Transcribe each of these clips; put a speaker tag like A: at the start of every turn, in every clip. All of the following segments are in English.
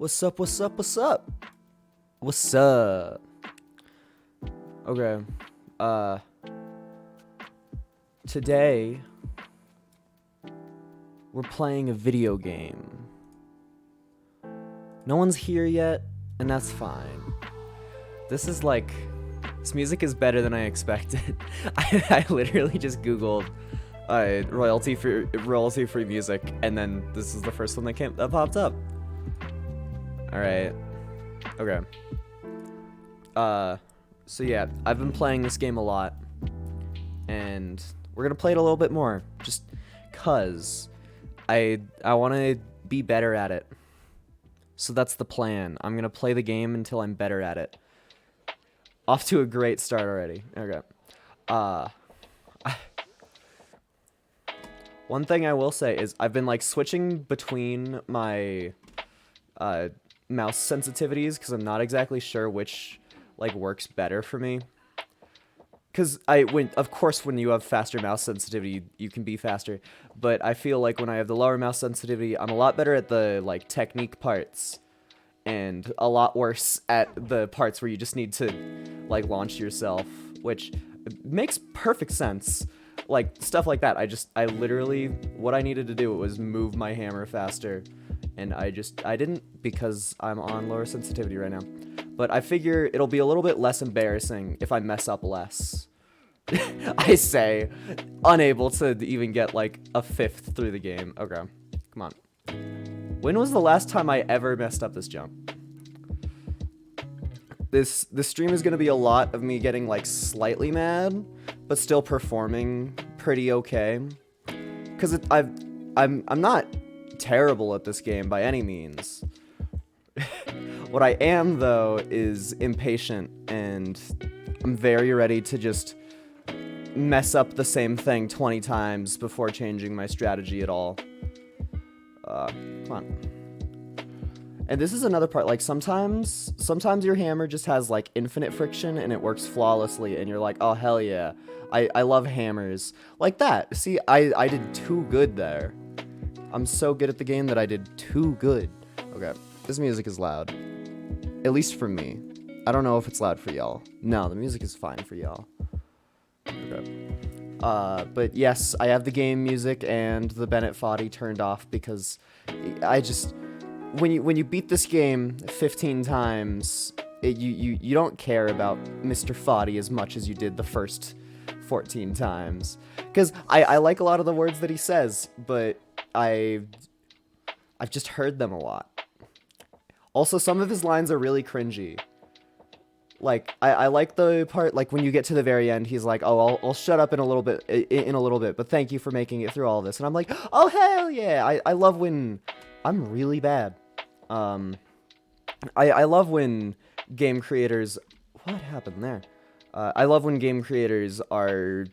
A: What's up, what's up, what's up? What's up? Okay. Today we're playing a video game. No one's here yet, and that's fine. This music is better than I expected. I literally just Googled royalty-free music, and then this is the first one that popped up. Alright. Okay. So yeah, I've been playing this game a lot, and we're gonna play it a little bit more, just cause I want to be better at it. So that's the plan. I'm gonna play the game until I'm better at it. Off to a great start already. Okay. One thing I will say is I've been switching between my mouse sensitivities because I'm not exactly sure which works better for me. Because of course when you have faster mouse sensitivity, you can be faster. But I feel like when I have the lower mouse sensitivity, I'm a lot better at the technique parts, and a lot worse at the parts where you just need to launch yourself, which makes perfect sense. Stuff like that. I literally, what I needed to do was move my hammer faster, and I didn't because I'm on lower sensitivity right now. But I figure it'll be a little bit less embarrassing if I mess up less. I say, unable to even get a fifth through the game. Okay, come on. When was the last time I ever messed up this jump? This stream is gonna be a lot of me getting slightly mad, but still performing pretty okay. Cause I'm not terrible at this game by any means. What I am though is impatient, and I'm very ready to just mess up the same thing 20 times before changing my strategy at all. Come on. And this is another part, sometimes your hammer just has infinite friction and it works flawlessly, and you're like, oh hell yeah, I love hammers. Like that. See, I did too good there. I'm so good at the game that I did too good. Okay, this music is loud. At least for me. I don't know if it's loud for y'all. No, the music is fine for y'all. Okay. But yes, I have the game music and the Bennett Foddy turned off because when you beat this game 15 times, you don't care about Mr. Foddy as much as you did the first 14 times. Because I like a lot of the words that he says, but I've just heard them a lot. Also, some of his lines are really cringy. I like the part when you get to the very end, he's like, oh, I'll shut up in a little bit, but thank you for making it through all this. And I'm like, oh hell yeah. I love when I'm really bad. I love when game creators, what happened there? I love when game creators are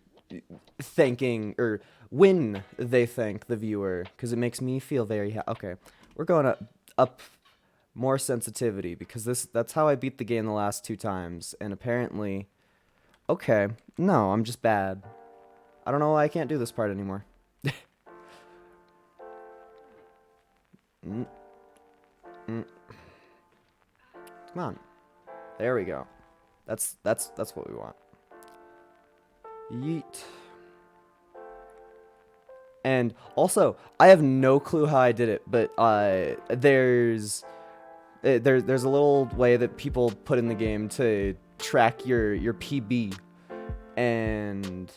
A: thanking, or when they thank the viewer, because it makes me feel very happy. Okay, we're going up more sensitivity, because that's how I beat the game the last 2 times, and apparently, okay, no, I'm just bad. I don't know why I can't do this part anymore. Come on, there we go. That's what we want. Yeet. And also, I have no clue how I did it, but there's a little way that people put in the game to track your PB, and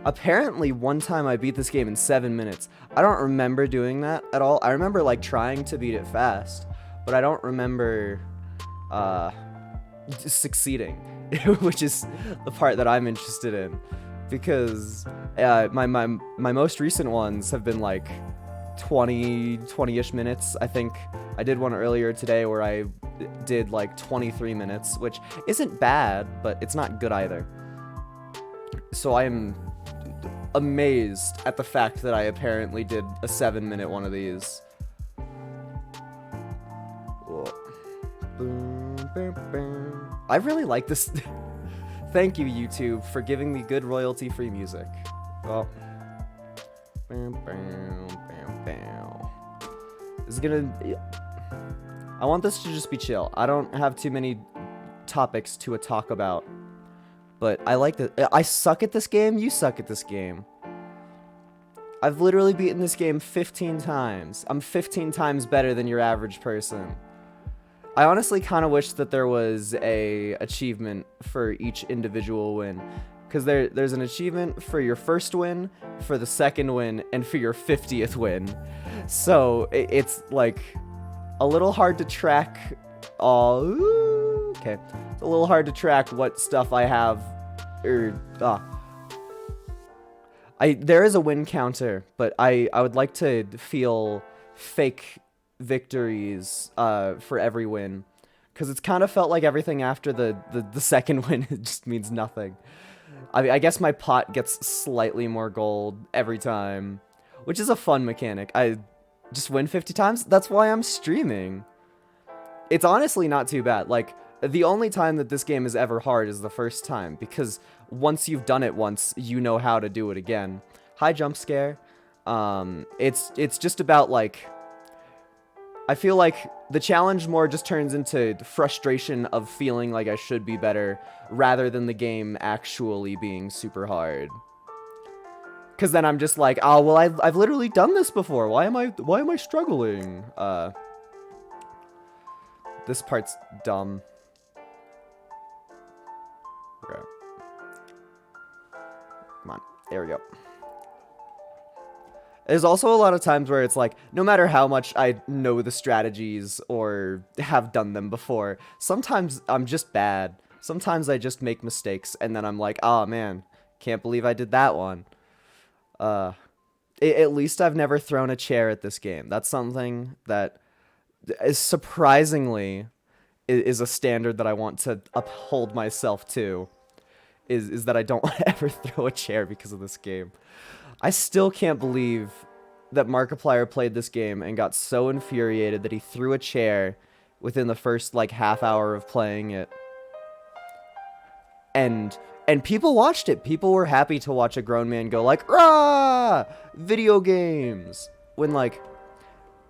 A: apparently one time I beat this game in 7 minutes. I don't remember doing that at all. I remember trying to beat it fast, but I don't remember succeeding, which is the part that I'm interested in, because my most recent ones have been 20-ish minutes. I think I did one earlier today where I did 23 minutes, which isn't bad, but it's not good either. So I am amazed at the fact that I apparently did a 7-minute one of these. I really like this. Thank you, YouTube, for giving me good royalty-free music. Oh. This is gonna... I want this to just be chill. I don't have too many topics to talk about. But I like that. I suck at this game. You suck at this game. I've literally beaten this game 15 times. I'm 15 times better than your average person. I honestly kind of wish that there was a achievement for each individual win. Because there's an achievement for your first win, for the second win, and for your 50th win. So it's like a little hard to track. Okay. It's a little hard to track what stuff I have. There is a win counter, but I would like to feel fake victories for every win. Because it's kind of felt like everything after the second win just means nothing. I guess my pot gets slightly more gold every time, which is a fun mechanic. I just win 50 times. That's why I'm streaming. It's honestly not too bad. Like, the only time that this game is ever hard is the first time, because once you've done it once, you know how to do it again. High jump scare. It's just about, like, I feel like the challenge more just turns into frustration of feeling like I should be better, rather than the game actually being super hard. Because then I'm just like, oh, well, I've literally done this before. Why am I struggling? This part's dumb. Okay. Come on. There we go. There's also a lot of times where it's like, no matter how much I know the strategies or have done them before, sometimes I'm just bad. Sometimes I just make mistakes, and then I'm like, oh man, can't believe I did that one. At least I've never thrown a chair at this game. That's something that is surprisingly is a standard that I want to uphold myself to. Is that I don't ever throw a chair because of this game. I still can't believe that Markiplier played this game and got so infuriated that he threw a chair within the first, like, half hour of playing it. And people watched it. People were happy to watch a grown man go like, rah! Video games! When, like,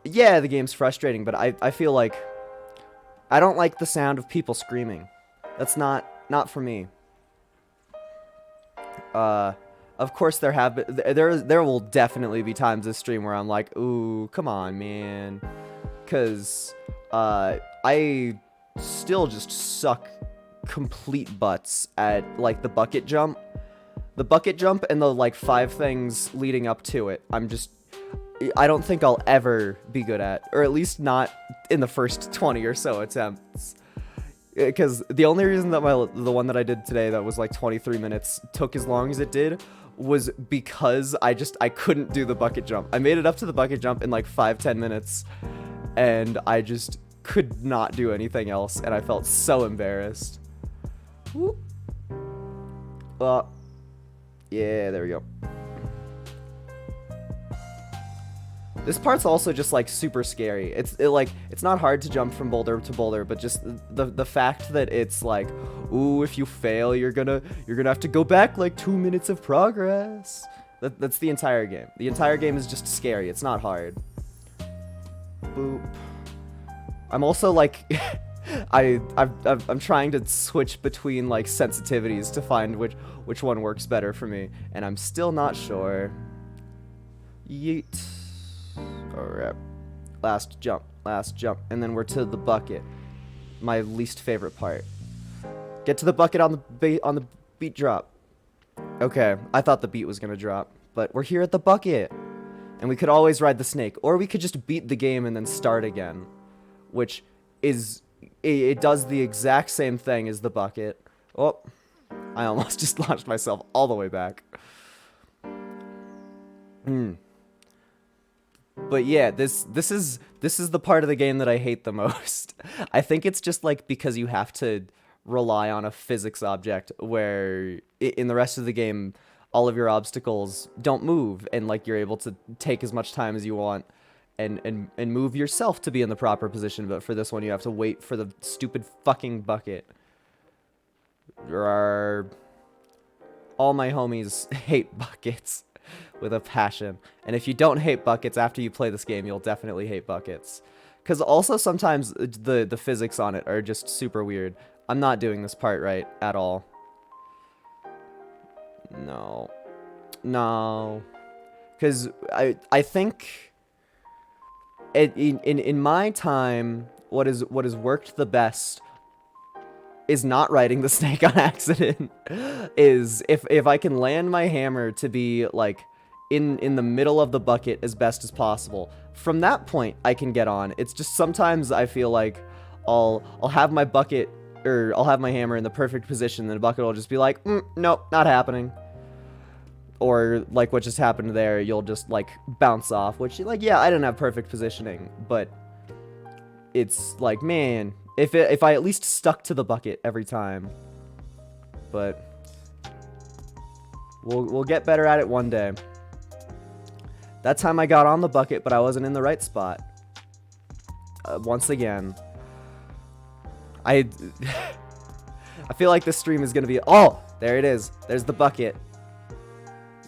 A: yeah, the game's frustrating, but I feel like I don't like the sound of people screaming. That's not for me. Of course there will definitely be times this stream where I'm like, ooh, come on, man. Cause I still just suck complete butts at, like, the bucket jump. The bucket jump and the, like, 5 things leading up to it. I don't think I'll ever be good at, or at least not in the first 20 or so attempts. Because the only reason that the one that I did today that was like 23 minutes took as long as it did was because I couldn't do the bucket jump. I made it up to the bucket jump in like 5-10 minutes, and I just could not do anything else, and I felt so embarrassed. Whoop. Yeah, there we go. This part's also just, like, super scary. It's not hard to jump from boulder to boulder, but just the fact that it's like, ooh, if you fail, you're gonna have to go back like 2 minutes of progress. That's the entire game. The entire game is just scary. It's not hard. Boop. I'm also like, I'm trying to switch between, like, sensitivities to find which one works better for me, and I'm still not sure. Yeet. Alright. Last jump, and then we're to the bucket. My least favorite part. Get to the bucket on the beat drop. Okay, I thought the beat was gonna drop, but we're here at the bucket. And we could always ride the snake, or we could just beat the game and then start again. Which is, it does the exact same thing as the bucket. Oh, I almost just launched myself all the way back. But yeah, this is the part of the game that I hate the most. I think it's just, like, because you have to rely on a physics object, where in the rest of the game all of your obstacles don't move, and, like, you're able to take as much time as you want and move yourself to be in the proper position. But for this one, you have to wait for the stupid fucking bucket. All my homies hate buckets with a passion. And if you don't hate buckets after you play this game, you'll definitely hate buckets. Because also sometimes the physics on it are just super weird. I'm not doing this part right at all. No. No. Because I think in my time, what has worked the best is not riding the snake on accident. Is if I can land my hammer to be like in the middle of the bucket as best as possible. From that point, I can get on. It's just sometimes I feel like I'll have my bucket, or I'll have my hammer in the perfect position, and the bucket will just be like, nope, not happening. Or like what just happened there, you'll just like bounce off, which like, yeah, I didn't have perfect positioning, but it's like, man, if I at least stuck to the bucket every time. But we'll get better at it one day. That time I got on the bucket, but I wasn't in the right spot. Once again. I feel like this stream is gonna be... Oh! There it is. There's the bucket.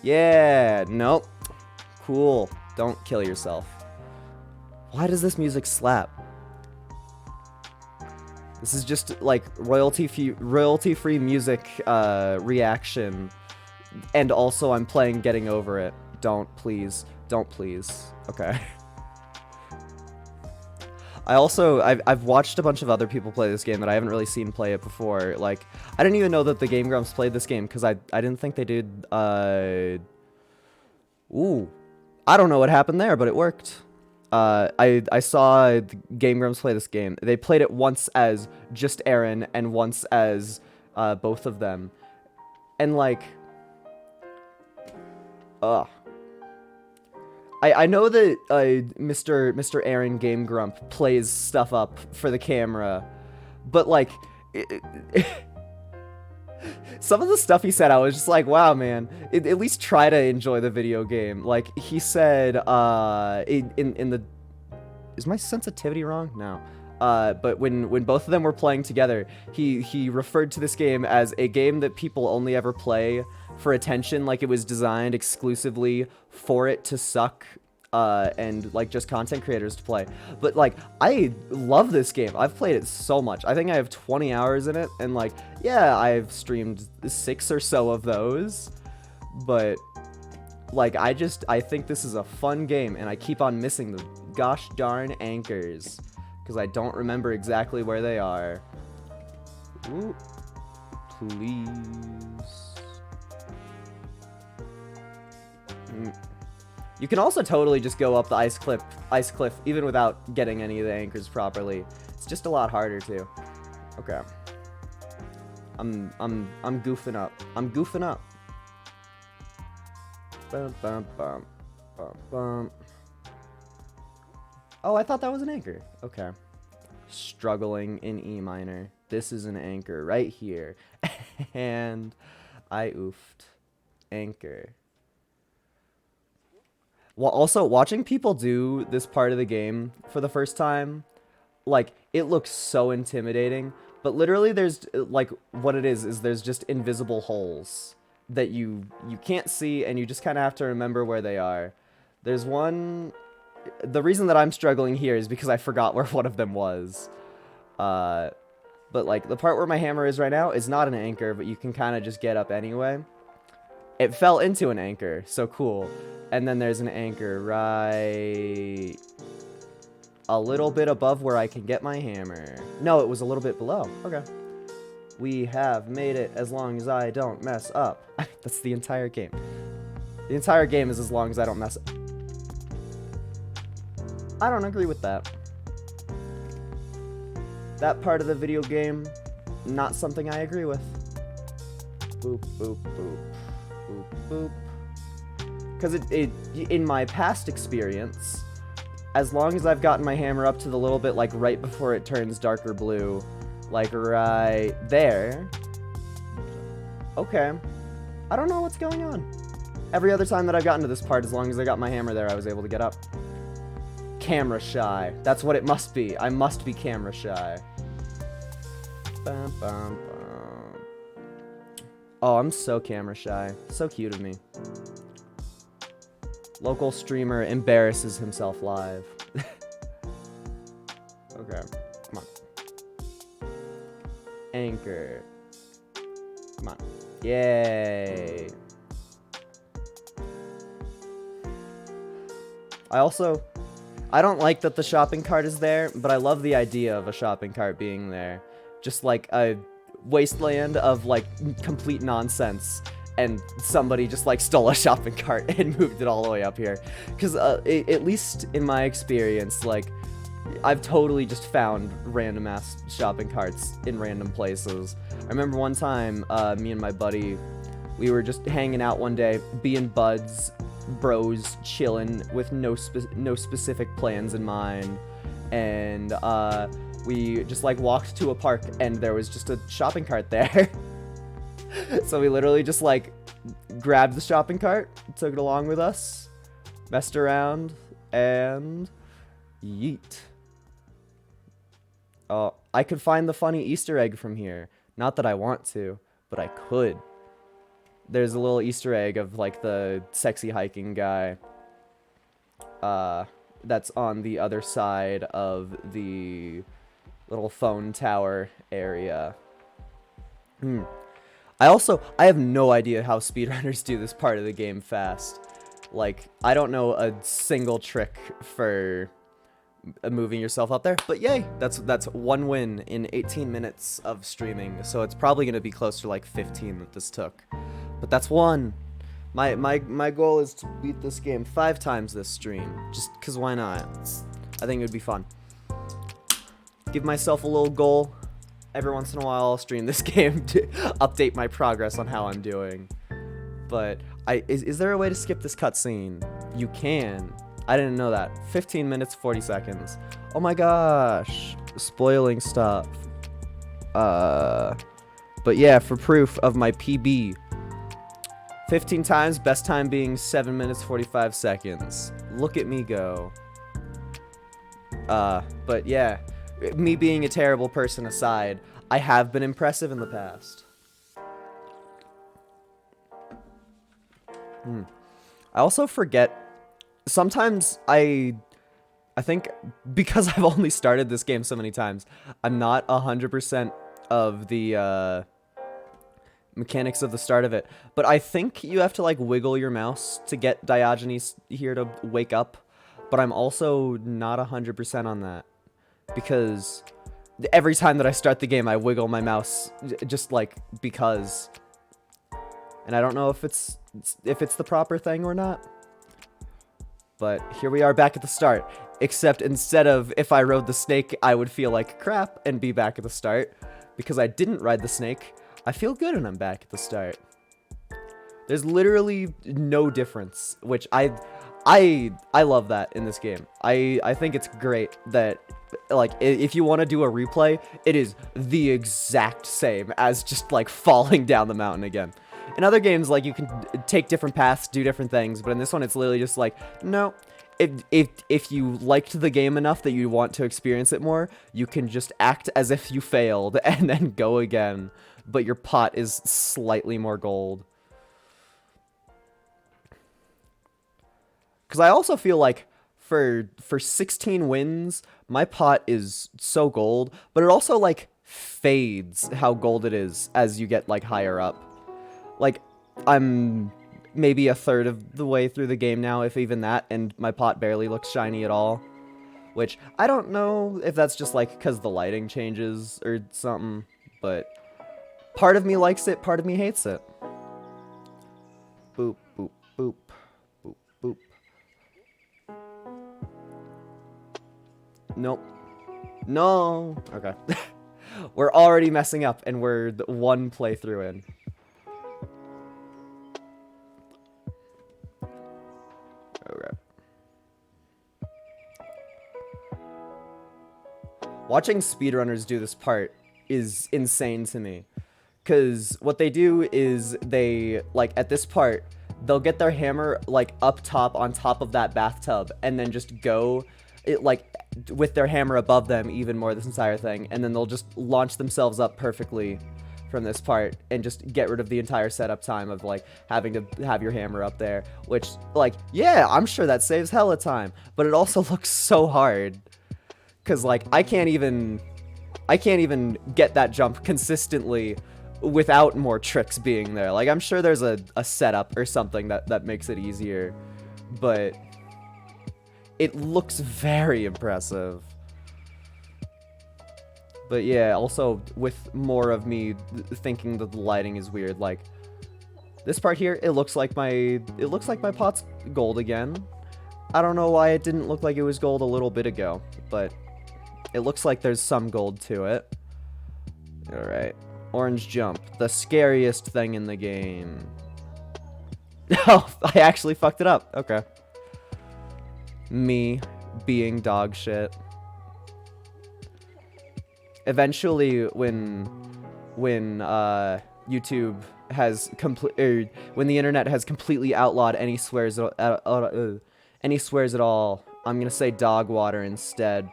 A: Yeah! Nope. Cool. Don't kill yourself. Why does this music slap? This is just, like, royalty-free music reaction. And also I'm playing Getting Over It. Don't, please. Don't, please. Okay. I've watched a bunch of other people play this game that I haven't really seen play it before. Like, I didn't even know that the Game Grumps played this game, because I didn't think they did, Ooh. I don't know what happened there, but it worked. I saw the Game Grumps play this game. They played it once as just Aaron, and once as, both of them. And, like... Ugh. I know that Mr. Aaron Game Grump plays stuff up for the camera, but like, some of the stuff he said, I was just like, wow, man, at least try to enjoy the video game. Like, he said, in the, is my sensitivity wrong? No. But when both of them were playing together, he referred to this game as a game that people only ever play for attention, like it was designed exclusively for it to suck, and like just content creators to play. But like, I love this game. I've played it so much. I think I have 20 hours in it, and like, yeah, I've streamed 6 or so of those, but like, I think this is a fun game, and I keep on missing the gosh darn anchors, because I don't remember exactly where they are. Ooh, please. You can also totally just go up the ice cliff even without getting any of the anchors properly. It's just a lot harder too. Okay. I'm goofing up. I'm goofing up. Bum, bum, bum, bum, bum. Oh, I thought that was an anchor. Okay. Struggling in E minor. This is an anchor right here. And I oofed. Anchor. Well, also, watching people do this part of the game for the first time, like, it looks so intimidating, but literally there's, like, what it is there's just invisible holes that you can't see, and you just kind of have to remember where they are. There's one... The reason that I'm struggling here is because I forgot where one of them was. But, like, the part where my hammer is right now is not an anchor, but you can kind of just get up anyway. It fell into an anchor, so cool. And then there's an anchor right a little bit above where I can get my hammer. No, it was a little bit below. Okay. We have made it as long as I don't mess up. That's the entire game. The entire game is as long as I don't mess up. I don't agree with that. That part of the video game, not something I agree with. Boop, boop, boop. Boop, boop. Because in my past experience, as long as I've gotten my hammer up to the little bit, like, right before it turns darker blue, like, right there. Okay. I don't know what's going on. Every other time that I've gotten to this part, as long as I got my hammer there, I was able to get up. Camera shy. That's what it must be. I must be camera shy. Bum, bum, bum. Oh, I'm so camera shy. So cute of me. Local streamer embarrasses himself live. Okay, come on. Anchor. Come on. Yay. I don't like that the shopping cart is there, but I love the idea of a shopping cart being there. Just like a wasteland of like complete nonsense, and somebody just like stole a shopping cart and moved it all the way up here. Because at least in my experience, like, I've totally just found random ass shopping carts in random places. I remember one time, me and my buddy, we were just hanging out one day, being buds, bros, chilling with no specific plans in mind, and we just like walked to a park, and there was just a shopping cart there. So we literally just like grabbed the shopping cart, took it along with us, messed around, and yeet. Oh, I could find the funny Easter egg from here. Not that I want to, but I could. There's a little Easter egg of like the sexy hiking guy that's on the other side of the little phone tower area. I have no idea how speedrunners do this part of the game fast. Like, I don't know a single trick for moving yourself up there, but yay, that's one win in 18 minutes of streaming, so it's probably going to be close to like 15 that this took, but that's one. My goal is to beat this game 5 times this stream, just because why not? I think it would be fun. Give myself a little goal. Every once in a while I'll stream this game to update my progress on how I'm doing. But is there a way to skip this cutscene? You can. I didn't know that. 15 minutes, 40 seconds. Oh my gosh. Spoiling stuff. But yeah, for proof of my PB. 15 times, best time being 7 minutes, 45 seconds. Look at me go. But yeah, me being a terrible person aside, I have been impressive in the past. I also forget. Sometimes I think because I've only started this game so many times, I'm not 100% of the mechanics of the start of it. But I think you have to like wiggle your mouse to get Diogenes here to wake up. But I'm also not 100% on that, because every time that I start the game, I wiggle my mouse just like because. And I don't know if it's the proper thing or not. But here we are back at the start, except instead of if I rode the snake, I would feel like crap and be back at the start. Because I didn't ride the snake, I feel good and I'm back at the start. There's literally no difference, which I love that in this game. I think it's great that, like, if you want to do a replay, it is the exact same as just like falling down the mountain again. In other games, like, you can take different paths, do different things, but in this one, it's literally just like, no, if you liked the game enough that you want to experience it more, you can just act as if you failed and then go again, but your pot is slightly more gold. Because I also feel like for 16 wins, my pot is so gold, but it also, like, fades how gold it is as you get, like, higher up. Like, I'm maybe a third of the way through the game now, if even that, and my pot barely looks shiny at all. Which, I don't know if that's just, like, because the lighting changes or something, but part of me likes it, part of me hates it. Boop, boop, boop, boop, boop. Nope. No! Okay. We're already messing up, and we're one playthrough in. Okay. Watching speedrunners do this part is insane to me. Because what they do is they, like, at this part, they'll get their hammer, like, up top on top of that bathtub, and then just go, with their hammer above them even more this entire thing, and then they'll just launch themselves up perfectly from this part and just get rid of the entire setup time of, like, having to have your hammer up there, which, like, yeah, I'm sure that saves hella time, but it also looks so hard. Cause like I can't even get that jump consistently without more tricks being there. Like I'm sure there's a setup or something that makes it easier, but it looks very impressive. But yeah, also with more of me thinking that the lighting is weird, like this part here, it looks like my pot's gold again. I don't know why it didn't look like it was gold a little bit ago, but it looks like there's some gold to it. Alright. Orange jump. The scariest thing in the game. Oh, I actually fucked it up. Okay. Me being dog shit. Eventually, when YouTube has when the internet has completely outlawed any swears at all, I'm gonna say dog water instead.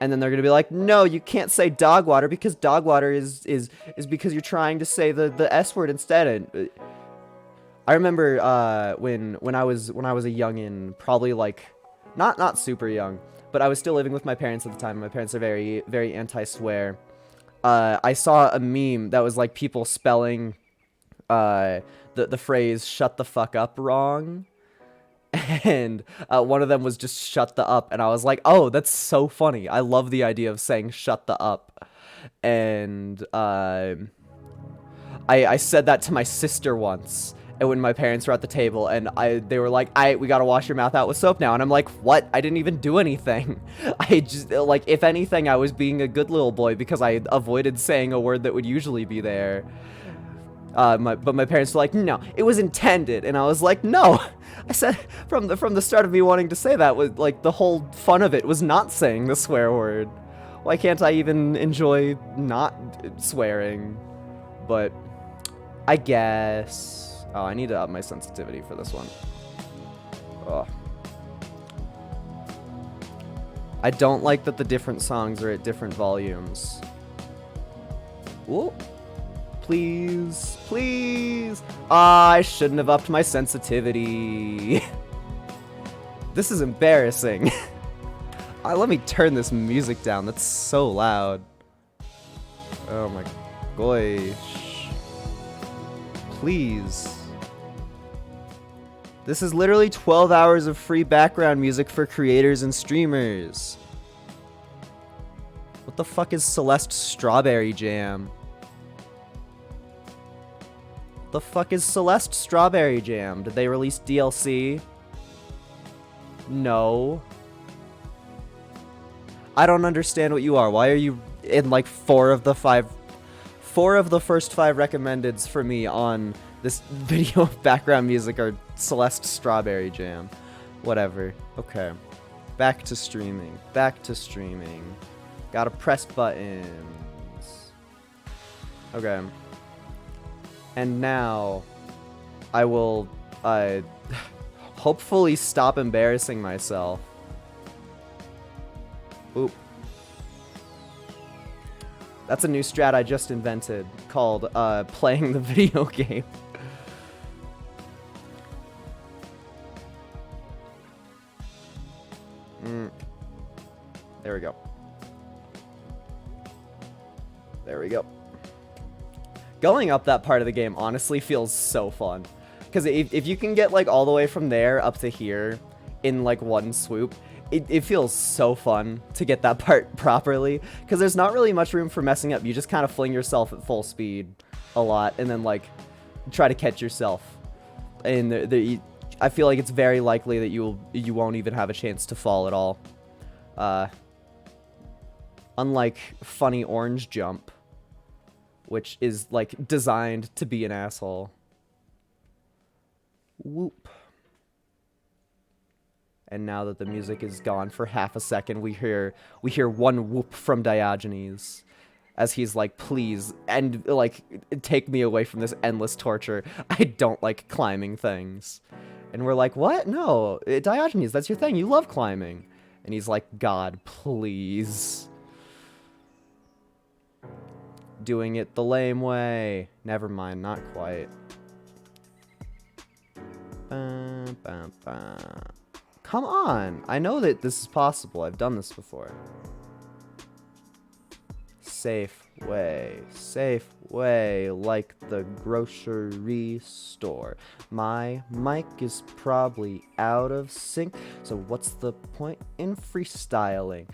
A: And then they're gonna be like, no, you can't say dog water because dog water is because you're trying to say the S word instead. And I remember when I was a youngin', probably like not super young, but I was still living with my parents at the time. My parents are very very anti-swear. I saw a meme that was like people spelling the phrase "shut the fuck up" wrong. And one of them was just "shut the up," and I was like, oh, that's so funny. I love the idea of saying "shut the up." And I said that to my sister once, and when my parents were at the table, and they were like, we gotta wash your mouth out with soap now. And I'm like, what? I didn't even do anything. I just, like, if anything, I was being a good little boy because I avoided saying a word that would usually be there. But my parents were like, no, it was intended. And I was like, no. I said from the start of me wanting to say that was like the whole fun of it was not saying the swear word. Why can't I even enjoy not swearing? But I guess. Oh, I need to up my sensitivity for this one. Oh. I don't like that the different songs are at different volumes. Ooh. Please, please. I shouldn't have upped my sensitivity. This is embarrassing. Let me turn this music down. That's so loud. Oh my gosh. Please. This is literally 12 hours of free background music for creators and streamers. What the fuck is Celeste Strawberry Jam? The fuck is Celeste Strawberry Jam? Did they release DLC? No. I don't understand what you are. Why are you in like four of the first 5 recommendeds for me on this video of background music are Celeste Strawberry Jam? Whatever. Okay. Back to streaming. Back to streaming. Gotta press buttons. Okay. And now, I will, hopefully stop embarrassing myself. Oop. That's a new strat I just invented, called, playing the video game. There we go. There we go. Going up that part of the game honestly feels so fun. Because if you can get like all the way from there up to here in like one swoop, it feels so fun to get that part properly. Because there's not really much room for messing up. You just kind of fling yourself at full speed a lot and then like try to catch yourself. And I feel like it's very likely that you won't even have a chance to fall at all. Unlike funny orange jump, which is, like, designed to be an asshole. Whoop. And now that the music is gone for half a second, we hear one whoop from Diogenes. As he's like, please, and, like, take me away from this endless torture. I don't like climbing things. And we're like, what? No, Diogenes, that's your thing. You love climbing. And he's like, God, please. Doing it the lame way. Never mind, not quite. Come on. I know that this is possible. I've done this before. Safeway, like the grocery store. My mic is probably out of sync, so what's the point in freestyling?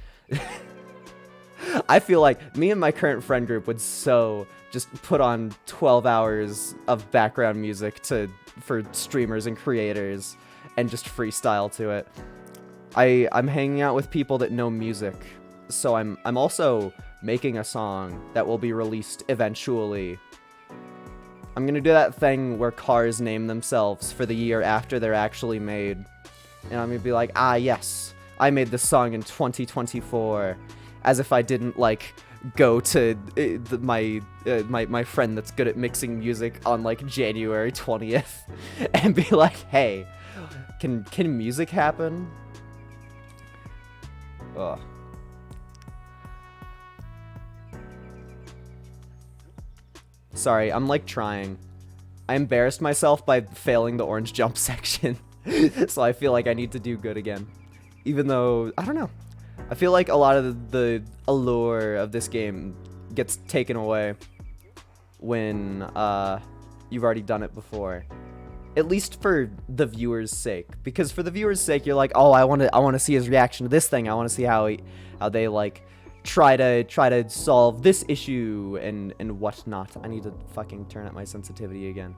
A: I feel like me and my current friend group would so just put on 12 hours of background music for streamers and creators and just freestyle to it. I'm hanging out with people that know music, so I'm also making a song that will be released eventually. I'm gonna do that thing where cars name themselves for the year after they're actually made. And I'm gonna be like, ah yes, I made this song in 2024. As if I didn't, like, go to my friend that's good at mixing music on, like, January 20th and be like, hey, can music happen? Ugh. Sorry, I'm, like, trying. I embarrassed myself by failing the orange jump section, so I feel like I need to do good again. Even though, I don't know. I feel like a lot of the allure of this game gets taken away when you've already done it before. At least for the viewer's sake, because for the viewer's sake, you're like, oh, I want to see his reaction to this thing. I want to see how they like try to solve this issue and whatnot. I need to fucking turn up my sensitivity again.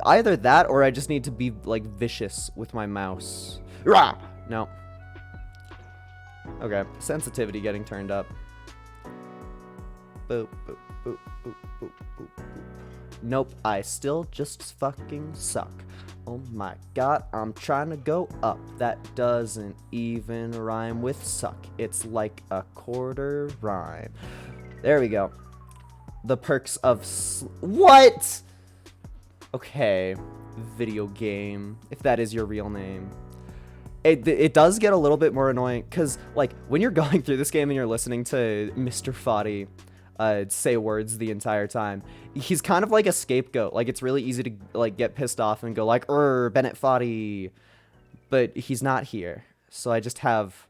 A: Either that, or I just need to be like vicious with my mouse. Rah! No. Okay, sensitivity getting turned up. Boop, boop, boop, boop, boop, boop, boop. Nope, I still just fucking suck. Oh my god, I'm trying to go up. That doesn't even rhyme with suck. It's like a quarter rhyme. There we go. The perks of what? Okay, video game, if that is your real name. It does get a little bit more annoying, because, like, when you're going through this game and you're listening to Mr. Foddy say words the entire time, he's kind of like a scapegoat. Like, it's really easy to, like, get pissed off and go, like, Bennett Foddy. But he's not here. So I just have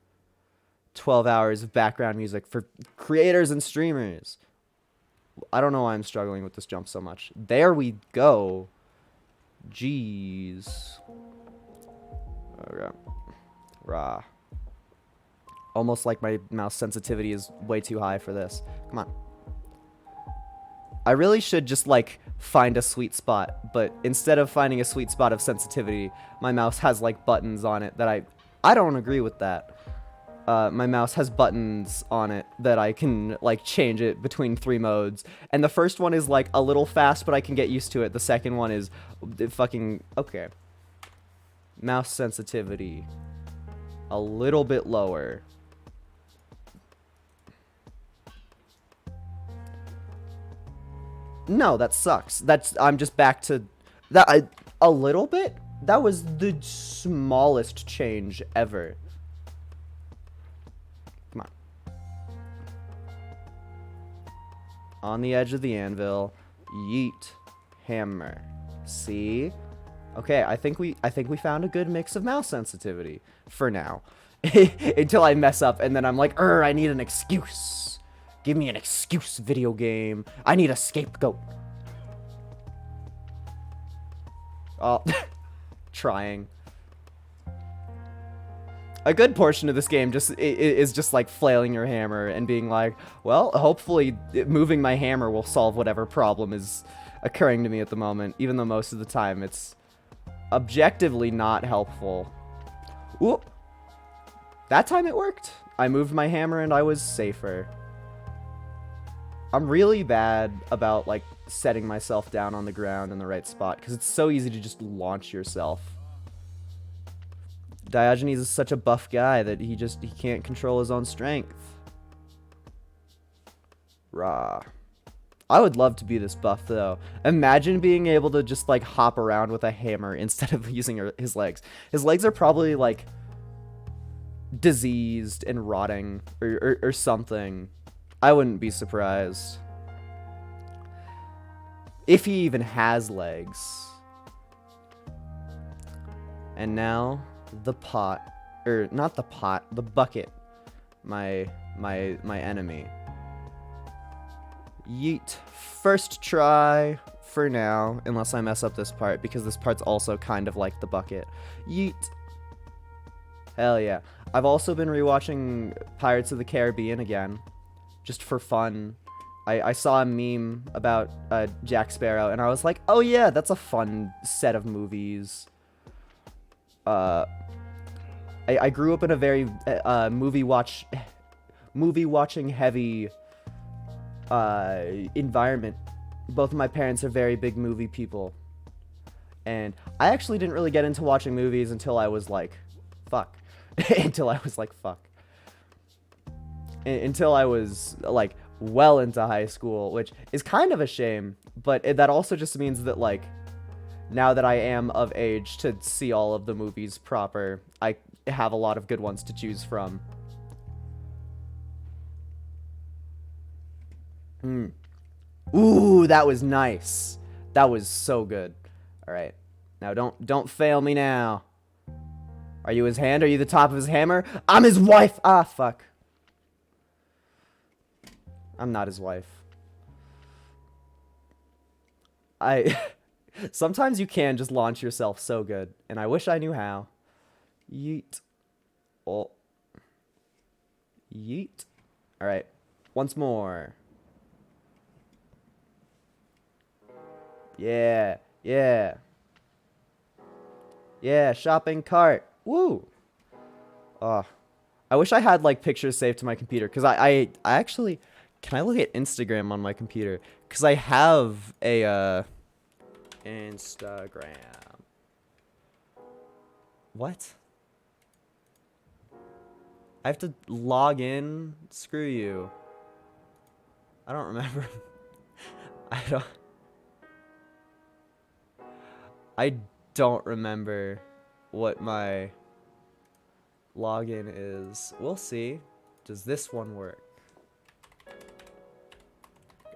A: 12 hours of background music for creators and streamers. I don't know why I'm struggling with this jump so much. There we go. Jeez. Okay. Rah. Almost like my mouse sensitivity is way too high for this. Come on. I really should just, like, find a sweet spot, but instead of finding a sweet spot of sensitivity, my mouse has, like, buttons on it that I don't agree with that. My mouse has buttons on it that I can, like, change it between 3 modes. And the first one is, like, a little fast, but I can get used to it. The second one is fucking... Okay. Mouse sensitivity. A little bit lower. No, that sucks. I'm just back to that. A little bit? That was the smallest change ever. Come on. On the edge of the anvil. Yeet. Hammer. See? Okay, I think we found a good mix of mouse sensitivity for now. Until I mess up and then I'm like, I need an excuse. Give me an excuse, video game. I need a scapegoat. Oh, trying. A good portion of this game is just like flailing your hammer and being like, well, hopefully moving my hammer will solve whatever problem is occurring to me at the moment, even though most of the time it's objectively not helpful. Whoop. That time it worked. I moved my hammer and I was safer. I'm really bad about, like, setting myself down on the ground in the right spot, because it's so easy to just launch yourself. Diogenes is such a buff guy that he can't control his own strength. Rah. I would love to be this buff, though. Imagine being able to just, like, hop around with a hammer instead of using his legs. His legs are probably, like, diseased and rotting or something. I wouldn't be surprised. If he even has legs. And now, the pot. Not the pot, the bucket. My enemy. Yeet. First try for now, unless I mess up this part, because this part's also kind of like the bucket. Yeet. Hell yeah. I've also been rewatching Pirates of the Caribbean again, just for fun. I saw a meme about Jack Sparrow, and I was like, oh yeah, that's a fun set of movies. I grew up in a very movie watching heavy environment. Both of my parents are very big movie people, and I actually didn't really get into watching movies until I was like, fuck. Until I was like, fuck. Until I was like well into high school, which is kind of a shame, but that also just means that like now that I am of age to see all of the movies proper, I have a lot of good ones to choose from. Ooh, that was nice. That was so good. All right. Now don't fail me now. Are you his hand? Are you the top of his hammer? I'm his wife. Ah, fuck. I'm not his wife. Sometimes you can just launch yourself so good, and I wish I knew how. Yeet. Oh. Yeet. All right. Once more. Yeah. Yeah. Yeah, shopping cart. Woo. Oh. I wish I had like pictures saved to my computer, because I actually, can I look at Instagram on my computer? Because I have a Instagram. What? I have to log in? Screw you. I don't remember. I don't remember what my login is. We'll see. Does this one work?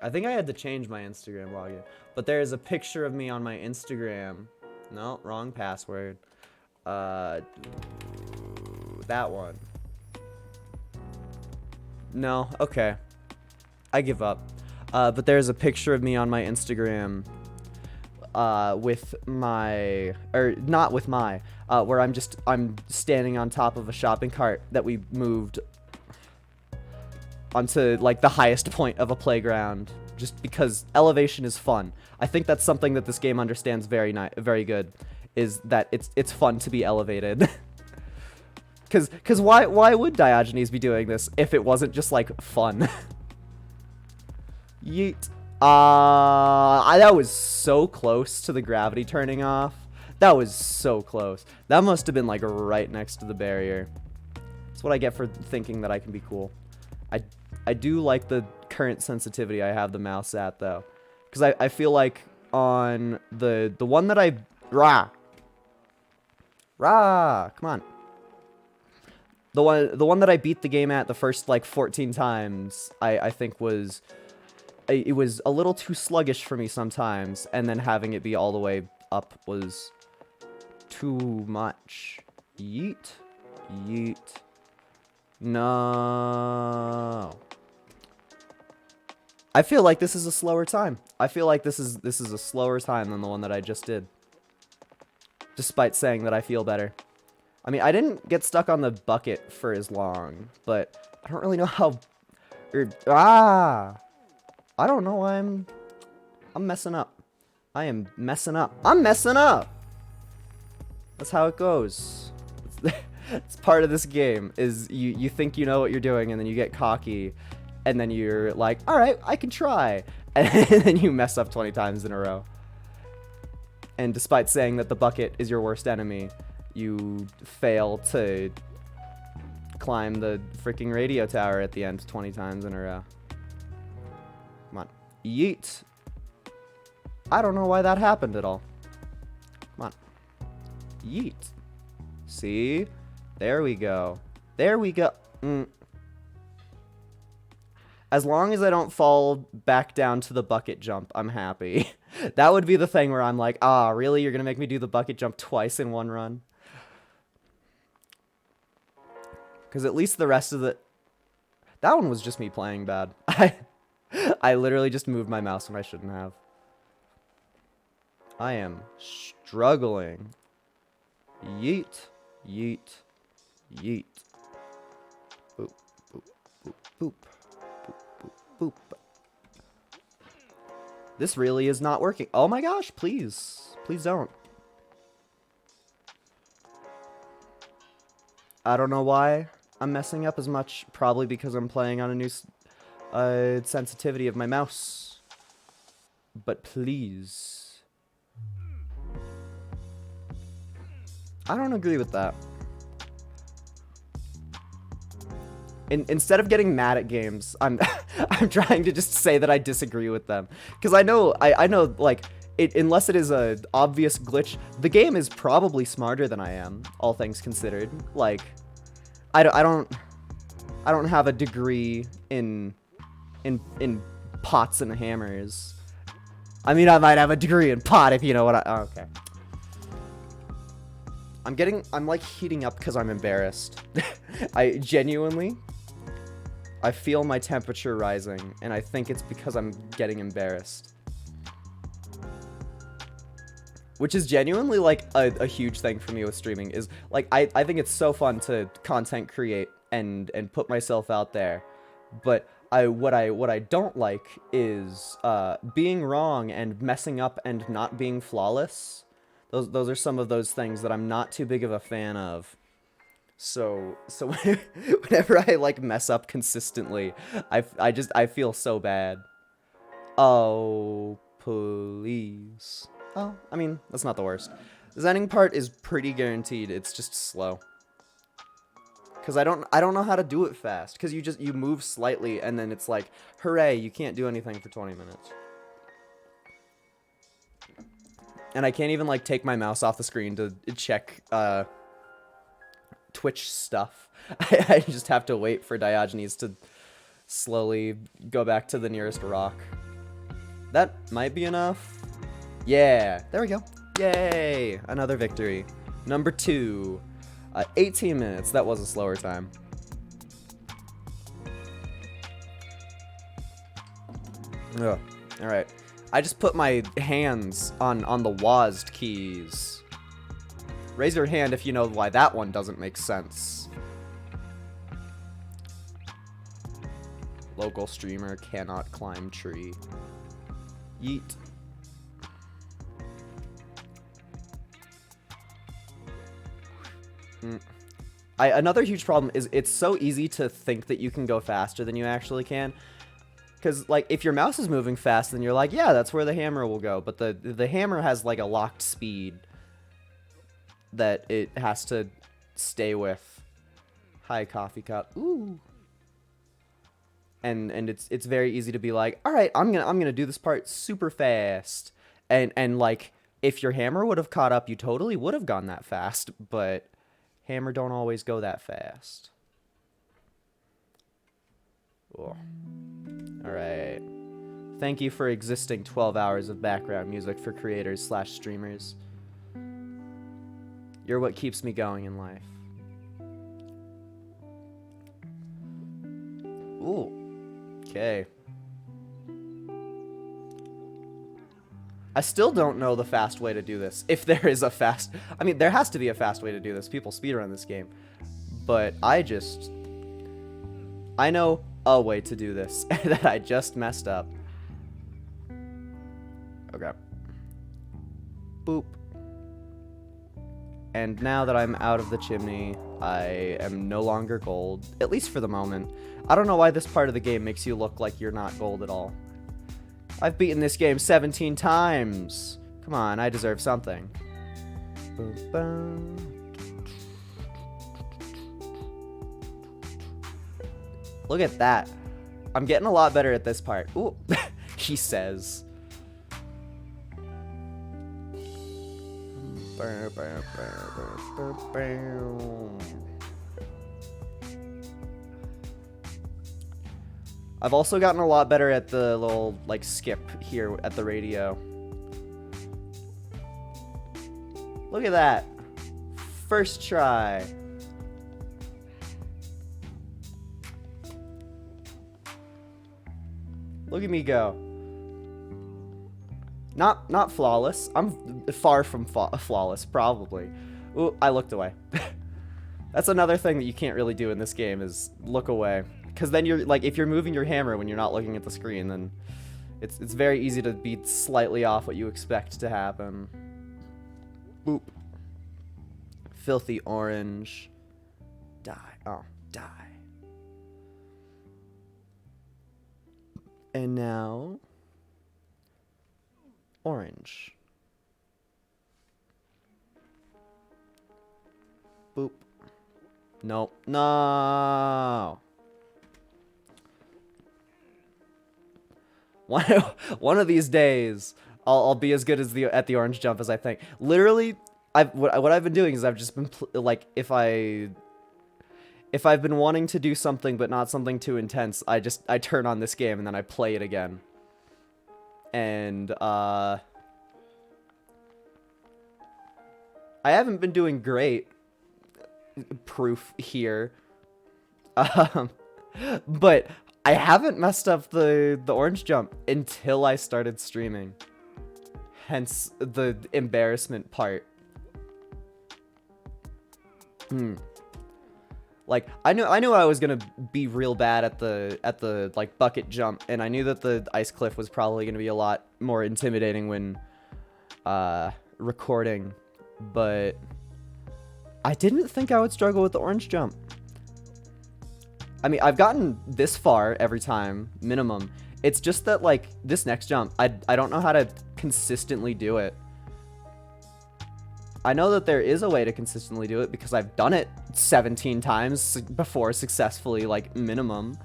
A: I think I had to change my Instagram login. But there is a picture of me on my Instagram. No, wrong password. That one. No, okay. I give up. But there's a picture of me on my Instagram with my, or not with my, where I'm standing on top of a shopping cart that we moved onto like the highest point of a playground, just because elevation is fun. I think that's something that this game understands very good, is that it's fun to be elevated. Cause why would Diogenes be doing this if it wasn't just like fun? Yeet. That was so close to the gravity turning off. That was so close. That must have been like right next to the barrier. That's what I get for thinking that I can be cool. I do like the current sensitivity I have the mouse at though, because I feel like on the one that I come on. The one that I beat the game at the first like 14 times, I think was it was a little too sluggish for me sometimes, and then having it be all the way up was too much. Yeet. Yeet. No. I feel like this is a slower time. I feel like this is a slower time than the one that I just did. Despite saying that I feel better. I mean, I didn't get stuck on the bucket for as long, but I don't really know how... I don't know, I'm messing up. I am messing up. I'm messing up! That's how it goes. It's part of this game, is you think you know what you're doing, and then you get cocky, and then you're like, alright, I can try. And then you mess up 20 times in a row. And despite saying that the bucket is your worst enemy, you fail to climb the freaking radio tower at the end 20 times in a row. Come on. Yeet. I don't know why that happened at all. Come on. Yeet. See? There we go. There we go. As long as I don't fall back down to the bucket jump, I'm happy. That would be the thing where I'm like, really? You're gonna make me do the bucket jump twice in one run? Because at least the rest of the... That one was just me playing bad. I literally just moved my mouse when I shouldn't have. I am struggling. Yeet. Yeet. Yeet. Boop. Boop. Boop. Boop. Boop. Boop. Boop. This really is not working. Oh my gosh, please. Please don't. I don't know why I'm messing up as much. Probably because I'm playing on a new sensitivity of my mouse. But please. I don't agree with that. Instead of getting mad at games, I'm I'm trying to just say that I disagree with them, because I know like unless it is a obvious glitch, the game is probably smarter than I am, all things considered. Like I don't have a degree in pots and hammers. I mean, I might have a degree in pot, if you know what oh, okay. I'm like heating up because I'm embarrassed. I genuinely, I feel my temperature rising, and I think it's because I'm getting embarrassed. Which is genuinely like a huge thing for me with streaming, is like I think it's so fun to content create and put myself out there. But what I don't like is being wrong and messing up and not being flawless. Those are some of those things that I'm not too big of a fan of. So whenever I like mess up consistently, I feel so bad. Oh, please. Oh, I mean, that's not the worst. The Zenning part is pretty guaranteed. It's just slow. Cause I don't know how to do it fast. Cause you move slightly and then it's like, hooray, you can't do anything for 20 minutes. And I can't even, like, take my mouse off the screen to check, Twitch stuff. I just have to wait for Diogenes to slowly go back to the nearest rock. That might be enough. Yeah, there we go. Yay! Another victory. Number 2. 18 minutes. That was a slower time. Ugh. Alright. I just put my hands on the WASD keys. Raise your hand if you know why that one doesn't make sense. Local streamer cannot climb tree. Yeet. Another huge problem is it's so easy to think that you can go faster than you actually can. Because, like, if your mouse is moving fast, then you're like, yeah, that's where the hammer will go. But the hammer has, like, a locked speed that it has to stay with. Hi, coffee cup. Ooh. And it's very easy to be like, all right, I'm gonna do this part super fast. And like, if your hammer would have caught up, you totally would have gone that fast. But hammer don't always go that fast. Cool. Alright. Thank you for existing 12 hours of background music for creators/streamers. You're what keeps me going in life. Ooh. Okay. I still don't know the fast way to do this. If there is a fast... I mean, there has to be a fast way to do this. People speedrun this game. But I know a way to do this that I just messed up. Okay. Boop. And now that I'm out of the chimney, I am no longer gold, at least for the moment. I don't know why this part of the game makes you look like you're not gold at all. I've beaten this game 17 times. Come on, I deserve something. Boom, boom. Look at that. I'm getting a lot better at this part. Ooh, he says. I've also gotten a lot better at the little, like, skip here at the radio. Look at that. First try. Look at me go. Not flawless. I'm far from flawless, probably. Ooh, I looked away. That's another thing that you can't really do in this game is look away. Because then you're, like, if you're moving your hammer when you're not looking at the screen, then it's very easy to be slightly off what you expect to happen. Boop. Filthy orange. Die. Oh, die. And now... orange. Boop. Nope. No. One of these days, I'll be as good as at the orange jump as I think. Literally, what I've been doing is I've just been like if I've been wanting to do something but not something too intense, I turn on this game and then I play it again. And I haven't been doing great. Proof here. But I haven't messed up the orange jump until I started streaming. Hence the embarrassment part. Like I knew I was gonna be real bad at the like bucket jump, and I knew that the ice cliff was probably gonna be a lot more intimidating when recording, but I didn't think I would struggle with the orange jump. I mean, I've gotten this far every time, minimum. It's just that, like, this next jump, I don't know how to consistently do it. I know that there is a way to consistently do it because I've done it 17 times before successfully, like, minimum.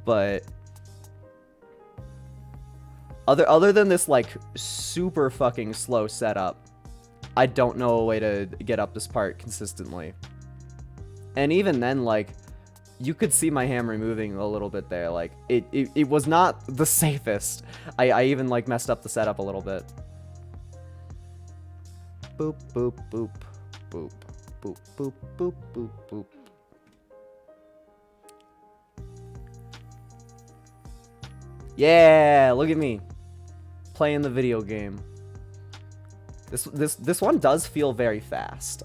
A: But other than this, like, super fucking slow setup, I don't know a way to get up this part consistently. And even then, like, you could see my hammer moving a little bit there. Like, it was not the safest. I even, like, messed up the setup a little bit. Boop, boop, boop, boop, boop, boop, boop, boop, boop. Yeah, look at me. Playing the video game. This one does feel very fast.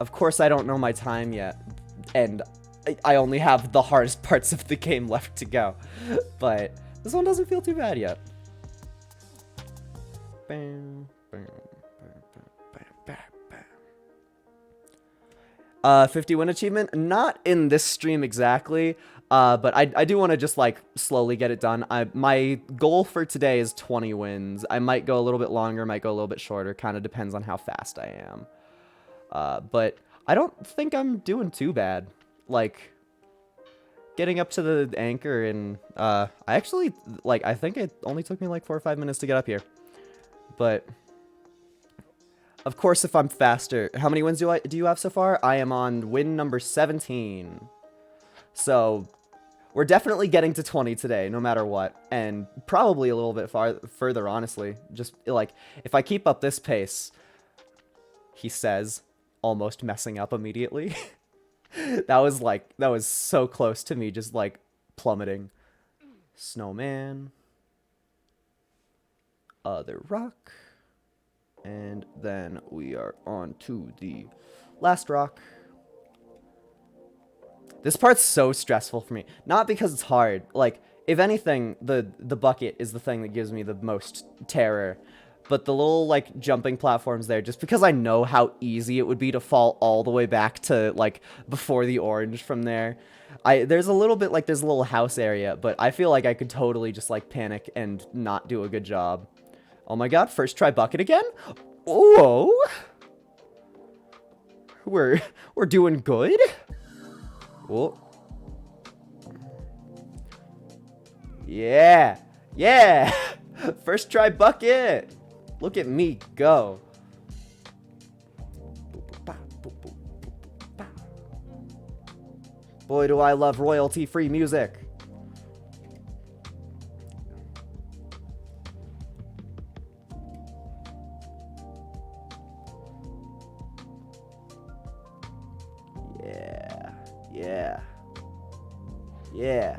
A: Of course, I don't know my time yet, and I only have the hardest parts of the game left to go. But this one doesn't feel too bad yet. Bam, bam, bam, bam, bam. 50 win achievement? Not in this stream exactly. But I do want to just, like, slowly get it done. My goal for today is 20 wins. I might go a little bit longer, might go a little bit shorter. Kind of depends on how fast I am. But I don't think I'm doing too bad. Like, getting up to the anchor and, I actually, like, I think it only took me, like, 4 or 5 minutes to get up here. But, of course, if I'm faster... How many wins do you have so far? I am on win number 17. So... we're definitely getting to 20 today, no matter what, and probably a little bit further, honestly. Just, like, if I keep up this pace, he says, almost messing up immediately. That was so close to me, just, like, plummeting. Snowman. Other rock. And then we are on to the last rock. This part's so stressful for me. Not because it's hard. Like, if anything, the bucket is the thing that gives me the most terror. But the little, like, jumping platforms there, just because I know how easy it would be to fall all the way back to, like, before the orange from there. There's a little bit, like, there's a little house area, but I feel like I could totally just, like, panic and not do a good job. Oh my god, first try bucket again? Whoa! We're doing good? Oh. Yeah. Yeah. First try bucket. Look at me go. Boy, do I love royalty-free music. Yeah. Yeah. Yeah.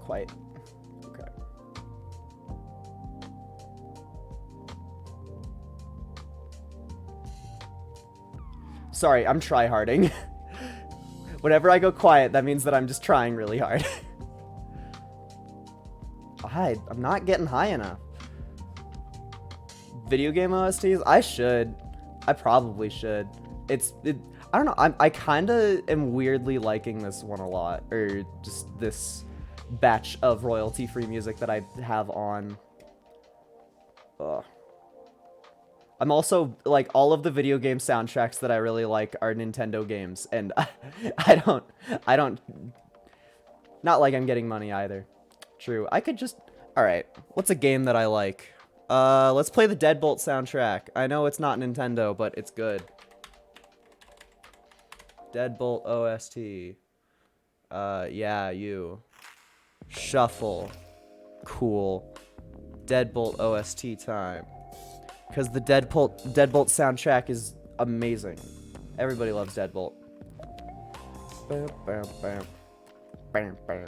A: quite. Okay. Sorry, I'm tryharding. Whenever I go quiet, that means that I'm just trying really hard. I'm not getting high enough. Video game OSTs? I should. I probably should. I don't know. I kind of am weirdly liking this one a lot, or just this batch of royalty-free music that I have on. Ugh. I'm also, like, all of the video game soundtracks that I really like are Nintendo games, and I don't, not like I'm getting money either. True. I could just, alright, what's a game that I like? Let's play the Deadbolt soundtrack. I know it's not Nintendo, but it's good. Deadbolt OST. Yeah, you. Shuffle. Cool. Deadbolt OST time. Because the Deadbolt soundtrack is amazing. Everybody loves Deadbolt. Bam, bam, bam. Bam, bam.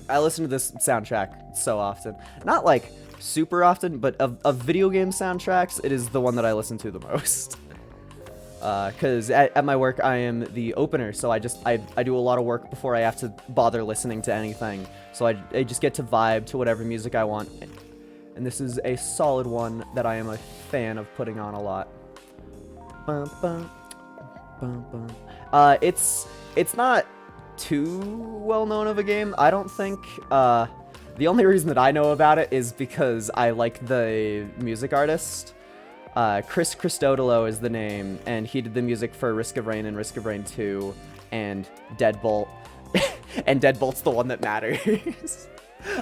A: I listen to this soundtrack so often. Not like super often, but of video game soundtracks, it is the one that I listen to the most. Because at my work, I am the opener, so I do a lot of work before I have to bother listening to anything. So I just get to vibe to whatever music I want. And this is a solid one that I am a fan of putting on a lot. Bum, bum, bum, bum. It's not too well known of a game, I don't think. The only reason that I know about it is because I like the music artist. Chris Christodolo is the name, and he did the music for Risk of Rain and Risk of Rain 2 and Deadbolt. And Deadbolt's the one that matters.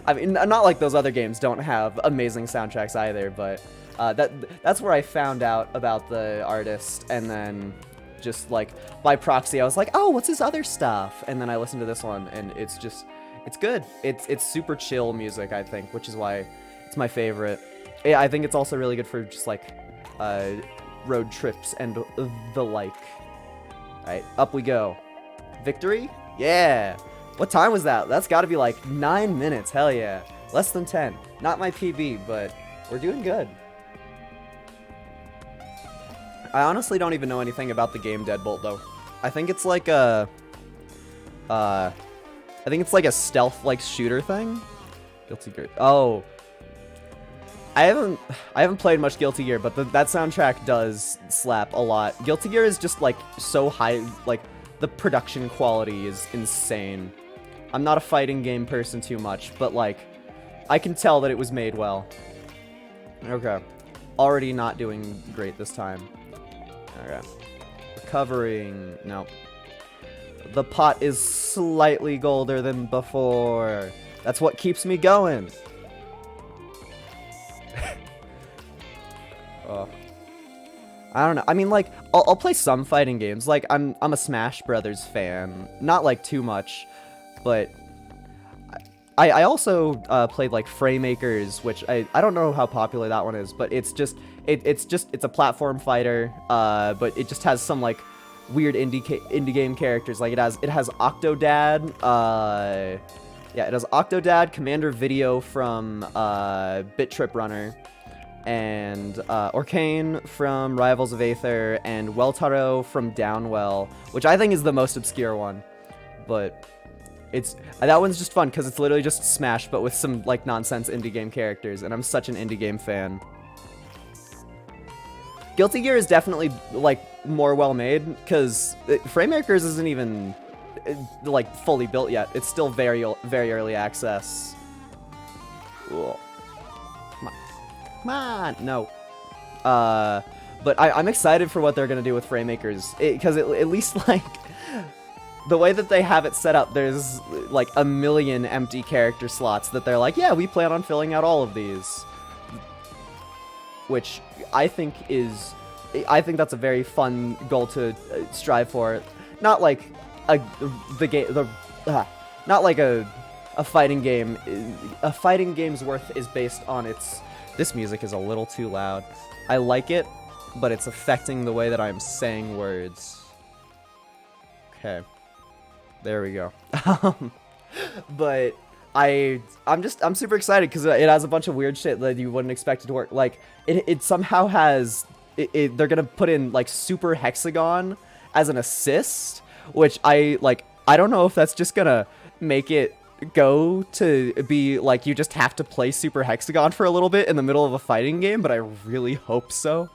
A: I mean, not like those other games don't have amazing soundtracks either, but that's where I found out about the artist, and then just like by proxy I was like, oh, what's his other stuff? And then I listened to this one, and it's good. It's super chill music, I think, which is why it's my favorite. Yeah, I think it's also really good for just like road trips and the like. Alright, up we go. Victory? Yeah! What time was that? That's gotta be like 9 minutes, hell yeah. Less than 10. Not my PB, but we're doing good. I honestly don't even know anything about the game Deadbolt, though. I think it's like a... I think it's like a stealth-like shooter thing? Guilty Gear. Oh. I haven't played much Guilty Gear, but that soundtrack does slap a lot. Guilty Gear is just like so high, like the production quality is insane. I'm not a fighting game person too much, but like I can tell that it was made well. Okay. Already not doing great this time. Okay. Recovering. No. The pot is slightly golder than before. That's what keeps me going. Oh. I don't know. I mean, like, I'll play some fighting games. Like, I'm a Smash Brothers fan. Not, like, too much. But I also played, like, Fraymakers, which I don't know how popular that one is. But it's just... It's a platform fighter. But it just has some, like, weird indie game characters. Like, it has Octodad. Yeah, it has Octodad, Commander Video from Bit Trip Runner, and Orkane from Rivals of Aether, and Weltaro from Downwell, which I think is the most obscure one. But that one's just fun because it's literally just Smash, but with some like nonsense indie game characters, and I'm such an indie game fan. Guilty Gear is definitely like more well made because Fraymakers isn't even like fully built yet. It's still very early access. Cool. Come on, no. But I'm excited for what they're gonna do with Fraymakers, because at least like the way that they have it set up, there's like a million empty character slots that they're like, yeah, we plan on filling out all of these, which I think that's a very fun goal to strive for. Not like not like a fighting game. A fighting game's worth is based on its. This music is a little too loud. I like it, but it's affecting the way that I'm saying words. Okay. There we go. But I'm super excited because it has a bunch of weird shit that you wouldn't expect it to work. Like it somehow has they're gonna put in like super hexagon as an assist, which I like. I don't know if that's just gonna make it go to be like you just have to play super hexagon for a little bit in the middle of a fighting game, but I really hope so.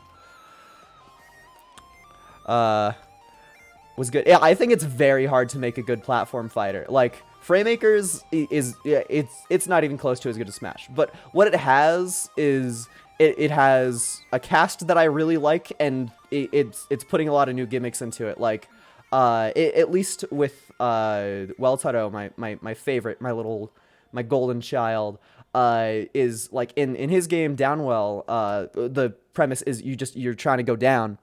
A: Was good. Yeah, I think it's very hard to make a good platform fighter. Like Framemakers is yeah, it's not even close to as good as Smash. But what it has is it has a cast that I really like, and it's putting a lot of new gimmicks into it. Like at least with Weltaro, my favorite, my golden child, is like in his game Downwell, the premise is you're trying to go down,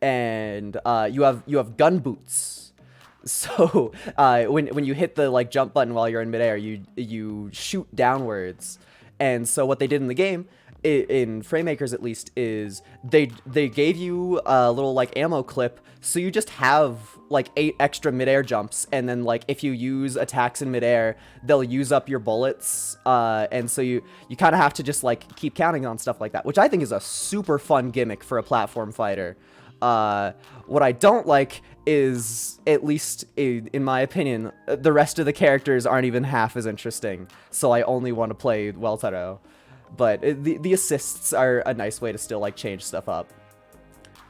A: and you have gun boots. So when you hit the like jump button while you're in midair, you shoot downwards. And so what they did in the game, in Framemakers at least, is they gave you a little like ammo clip, so you just have like 8 extra midair jumps, and then like if you use attacks in midair, they'll use up your bullets, and so you kind of have to just like keep counting on stuff like that, which I think is a super fun gimmick for a platform fighter. What I don't like is, at least in my opinion, the rest of the characters aren't even half as interesting, so I only want to play Weltaro. But the assists are a nice way to still like change stuff up.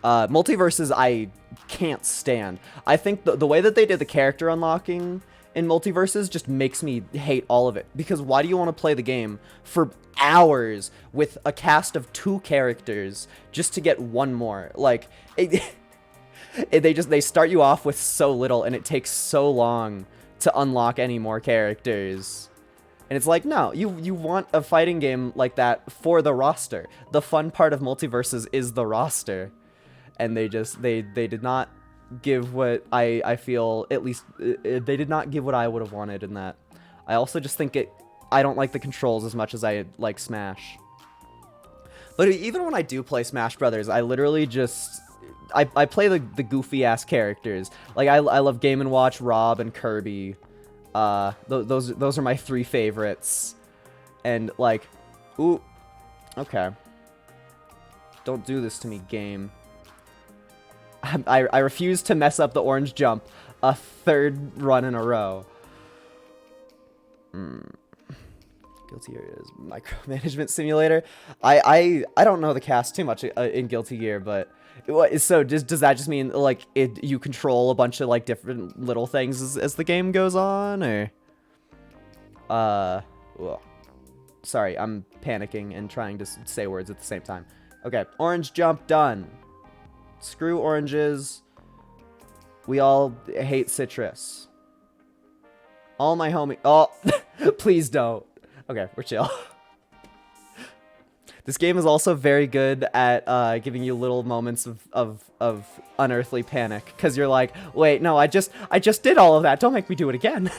A: Multiverses I can't stand. I think the way that they did the character unlocking in Multiverses just makes me hate all of it. Because why do you want to play the game for hours with a cast of 2 characters just to get one more? Like, they start you off with so little, and it takes so long to unlock any more characters. And it's like, no, you want a fighting game like that for the roster. The fun part of Multiverses is the roster. And they did not give what I feel, at least, they did not give what I would have wanted in that. I also just think I don't like the controls as much as I like Smash. But even when I do play Smash Brothers, I literally just, I play the goofy-ass characters. Like, I love Game & Watch, Rob, and Kirby. Those are my 3 favorites. And, like, ooh, okay. Don't do this to me, game. I refuse to mess up the orange jump a 3rd run in a row. Guilty Gear is micromanagement simulator. I don't know the cast too much in Guilty Gear, but so does that just mean like you control a bunch of like different little things as the game goes on, or well, sorry, I'm panicking and trying to say words at the same time. Okay, orange jump done. Screw oranges. We all hate citrus. All my homie. Oh, please don't. Okay, we're chill. This game is also very good at giving you little moments of unearthly panic, because you're like, wait, no, I just did all of that. Don't make me do it again.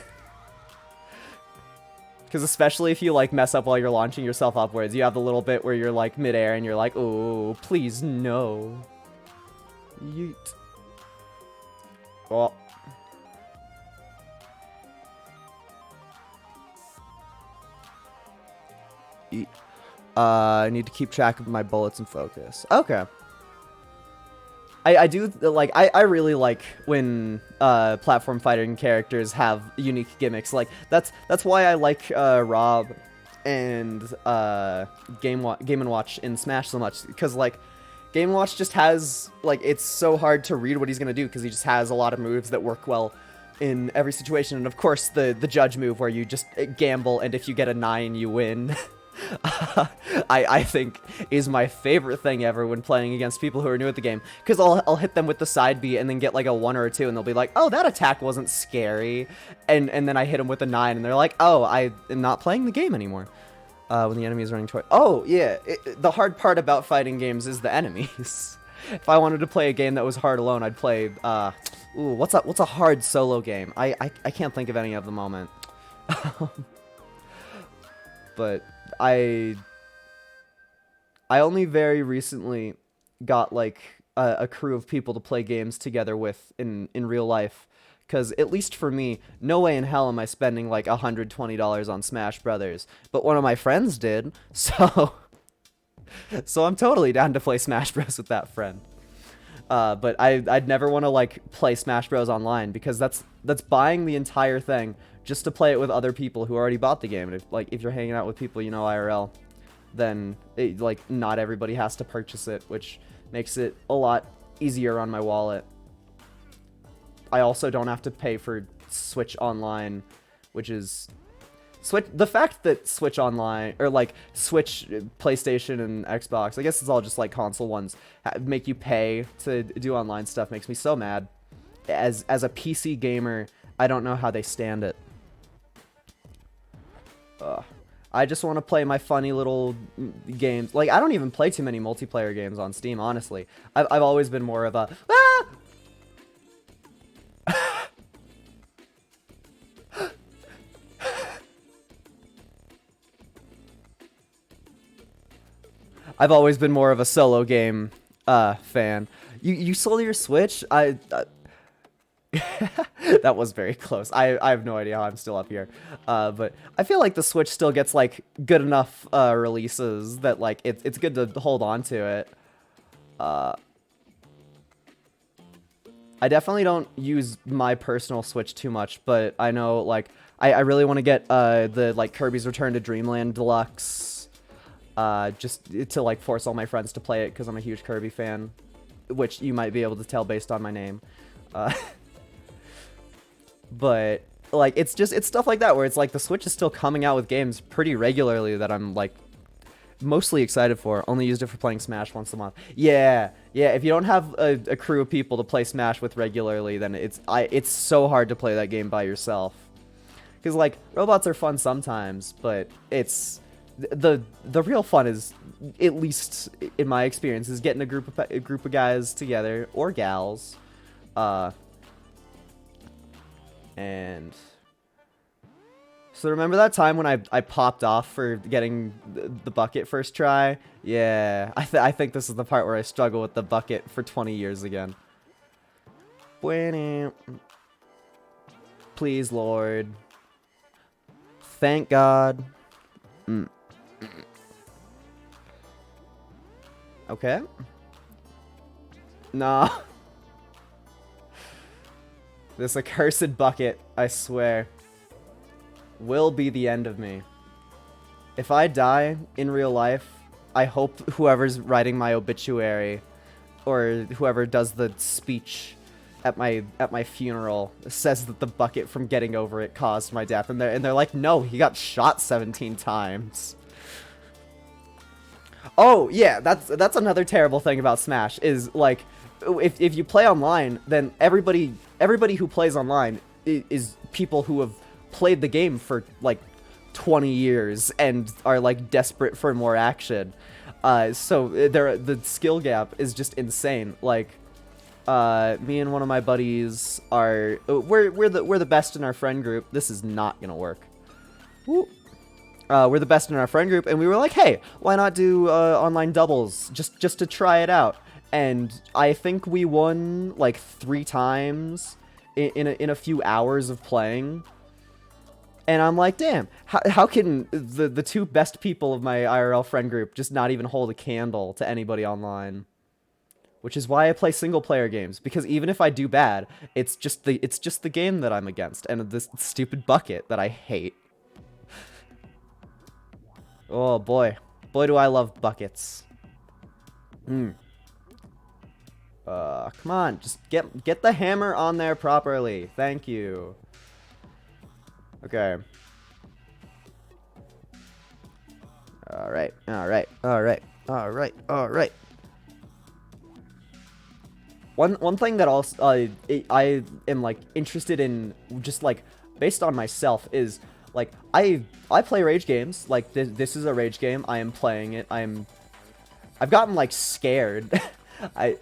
A: Because especially if you like mess up while you're launching yourself upwards, you have the little bit where you're like midair and you're like, oh, please no. Yeet. Oh. Eat. I need to keep track of my bullets and focus. Okay. I do, like, I really like when platform fighting characters have unique gimmicks. Like, that's why I like Rob and Game & Watch in Smash so much. Because, like, Game & Watch just has, like, it's so hard to read what he's going to do because he just has a lot of moves that work well in every situation. And, of course, the judge move where you just gamble, and if you get a 9, you win. I think is my favorite thing ever when playing against people who are new at the game, because I'll hit them with the side B and then get like a 1 or a 2, and they'll be like, oh, that attack wasn't scary, and then I hit them with a 9 and they're like, oh, I am not playing the game anymore. When the enemy is running toward, oh yeah, the hard part about fighting games is the enemies. If I wanted to play a game that was hard alone, I'd play ooh, what's a hard solo game? I can't think of any at the moment. But I only very recently got like a crew of people to play games together with in real life, Because at least for me, no way in hell am I spending like $120 on Smash Brothers. But one of my friends did, so so I'm totally down to play Smash Bros with that friend. But I'd never want to like play Smash Bros online because that's buying the entire thing just to play it with other people who already bought the game. And if you're hanging out with people you know IRL, then like not everybody has to purchase it, which makes it a lot easier on my wallet. I also don't have to pay for Switch Online, which is the fact that Switch Online or like Switch, PlayStation, and Xbox, I guess it's all just like console ones, make you pay to do online stuff makes me so mad. As a PC gamer, I don't know how they stand it. I just want to play my funny little games. Like, I don't even play too many multiplayer games on Steam, honestly. I've always been more of a I've always been more of a solo game fan. You sold your Switch? That was very close. I have no idea how I'm still up here. But I feel like the Switch still gets like good enough releases that like it's good to hold on to it. I definitely don't use my personal Switch too much, but I know like I really want to get the like Kirby's Return to Dreamland Deluxe. Just to like force all my friends to play it because I'm a huge Kirby fan, which you might be able to tell based on my name. But like it's stuff like that where it's like the Switch is still coming out with games pretty regularly that I'm like mostly excited for. Only used it for playing Smash once a month. Yeah, if you don't have a crew of people to play Smash with regularly, then it's so hard to play that game by yourself. Because like robots are fun sometimes, but it's the real fun is, at least in my experience, is getting a group of guys together or gals, and so remember that time when I popped off for getting the bucket first try? Yeah, I think this is the part where I struggle with the bucket for 20 years again. Please, Lord. Thank God. Okay. Nah. This accursed bucket, I swear, will be the end of me. If I die in real life, I hope whoever's writing my obituary or whoever does the speech at my funeral says that the bucket from getting over it caused my death, and they're like, no, he got shot 17 times. Oh yeah, that's another terrible thing about Smash is like, if you play online, then everybody who plays online is people who have played the game for like 20 years and are like desperate for more action. So the skill gap is just insane. Like, me and one of my buddies are we're the best in our friend group. This is not gonna work. Woo. We're the best in our friend group, and we were like, hey, why not do online doubles just to try it out? And I think we won like 3 times in a few hours of playing. And I'm like, damn, how can the 2 best people of my IRL friend group just not even hold a candle to anybody online? Which is why I play single player games, because even if I do bad, it's just the game that I'm against and this stupid bucket that I hate. Oh boy, do I love buckets. Come on, just get the hammer on there properly. Thank you. Okay. Alright. One thing that also I am like interested in, just like based on myself, is like I play rage games. Like this is a rage game. I am playing it. I've gotten like scared. I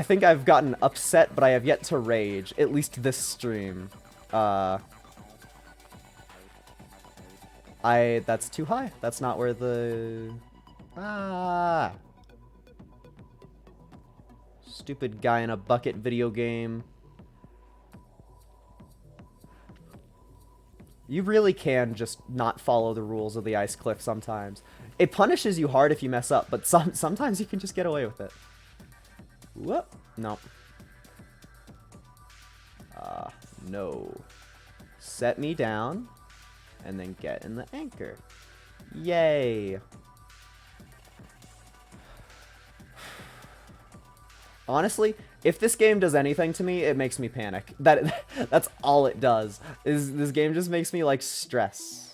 A: think I've gotten upset, but I have yet to rage, at least this stream. That's too high. That's not where the... Stupid guy in a bucket video game. You really can just not follow the rules of the ice cliff sometimes. It punishes you hard if you mess up, but sometimes you can just get away with it. Whoop. No. No. Set me down, and then get in the anchor. Yay. Honestly, if this game does anything to me, it makes me panic. That's all it does. Is this game just makes me like stress.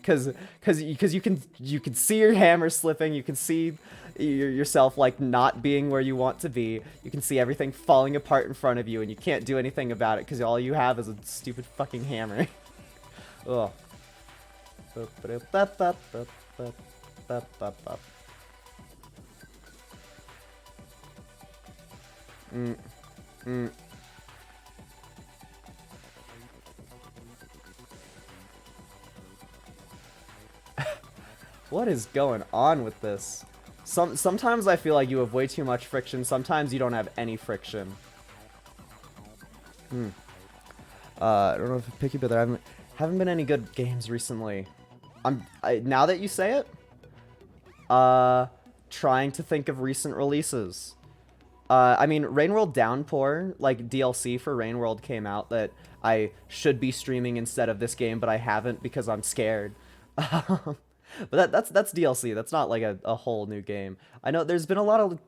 A: Cause you can see your hammer slipping, you can see yourself like not being where you want to be. You can see everything falling apart in front of you, and you can't do anything about it because all you have is a stupid fucking hammer. Ugh. What is going on with this? Sometimes I feel like you have way too much friction. Sometimes you don't have any friction. I don't know if I pick you, but there haven't been any good games recently. Now that you say it, trying to think of recent releases. I mean, Rainworld Downpour, like DLC for Rainworld came out that I should be streaming instead of this game, but I haven't because I'm scared. But that's DLC. That's not like a whole new game. I know there's been a lot of...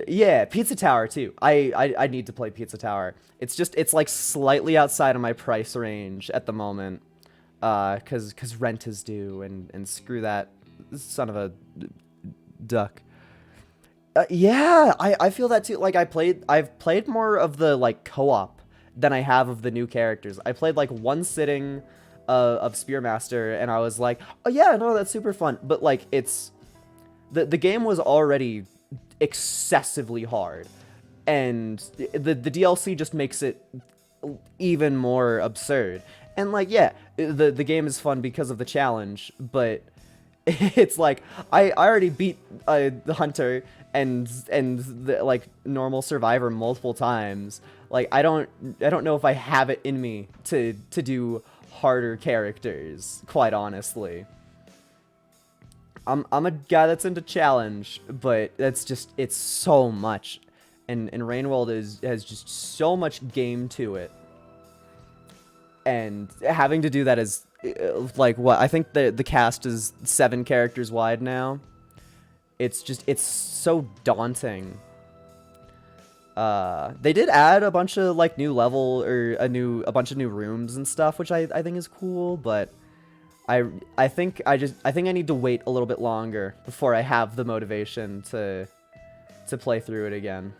A: Yeah, Pizza Tower too. I need to play Pizza Tower. It's like slightly outside of my price range at the moment. Cause rent is due and screw that son of a duck. Yeah, I feel that too. Like I've played more of the like co-op than I have of the new characters. I played like one sitting of Spearmaster, and I was like, oh yeah, no, that's super fun. But like the game was already excessively hard, and the DLC just makes it even more absurd. And like, yeah, the game is fun because of the challenge, but it's like I already beat the Hunter and the like normal Survivor multiple times. Like I don't know if I have it in me to do harder characters, quite honestly. I'm a guy that's into challenge, but it's so much, and Rainworld has just so much game to it, and having to do that is like what I think the cast is 7 characters wide now. It's so daunting. They did add a bunch of like new level or a bunch of new rooms and stuff, which I think is cool, but I think I need to wait a little bit longer before I have the motivation to play through it again.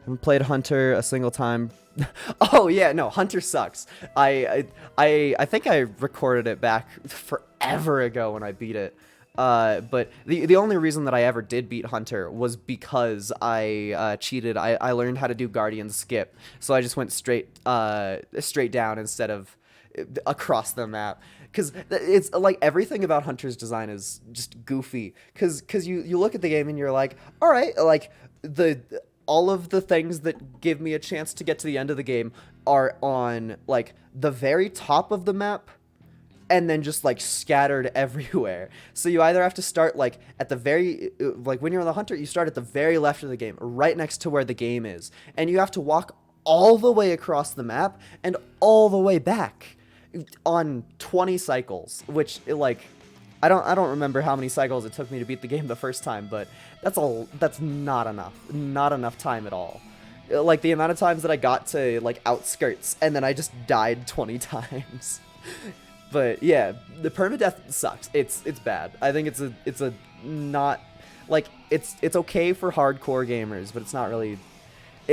A: Haven't played Hunter a single time. Oh yeah, no, Hunter sucks. I think I recorded it back forever ago when I beat it. But the only reason that I ever did beat Hunter was because I cheated. I learned how to do Guardian skip, so I just went straight down instead of across the map. Because it's like everything about Hunter's design is just goofy. Because you look at the game and you're like, all right, like all of the things that give me a chance to get to the end of the game are on like the very top of the map, and then just like scattered everywhere. So you either have to start like at the very, like when you're on the Hunter, you start at the very left of the game, right next to where the game is, and you have to walk all the way across the map and all the way back on 20 cycles, which like I don't remember how many cycles it took me to beat the game the first time, but that's not enough time at all. Like the amount of times that I got to like outskirts and then I just died 20 times. But yeah, the permadeath sucks. It's bad. I think it's a not like it's okay for hardcore gamers, but it's not really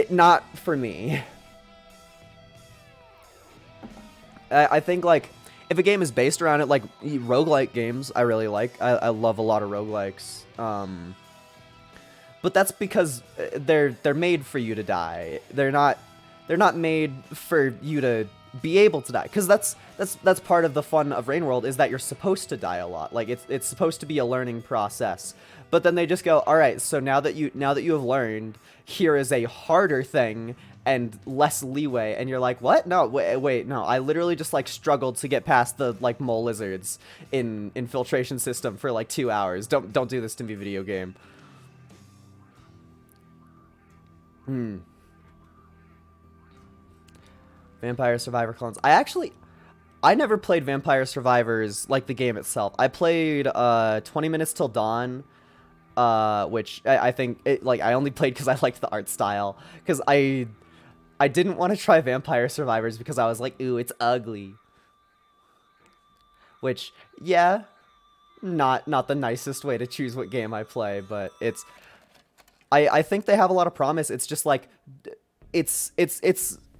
A: not for me. I think like if a game is based around it, like roguelike games, I really like. I love a lot of roguelikes. But that's because they're made for you to die. They're not made for you to be able to die, because that's part of the fun of Rain World, is that you're supposed to die a lot. Like it's supposed to be a learning process. But then they just go, all right, so now that you have learned, here is a harder thing and less leeway, and you're like, what? No, wait, no, I literally just like struggled to get past the like mole lizards in infiltration system for like 2 hours. Don't do this to me, video game. Vampire Survivor clones. I never played Vampire Survivors, like the game itself. I played 20 Minutes Till Dawn, which I think I only played because I liked the art style, because I didn't want to try Vampire Survivors because I was like, ooh, it's ugly. Which, yeah, not the nicest way to choose what game I play, but it's I think they have a lot of promise. It's just like it's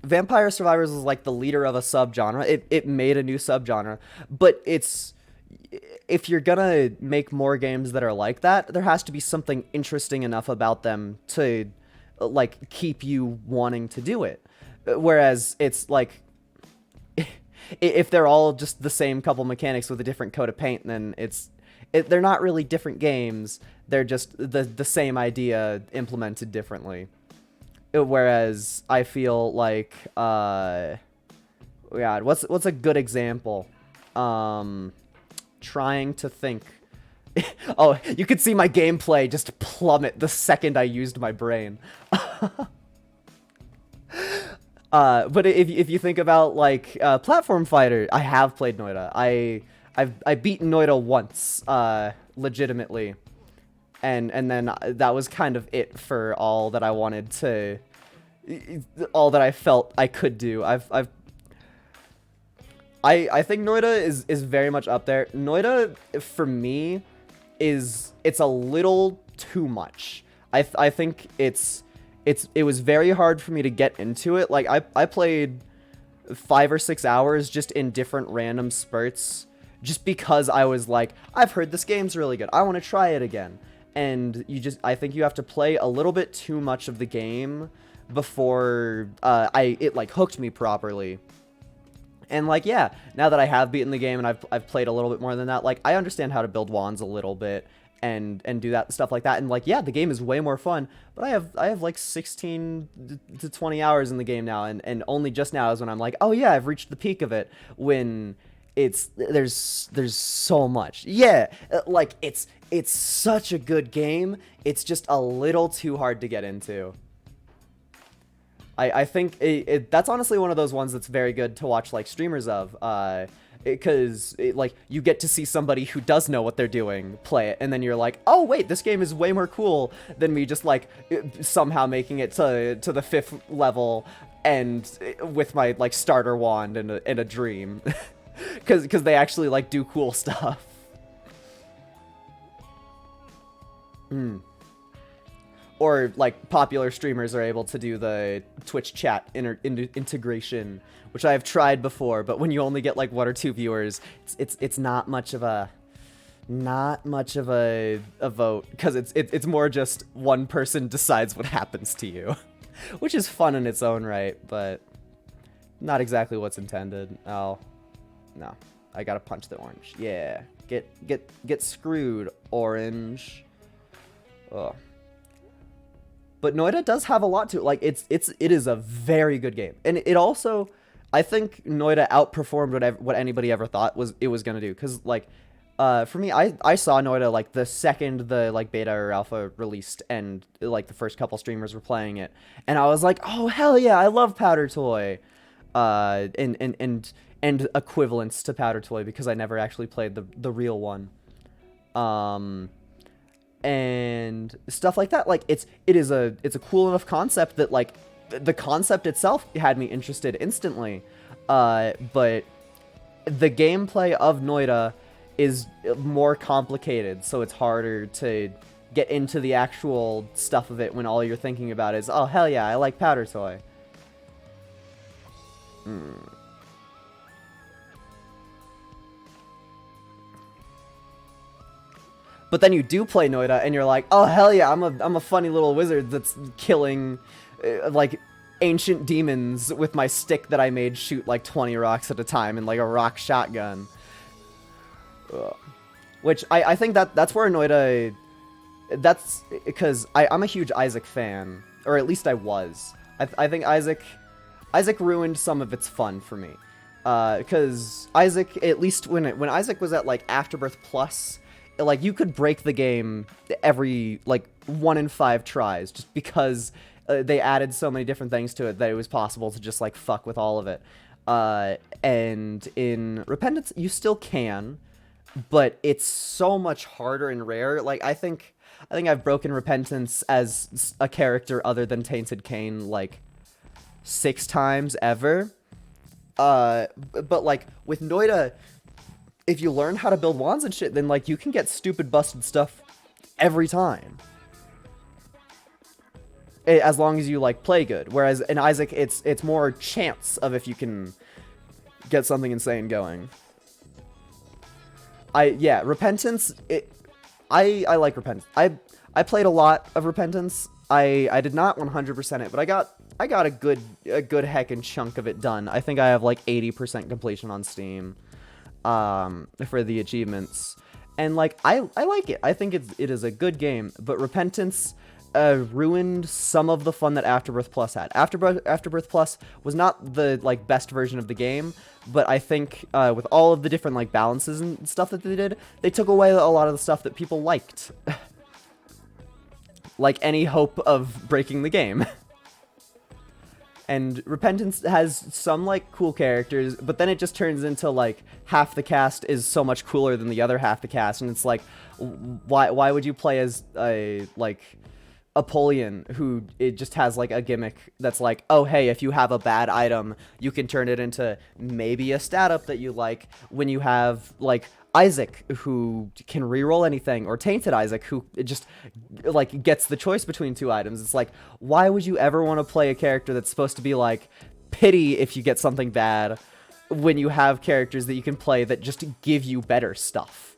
A: Vampire Survivors is like the leader of a subgenre. It made a new subgenre, but if you're gonna make more games that are like that, there has to be something interesting enough about them to like keep you wanting to do it. Whereas it's like if they're all just the same couple mechanics with a different coat of paint, then they're not really different games. They're just the same idea implemented differently. Whereas I feel like God, what's a good example? Trying to think. Oh, you could see my gameplay just plummet the second I used my brain. But if you think about like platform fighter, I have played Noita. I've beaten Noita once, legitimately, and then that was kind of it for all that I wanted to, all that I felt I could do. I think Noita is very much up there. Noita for me it's a little too much. I think it was very hard for me to get into it. Like I played 5 or 6 hours just in different random spurts, just because I was like, I've heard this game's really good, I want to try it again. And I think you have to play a little bit too much of the game before it like hooked me properly. And like, yeah, now that I have beaten the game and I've played a little bit more than that, like I understand how to build wands a little bit and do that stuff like that. And like, yeah, the game is way more fun, but I have like 16 to 20 hours in the game now, and only just now is when I'm like, oh yeah, I've reached the peak of it, when there's so much. Yeah, like it's such a good game. It's just a little too hard to get into. I think that's honestly one of those ones that's very good to watch like streamers of, because like you get to see somebody who does know what they're doing play it, and then you're like, oh wait, this game is way more cool than me just like somehow making it to the 5th level and with my like starter wand and a dream. because they actually like do cool stuff. Or like popular streamers are able to do the Twitch chat integration, which I have tried before, but when you only get like 1 or 2 viewers, it's not much of a vote, because it's more just one person decides what happens to you, which is fun in its own right, but not exactly what's intended. Oh, no, I gotta punch the orange. Yeah, get screwed, orange. Oh. But Noita does have a lot to it. Like it is a very good game, and it also, I think Noita outperformed what anybody ever thought it was gonna do. Cause like, for me, I saw Noita like the second the like beta or alpha released, and like the first couple streamers were playing it, and I was like, oh hell yeah, I love Powder Toy, and equivalents to Powder Toy, because I never actually played the real one. And stuff like that. Like it's a cool enough concept that like the concept itself had me interested instantly, but the gameplay of Noita is more complicated, so it's harder to get into the actual stuff of it when all you're thinking about is, oh hell yeah, I like Powder Toy. But then you do play Noita, and you're like, oh hell yeah, I'm a funny little wizard that's killing, like, ancient demons with my stick that I made shoot like 20 rocks at a time in like a rock shotgun. Ugh. Which I think that's where noita... That's because I'm a huge Isaac fan, or at least I was. I think Isaac ruined some of its fun for me. Because Isaac, at least when Isaac was at like Afterbirth Plus, like you could break the game every like 1 in 5 tries, just because they added so many different things to it that it was possible to just like fuck with all of it. And in Repentance, you still can, but it's so much harder and rare. Like I think I've broken Repentance as a character other than Tainted Cain like 6 times ever. But like with Noita, if you learn how to build wands and shit, then like you can get stupid busted stuff every time. As long as you like play good. Whereas in Isaac, it's more chance of if you can get something insane going. Repentance. I like Repentance. I played a lot of Repentance. I did not 100% it, but I got a good heckin' chunk of it done. I think I have like 80% completion on Steam for the achievements. And like I like it. I think it is a good game, but Repentance ruined some of the fun that Afterbirth Plus had. Afterbirth Plus was not the like best version of the game, but I think with all of the different like balances and stuff that they did, they took away a lot of the stuff that people liked. Like any hope of breaking the game. And Repentance has some like cool characters, but then it just turns into like half the cast is so much cooler than the other half the cast, and it's like, why would you play as a like Apollyon, who it just has like a gimmick that's like, oh hey, if you have a bad item, you can turn it into maybe a stat up that you like, when you have like Isaac, who can reroll anything, or Tainted Isaac, who just like gets the choice between 2 items. It's like, why would you ever want to play a character that's supposed to be like pity if you get something bad, when you have characters that you can play that just give you better stuff?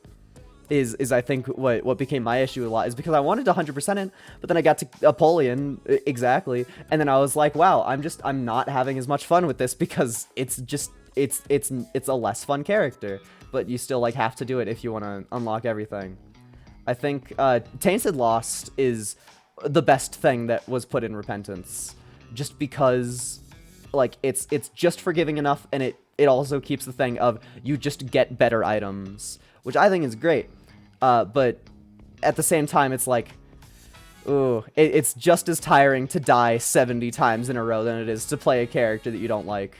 A: Is I think what became my issue a lot, is because I wanted to 100% it, but then I got to Apollyon exactly, and then I was like, wow, I'm not having as much fun with this, because it's a less fun character. But you still like have to do it if you want to unlock everything. I think Tainted Lost is the best thing that was put in Repentance, just because like it's just forgiving enough, and it also keeps the thing of you just get better items, which I think is great. But at the same time, it's like, ooh, it's just as tiring to die 70 times in a row than it is to play a character that you don't like.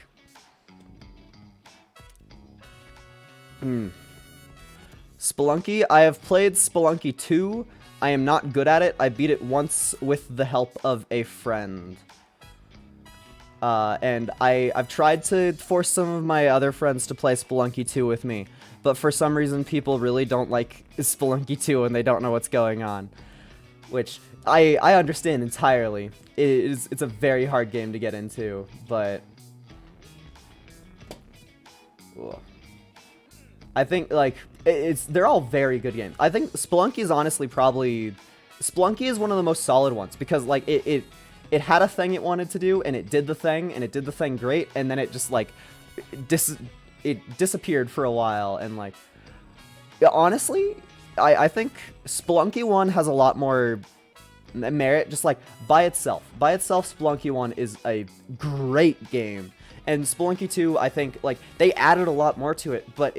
A: Spelunky. I have played Spelunky 2. I am not good at it. I beat it once with the help of a friend. And I've tried to force some of my other friends to play Spelunky 2 with me, but for some reason people really don't like Spelunky 2 and they don't know what's going on. Which I understand entirely. It's a very hard game to get into, but ugh. I think, like, they're all very good games. I think Spelunky is honestly Spelunky is one of the most solid ones, because, like, it had a thing it wanted to do, and it did the thing, and it did the thing great, and then it just, like, it disappeared for a while, and, like, honestly, I think Spelunky 1 has a lot more merit, just, like, by itself. By itself, Spelunky 1 is a great game, and Spelunky 2, I think, like, they added a lot more to it, but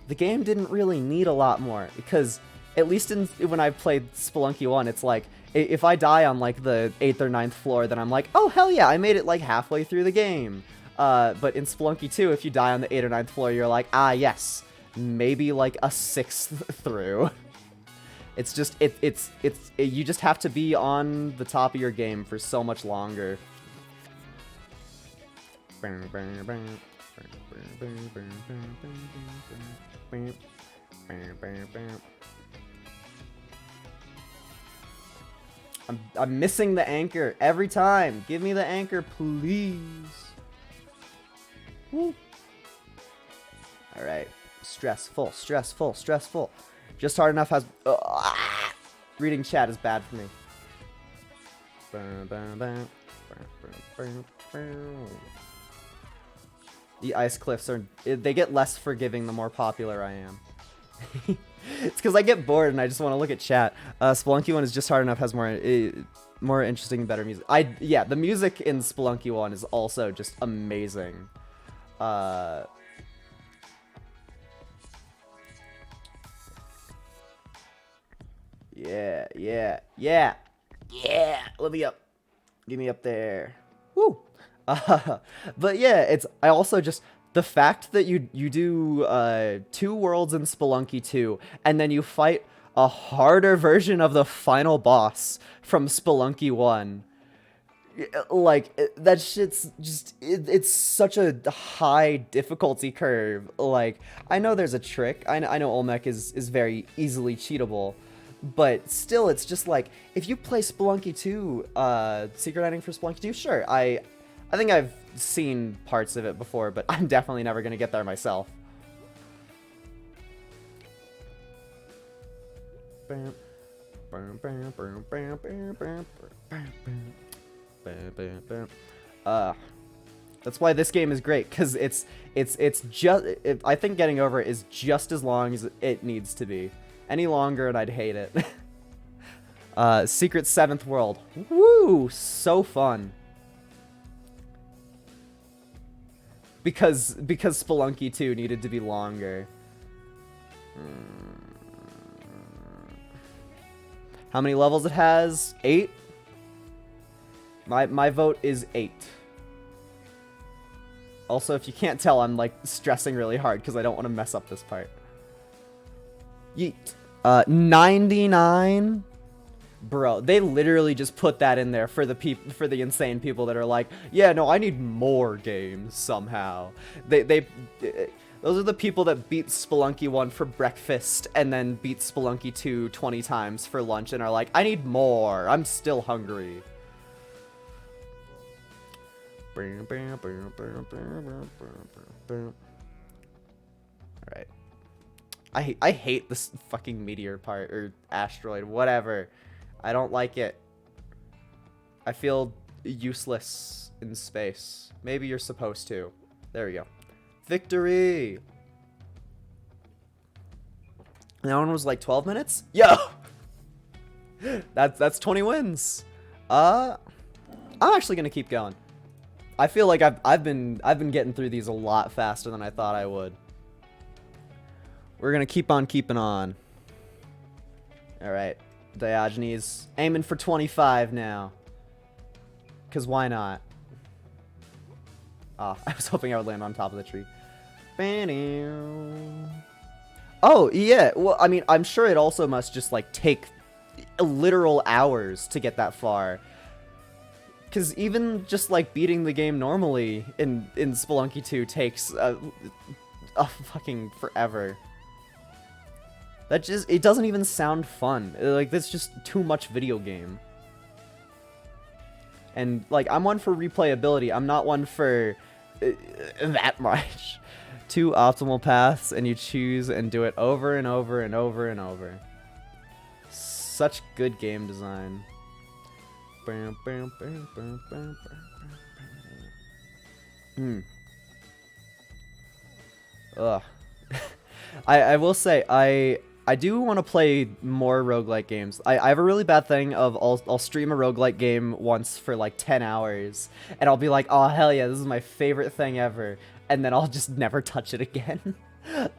A: the game didn't really need a lot more, because at least when I've played Spelunky 1, it's like, if I die on like the 8th or 9th floor, then I'm like, oh hell yeah, I made it like halfway through the game. But in Spelunky 2, if you die on the 8th or 9th floor, you're like, ah yes, maybe like a 6th through. It's just, you just have to be on the top of your game for so much longer. I'm missing the anchor every time. Give me the anchor, please. Woo. All right. Stressful, stressful, stressful. Just hard enough has... reading chat is bad for me. The ice cliffs they get less forgiving the more popular I am. It's because I get bored and I just want to look at chat. Spelunky 1 is just hard enough, has more interesting and better music. Yeah, the music in Spelunky 1 is also just amazing. Yeah. Let me up. Get me up there. Woo. But yeah, I also just the fact that you do 2 worlds in Spelunky 2 and then you fight a harder version of the final boss from Spelunky 1. Like that shit's just it's such a high difficulty curve. Like I know there's a trick. I know Olmec is very easily cheatable. But still, it's just like, if you play Spelunky 2, Secret Ending for Spelunky 2, sure, I think I've seen parts of it before, but I'm definitely never going to get there myself. That's why this game is great, because it's just, I think getting over it is just as long as it needs to be. Any longer and I'd hate it. Secret 7th World. Woo! So fun. Because Spelunky 2 needed to be longer. How many levels it has? 8? My vote is 8. Also, if you can't tell, I'm like stressing really hard because I don't want to mess up this part. Yeet. 99? Bro, they literally just put that in there for the insane people that are like, yeah, no, I need more games somehow. Those are the people that beat Spelunky 1 for breakfast and then beat Spelunky 2 20 times for lunch and are like, I need more. I'm still hungry. Alright. I hate this fucking meteor part, or asteroid, whatever. I don't like it. I feel useless in space. Maybe you're supposed to. There we go. Victory! That one was like 12 minutes? Yo! That's 20 wins. I'm actually gonna keep going. I feel like I've been getting through these a lot faster than I thought I would. We're gonna keep on keeping on. Alright. Diogenes. Aiming for 25 now. Cause why not? Ah, I was hoping I would land on top of the tree. Oh, yeah. Well, I mean, I'm sure it also must just, like, take literal hours to get that far. Because even just, like, beating the game normally in Spelunky 2 takes a fucking forever. That just, it doesn't even sound fun. Like, that's just too much video game. And, like, I'm one for replayability. I'm not one for that much. 2 optimal paths, and you choose and do it over and over and over and over. Such good game design. Ugh. I will say, I do want to play more roguelike games. I have a really bad thing of I'll stream a roguelike game once for like 10 hours, and I'll be like, oh hell yeah, this is my favorite thing ever, and then I'll just never touch it again.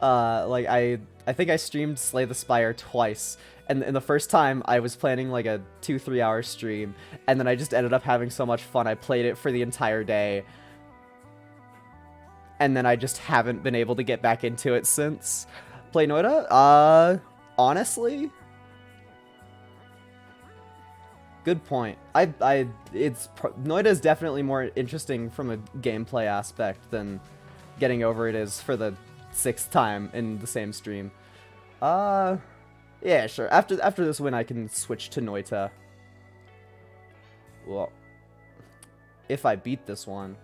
A: Like I think I streamed Slay the Spire twice, and the first time I was planning like a 2-3 hour stream, and then I just ended up having so much fun I played it for the entire day. And then I just haven't been able to get back into it since. Play Noita? Honestly? Good point. Noita is definitely more interesting from a gameplay aspect than getting over it is for the 6th time in the same stream. Yeah, sure. After this win, I can switch to Noita. Well, if I beat this one.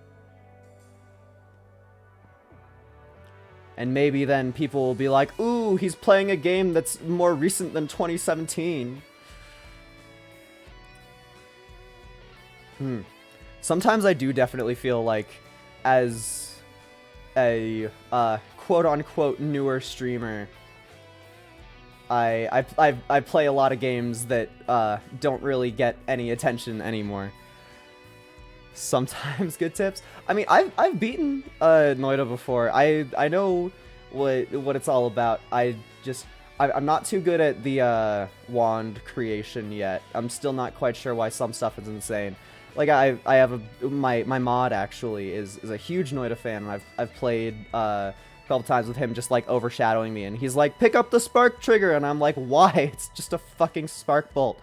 A: And maybe then people will be like, ooh, he's playing a game that's more recent than 2017. sometimes I do definitely feel like, as a quote-unquote newer streamer, I play a lot of games that don't really get any attention anymore. Sometimes good tips. I mean, I've beaten Noita before. I know what it's all about. I'm not too good at the wand creation yet. I'm still not quite sure why some stuff is insane. Like I have my mod actually is a huge Noita fan, and I've played a couple times with him, just like overshadowing me, and he's like, pick up the spark trigger, and I'm like, why? It's just a fucking spark bolt.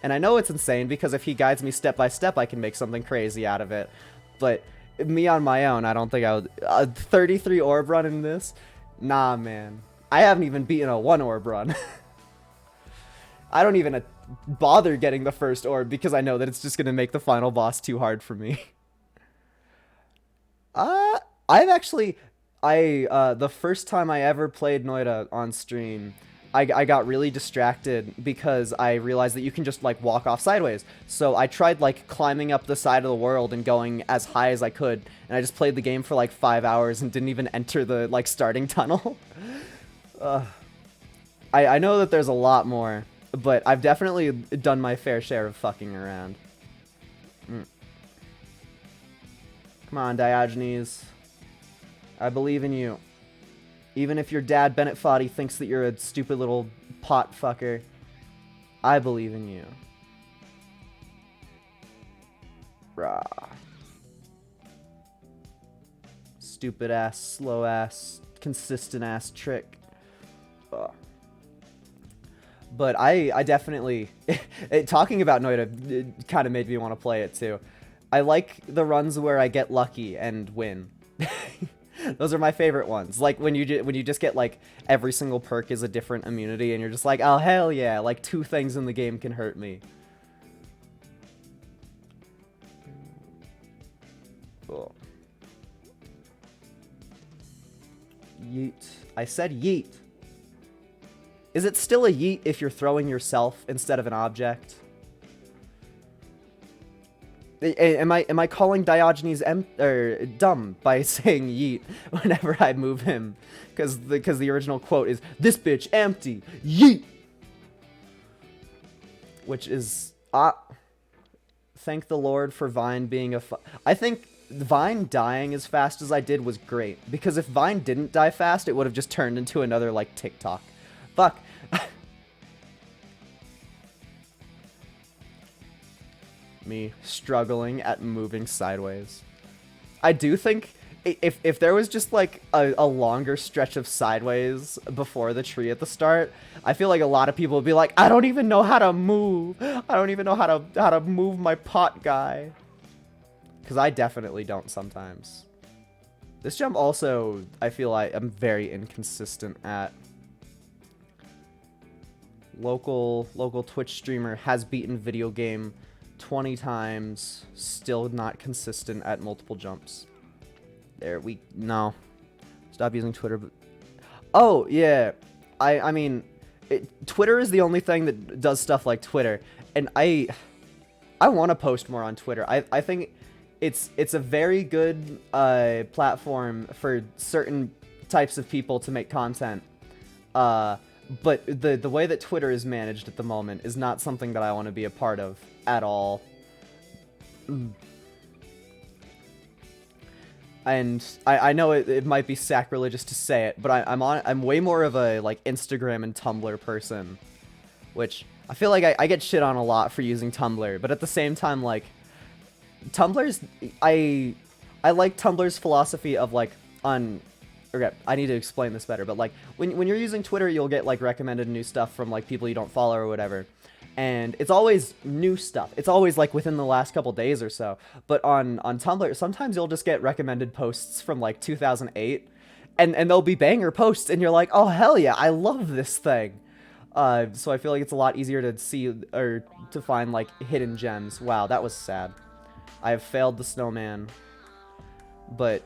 A: And I know it's insane because if he guides me step by step, I can make something crazy out of it. But me on my own, I don't think I would. 33 orb run in this? Nah, man. I haven't even beaten a 1 orb run. I don't even bother getting the first orb because I know that it's just going to make the final boss too hard for me. I've actually... the first time I ever played Noita on stream, I got really distracted because I realized that you can just, like, walk off sideways. So I tried, like, climbing up the side of the world and going as high as I could, and I just played the game for, like, 5 hours and didn't even enter the, like, starting tunnel. I know that there's a lot more, but I've definitely done my fair share of fucking around. Come on, Diogenes. I believe in you. Even if your dad, Bennett Foddy, thinks that you're a stupid little pot fucker, I believe in you. Rah. Stupid ass, slow ass, consistent ass trick. Ugh. But I definitely... talking about Noita kind of made me want to play it too. I like the runs where I get lucky and win. Those are my favorite ones. Like when you just get like every single perk is a different immunity and you're just like, oh hell yeah, like 2 things in the game can hurt me. Oh. Yeet. I said yeet. Is it still a yeet if you're throwing yourself instead of an object? Am I calling Diogenes dumb by saying yeet whenever I move him? Because the original quote is, this bitch empty, yeet! Which is, thank the Lord for Vine being I think Vine dying as fast as I did was great. Because if Vine didn't die fast, it would have just turned into another, like, TikTok. Fuck. Me struggling at moving sideways. I do think if there was just like a longer stretch of sideways before the tree at the start, I feel like a lot of people would be like, I don't even know how to move. I don't even know how to move my pot guy. Because I definitely don't sometimes. This jump also, I feel like I'm very inconsistent at. Local Twitch streamer has beaten video game 20 times, still not consistent at multiple jumps. No. Stop using Twitter. Oh, yeah. I mean, Twitter is the only thing that does stuff like Twitter. And I want to post more on Twitter. I think it's a very good platform for certain types of people to make content. But the way that Twitter is managed at the moment is not something that I want to be a part of at all. And I know it might be sacrilegious to say it, but I'm way more of a like Instagram and Tumblr person, which I feel like I get shit on a lot for using Tumblr, but at the same time, like, I like Tumblr's philosophy of like okay, I need to explain this better, but like when you're using Twitter, you'll get like recommended new stuff from like people you don't follow or whatever. And it's always new stuff. It's always like within the last couple days or so. But on Tumblr, sometimes you'll just get recommended posts from like 2008 and they'll be banger posts and you're like, "Oh hell yeah, I love this thing." So I feel like it's a lot easier to see or to find like hidden gems. Wow, that was sad. I have failed the snowman. But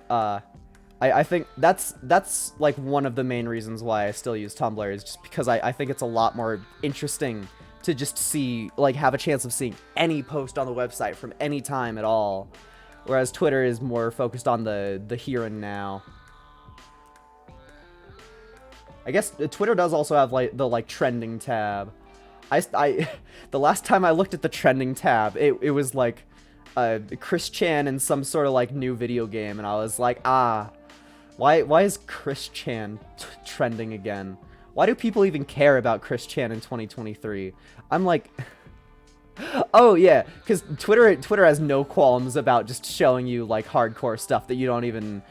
A: I think that's like one of the main reasons why I still use Tumblr, is just because I think it's a lot more interesting to just see, like, have a chance of seeing any post on the website from any time at all. whereas Twitter is more focused on the here and now. I guess Twitter does also have like the trending tab. The last time I looked at the trending tab, it was like Chris Chan in some sort of like new video game, and I was like, why is Chris Chan trending again? Why do people even care about Chris Chan in 2023? I'm like, oh yeah, because Twitter has no qualms about just showing you like hardcore stuff that you don't even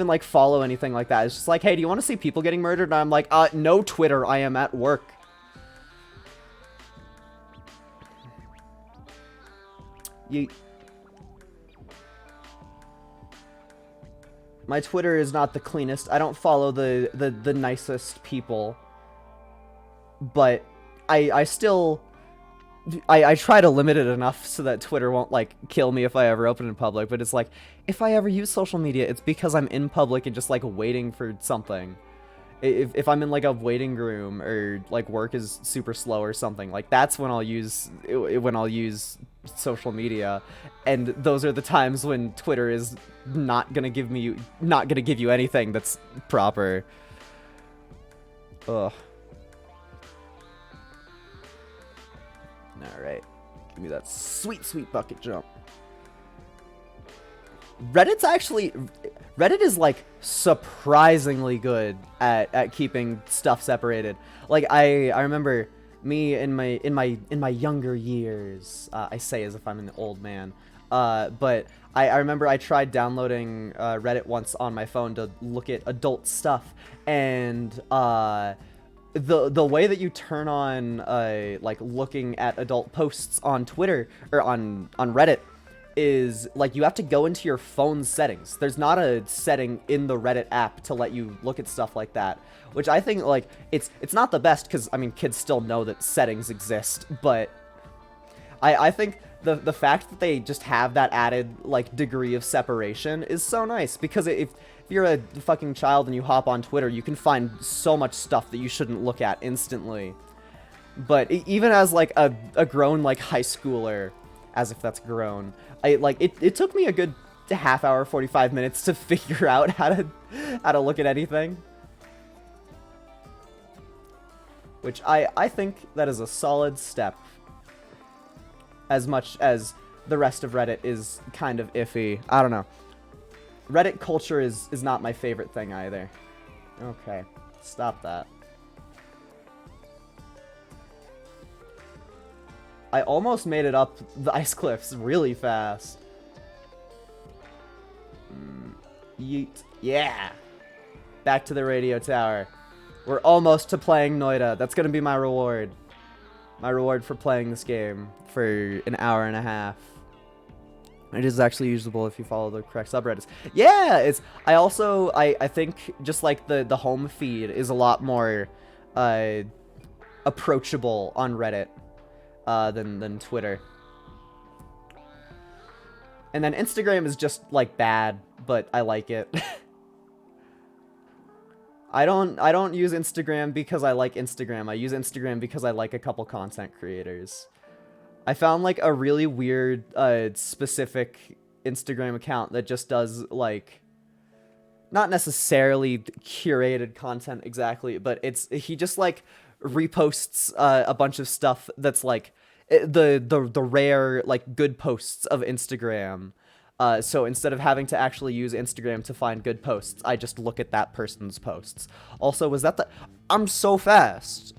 A: like follow anything like that. It's just like, hey, do you want to see people getting murdered? And I'm like, no, Twitter, I am at work. My Twitter is not the cleanest. I don't follow the nicest people, but I still I try to limit it enough so that Twitter won't like kill me if I ever open it in public. But it's like, if I ever use social media, it's because I'm in public and just like waiting for something. If I'm in like a waiting room or like work is super slow or something, like that's when I'll use social media, and those are the times when Twitter is not gonna give you anything that's proper. Ugh. All right, give me that sweet bucket jump. Reddit is like surprisingly good at keeping stuff separated. Like I remember me in my younger years. I say as if I'm an old man. But I remember I tried downloading Reddit once on my phone to look at adult stuff, and the way that you turn on like looking at adult posts on Twitter or on Reddit is like you have to go into your phone settings. There's not a setting in the Reddit app to let you look at stuff like that, which I think like it's not the best, because I mean kids still know that settings exist, but I think the fact that they just have that added like degree of separation is so nice, because if you're a fucking child and you hop on Twitter, you can find so much stuff that you shouldn't look at instantly. But even as like a grown like high schooler, as if that's grown, it took me a good half hour, 45 minutes to figure out how to look at anything. Which I think that is a solid step, as much as the rest of Reddit is kind of iffy. I don't know. Reddit culture is not my favorite thing either. Okay, stop that. I almost made it up the ice cliffs really fast. Yeet. Yeah! Back to the radio tower. We're almost to playing Noita. That's gonna be my reward. My reward for playing this game for an hour and a half. It is actually usable if you follow the correct subreddits. Yeah! I think just like the home feed is a lot more approachable on Reddit than Twitter. And then Instagram is just like bad, but I like it. I don't use Instagram because I like Instagram. I use Instagram because I like a couple content creators. I found like a really weird specific Instagram account that just does like not necessarily curated content exactly, but he just like reposts a bunch of stuff that's like the rare like good posts of Instagram. So instead of having to actually use Instagram to find good posts, I just look at that person's posts. Also, was that I'm so fast.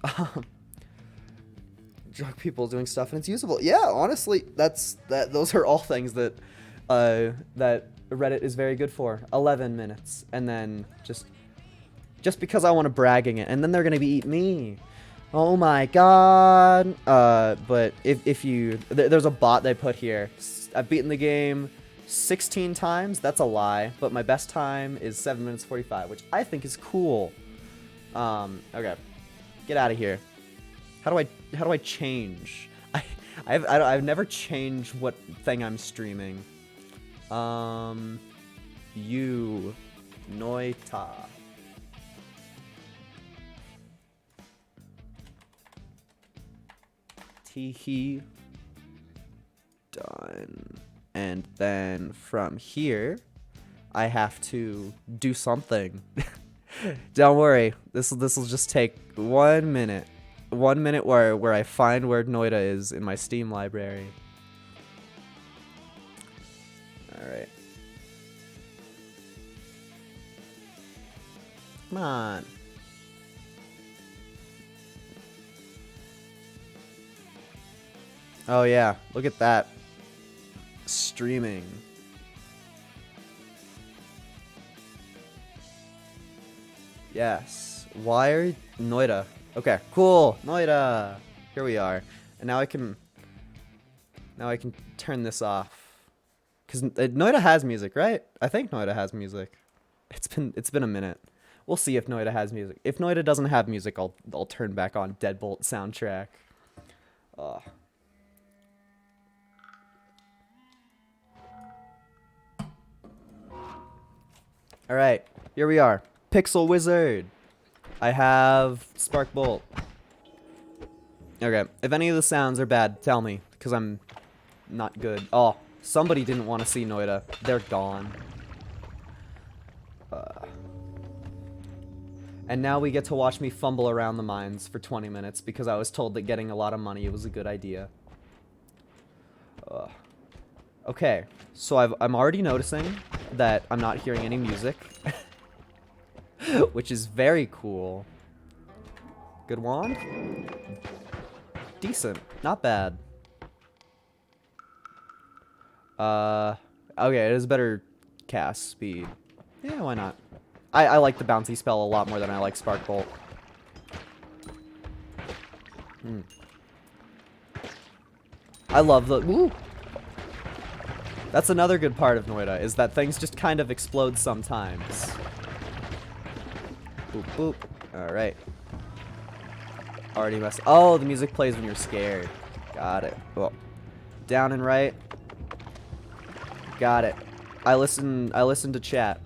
A: Drug people doing stuff and it's usable. Yeah, honestly, those are all things that that Reddit is very good for. 11 minutes, and then just because I want to bragging it, and then they're gonna be eat me. Oh my god. But if you there's a bot they put here. I've beaten the game 16 times. That's a lie, but my best time is 7 minutes 45, which I think is cool. Okay, get out of here. How do I change? I've never changed what thing I'm streaming. Noita. Teehee. Done. And then from here, I have to do something. Don't worry, this will just take 1 minute. 1 minute where I find where Noita is in my Steam library. Alright. Come on. Oh yeah, look at that. Streaming. Yes. Wired Noita. Okay, cool. Noita. Here we are. And now I can turn this off. Cuz Noita has music, right? I think Noita has music. It's been a minute. We'll see if Noita has music. If Noita doesn't have music, I'll turn back on Deadbolt soundtrack. All right, here we are. Pixel Wizard. I have Spark Bolt. Okay, if any of the sounds are bad, tell me, because I'm not good. Oh, somebody didn't want to see Noita. They're gone. And now we get to watch me fumble around the mines for 20 minutes because I was told that getting a lot of money was a good idea. Okay, so I'm already noticing that I'm not hearing any music, which is very cool. Good wand? Decent, not bad. Okay, it is better cast speed. Yeah, why not? I like the bouncy spell a lot more than I like Spark Bolt. I love the... Ooh! That's another good part of Noita, is that things just kind of explode sometimes. Boop, boop. Alright. Already messed... Oh, the music plays when you're scared. Got it. Well, down and right. Got it. I listen to chat.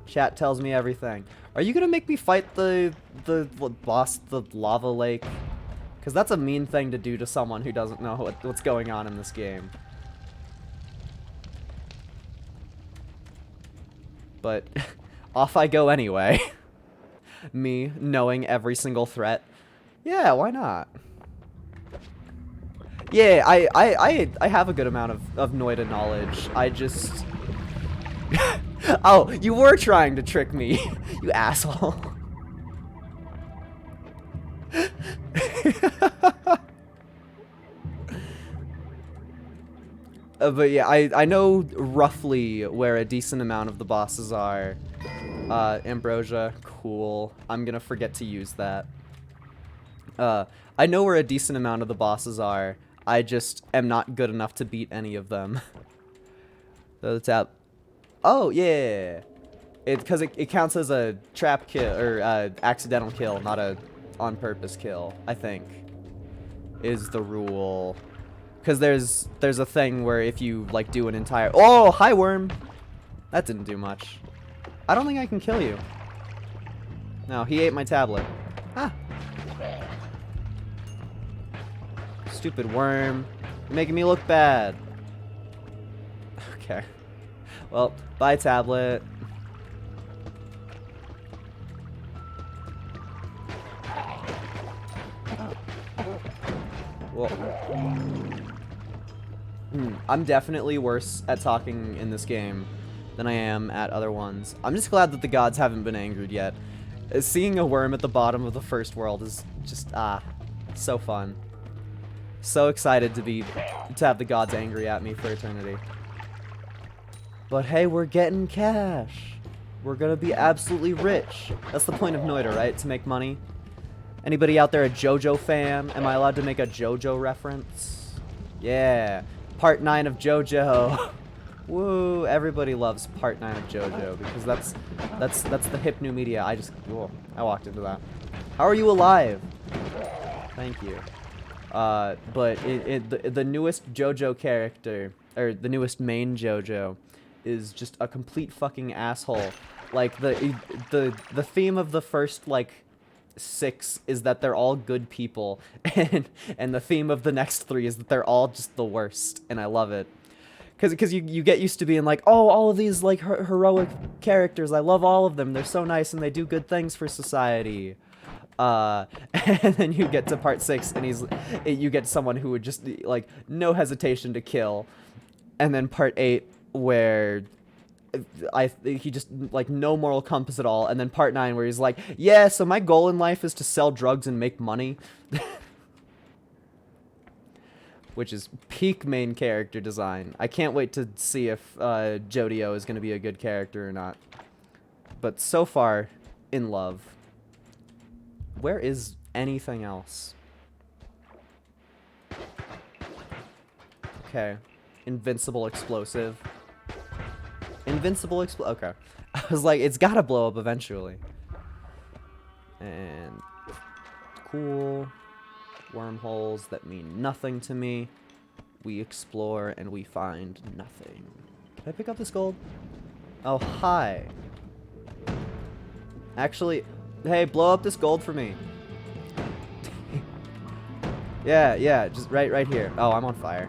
A: Chat tells me everything. Are you gonna make me fight the boss, the lava lake? Because that's a mean thing to do to someone who doesn't know what's going on in this game. But off I go anyway. Me knowing every single threat. Yeah, why not? Yeah, I have a good amount of Noita knowledge. I just... Oh, you were trying to trick me, you asshole. But yeah, I know roughly where a decent amount of the bosses are. Ambrosia, cool. I'm gonna forget to use that. I know where a decent amount of the bosses are. I just am not good enough to beat any of them. So the tap. Oh, yeah. Because it counts as a trap kill, or accidental kill, not a on-purpose kill, I think, is the rule. Because there's a thing where if you, like, do an entire... Oh, hi, worm! That didn't do much. I don't think I can kill you. No, he ate my tablet. Ah. Stupid worm. You're making me look bad. Okay. Well, bye, tablet. Whoa. I'm definitely worse at talking in this game than I am at other ones. I'm just glad that the gods haven't been angered yet. Seeing a worm at the bottom of the first world is just, so fun. So excited to have the gods angry at me for eternity. But hey, we're getting cash. We're gonna be absolutely rich. That's the point of Noita, right? To make money. Anybody out there a JoJo fan? Am I allowed to make a JoJo reference? Yeah. Part 9 of JoJo. Woo, everybody loves Part 9 of JoJo because that's the hip new media. I walked into that. How are you alive? Thank you. But the newest JoJo character, or the newest main JoJo, is just a complete fucking asshole. Like the theme of the first like 6 is that they're all good people, and the theme of the next 3 is that they're all just the worst, and I love it. Because you get used to being like, oh, all of these like heroic characters, I love all of them, they're so nice and they do good things for society. And then you get to part 6 and you get someone who would just like no hesitation to kill, and then part 8 where he just like no moral compass at all, and then part 9 where he's like, yeah, so my goal in life is to sell drugs and make money. Which is peak main character design. I can't wait to see if Jodio is going to be a good character or not. But so far, in love. Where is anything else? Okay. Invincible explosive. Okay. I was like, it's gotta blow up eventually. And cool. Wormholes that mean nothing to me. We explore and we find nothing. Can I pick up this gold? Oh, hi. Actually, hey, blow up this gold for me. yeah, just right here. Oh, I'm on fire.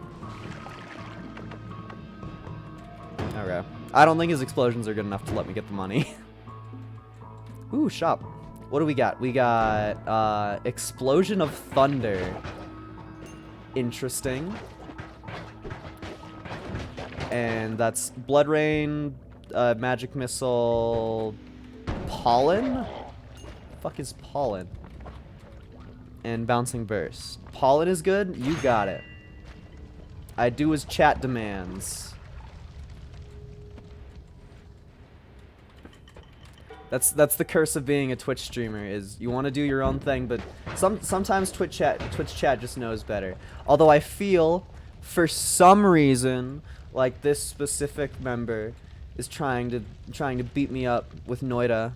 A: Okay. I don't think his explosions are good enough to let me get the money. Ooh, shop. What do we got? We got, Explosion of Thunder. Interesting. And that's Blood Rain, Magic Missile, Pollen? Fuck is Pollen? And Bouncing Burst. Pollen is good? You got it. I do as chat demands. That's the curse of being a Twitch streamer, is you want to do your own thing, but sometimes Twitch chat just knows better. Although I feel, for some reason, like this specific member is trying to beat me up with Noita,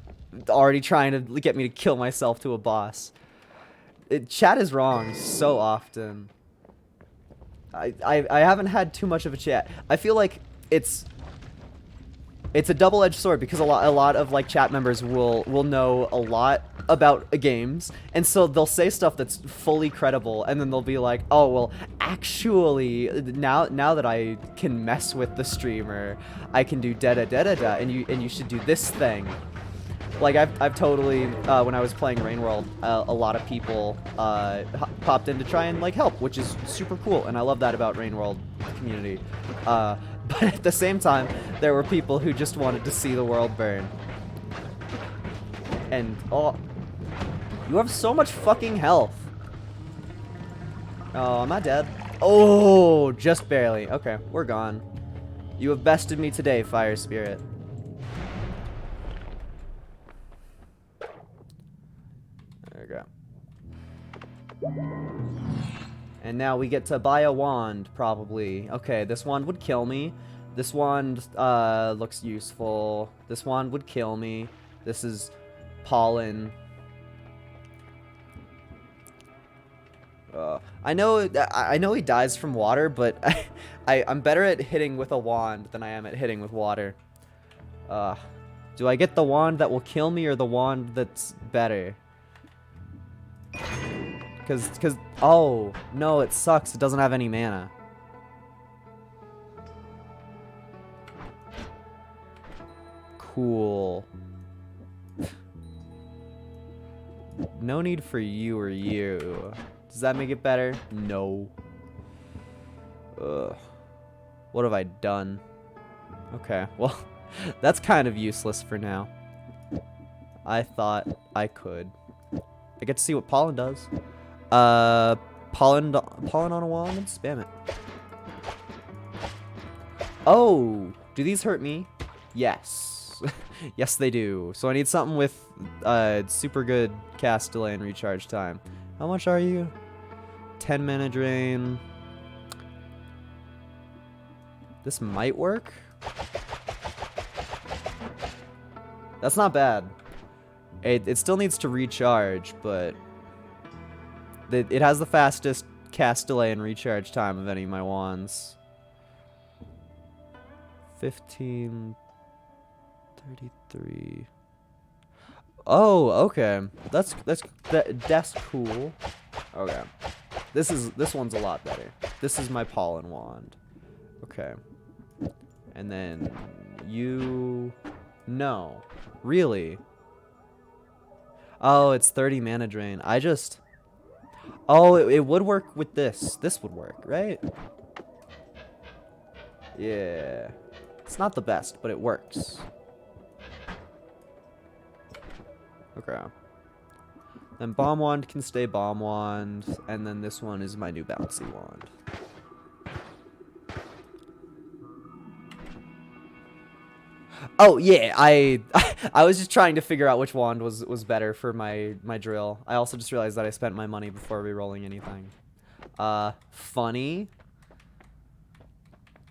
A: already trying to get me to kill myself to a boss. Chat is wrong so often. I haven't had too much of a chat. I feel like it's a double-edged sword, because a lot of like chat members will know a lot about games, and so they'll say stuff that's fully credible, and then they'll be like, oh well, actually now that I can mess with the streamer, I can do da da da da da, and you should do this thing. Like I've totally when I was playing Rain World, a lot of people popped in to try and like help, which is super cool, and I love that about Rain World community. But at the same time, there were people who just wanted to see the world burn. And, oh, you have so much fucking health. Oh, am I dead? Oh, just barely. Okay, we're gone. You have bested me today, Fire Spirit. There we go. And now we get to buy a wand, probably. Okay, this wand would kill me. This wand looks useful. This wand would kill me. This is pollen. I know he dies from water, but I'm better at hitting with a wand than I am at hitting with water. Do I get the wand that will kill me or the wand that's better? Cause, oh, no, it sucks. It doesn't have any mana. Cool. No need for you or you. Does that make it better? No. Ugh. What have I done? Okay, well, that's kind of useless for now. I thought I could. I get to see what pollen does. Pollen on a wand and spam it. Oh, do these hurt me? Yes. Yes, they do. So I need something with super good cast delay and recharge time. How much are you? 10 mana drain. This might work. That's not bad. It still needs to recharge, but it has the fastest cast delay and recharge time of any of my wands. 15, 33. Oh, okay. That's cool. Okay. This one's a lot better. This is my pollen wand. Okay. And then you... No. Really? Oh, it's 30 mana drain. I just... Oh, it would work with this. This would work, right? Yeah. It's not the best, but it works. Okay. Then Bomb Wand can stay Bomb Wand, and then this one is my new bouncy wand. Oh yeah, I was just trying to figure out which wand was better for my drill. I also just realized that I spent my money before re-rolling anything. Funny.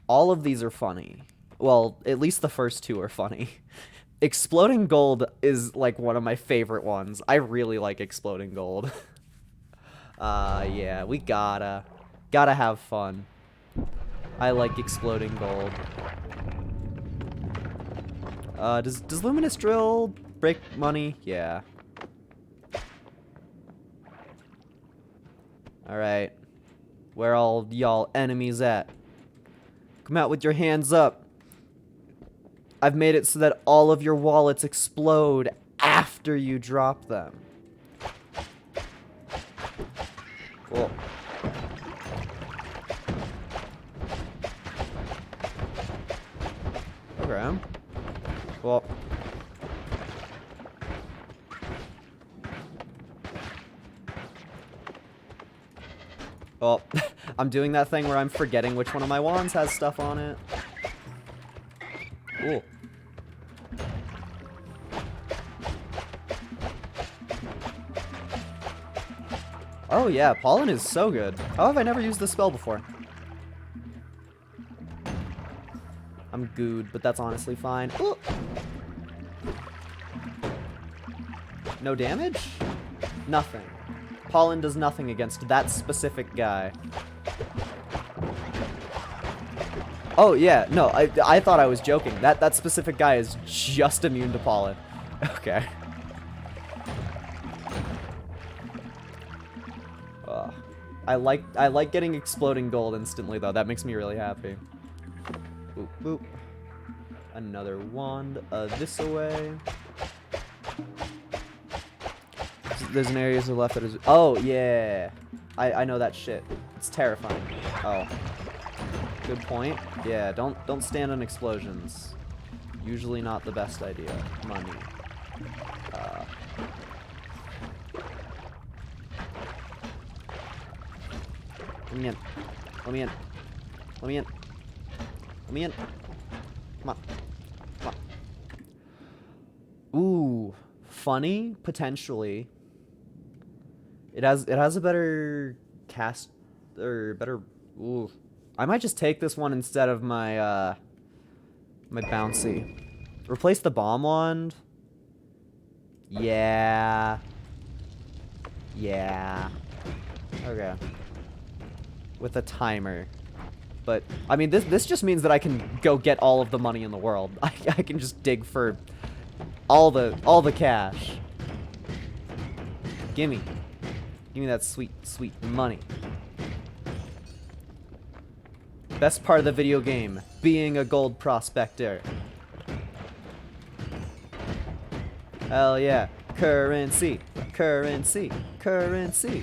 A: All of these are funny. Well, at least the first two are funny. Exploding Gold is like one of my favorite ones. I really like Exploding Gold. Yeah, we gotta have fun. I like Exploding Gold. Does Luminous Drill break money? Yeah. Alright. Where all y'all enemies at? Come out with your hands up. I've made it so that all of your wallets explode after you drop them. Cool. Okay. Well. Well, I'm doing that thing where I'm forgetting which one of my wands has stuff on it. Cool. Oh yeah, Pollen is so good. How have I never used this spell before? I'm good, but that's honestly fine. Ooh. No damage? Nothing. Pollen does nothing against that specific guy. Oh yeah, no, I thought I was joking. That specific guy is just immune to Pollen. Okay. I like getting Exploding Gold instantly though. That makes me really happy. Boop boop. Another wand. This away. There's an area to the left that is... Oh, yeah. I know that shit. It's terrifying. Oh. Good point. Yeah, don't stand on explosions. Usually not the best idea. Money. Let me in. Let me in. Let me in. Let me in. Come on. Come on. Ooh. Funny? Potentially. It has a better cast, or better, ooh. I might just take this one instead of my, my bouncy. Replace the bomb wand? Yeah. Yeah. Okay. With a timer. But, I mean, this just means that I can go get all of the money in the world. I can just dig for all the cash. Gimme. Give me that sweet, sweet money. Best part of the video game, being a gold prospector. Hell yeah. Currency, currency, currency.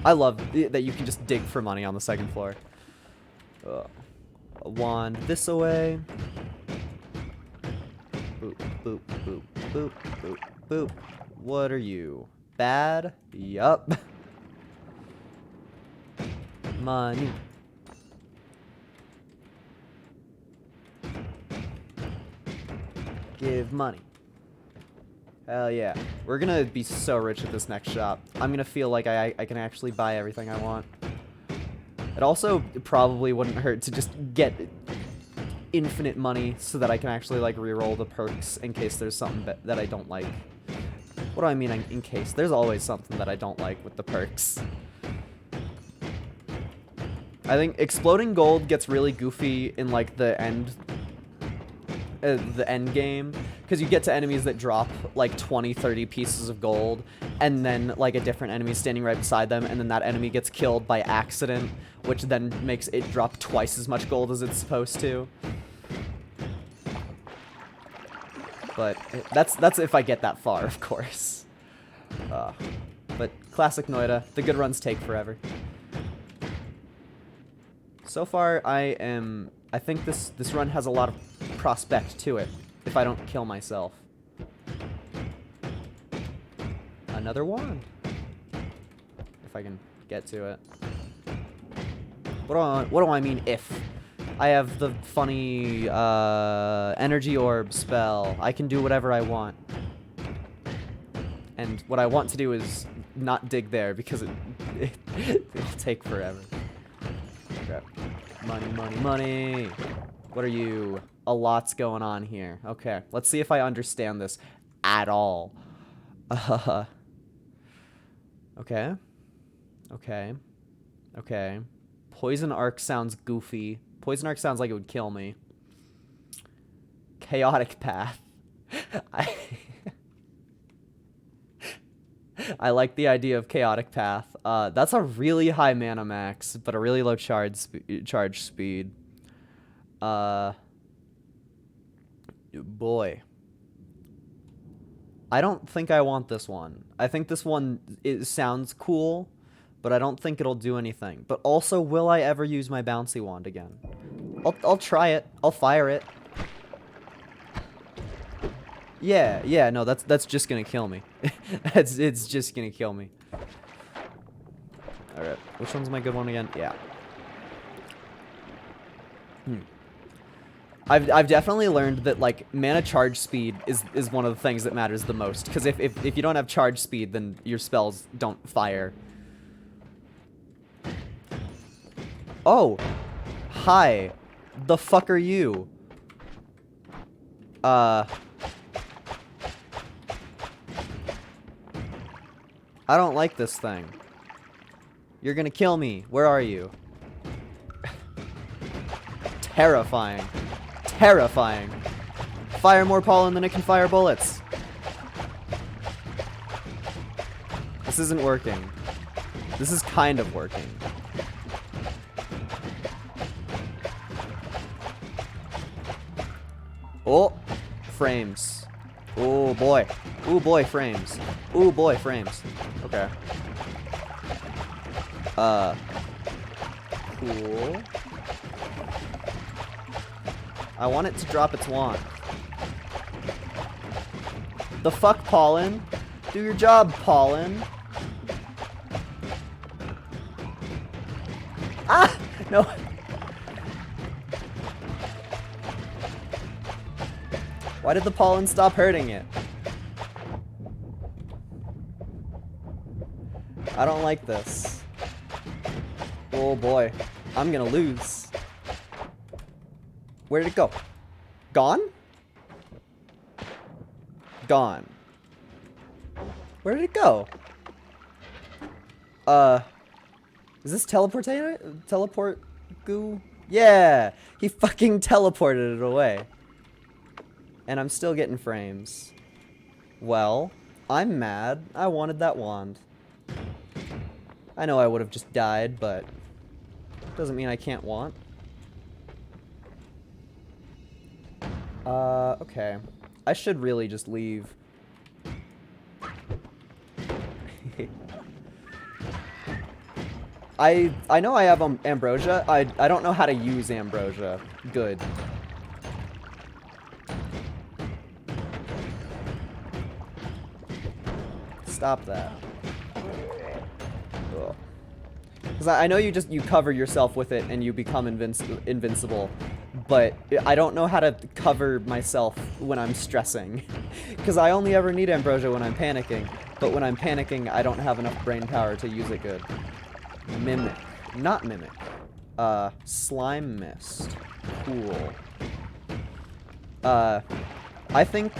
A: I love that you can just dig for money on the second floor. A wand this away. Boop, boop, boop, boop, boop, boop. What are you? Bad? Yup. Money. Give money. Hell yeah. We're gonna be so rich at this next shop. I'm gonna feel like I can actually buy everything I want. It also probably wouldn't hurt to just get infinite money so that I can actually like reroll the perks in case there's something that I don't like. What do I mean in case? There's always something that I don't like with the perks. I think Exploding Gold gets really goofy in like the end game, Because you get to enemies that drop like 20, 30 pieces of gold, and then like a different enemy standing right beside them, and then that enemy gets killed by accident, which then makes it drop twice as much gold as it's supposed to. But that's if I get that far, of course. But classic Noita, the good runs take forever. So far, I think this run has a lot of prospect to it, if I don't kill myself. Another wand. If I can get to it. What do I mean if? I have the funny energy orb spell. I can do whatever I want. And what I want to do is not dig there because it'll take forever. Okay. Money, money, money. What are you? A lot's going on here. Okay, let's see if I understand this at all. Okay. Okay. Okay. Poison Arc sounds goofy. Poison Arc sounds like it would kill me. Chaotic Path. I like the idea of Chaotic Path. That's a really high mana max, but a really low charge speed. Boy. I don't think I want this one. I think this one sounds cool, but I don't think it'll do anything. But also, will I ever use my bouncy wand again? I'll try it. I'll fire it. Yeah, no, that's just gonna kill me. It's just gonna kill me. Alright, which one's my good one again? Yeah. I've definitely learned that, like, mana charge speed is one of the things that matters the most. Because if you don't have charge speed, then your spells don't fire. Oh! Hi! The fuck are you? I don't like this thing. You're gonna kill me. Where are you? Terrifying. Terrifying. Fire more pollen than it can fire bullets. This isn't working. This is kind of working. Oh, frames. Oh boy. Oh boy, frames. Oh boy, frames. Okay. Cool. I want it to drop its wand. The fuck, Pollen? Do your job, Pollen. Ah! No. Why did the pollen stop hurting it? I don't like this. Oh boy. I'm gonna lose. Where did it go? Gone? Gone. Where did it go? Is this teleport goo? Yeah! He fucking teleported it away. And I'm still getting frames. Well, I'm mad. I wanted that wand. I know I would have just died, but doesn't mean I can't want. Okay. I should really just leave. I know I have ambrosia. I don't know how to use ambrosia. Good. Stop that. Because I know you cover yourself with it and you become invincible, but I don't know how to cover myself when I'm stressing. Because I only ever need ambrosia when I'm panicking, but when I'm panicking, I don't have enough brain power to use it good. Mimic. Not mimic. Slime mist. Cool. I think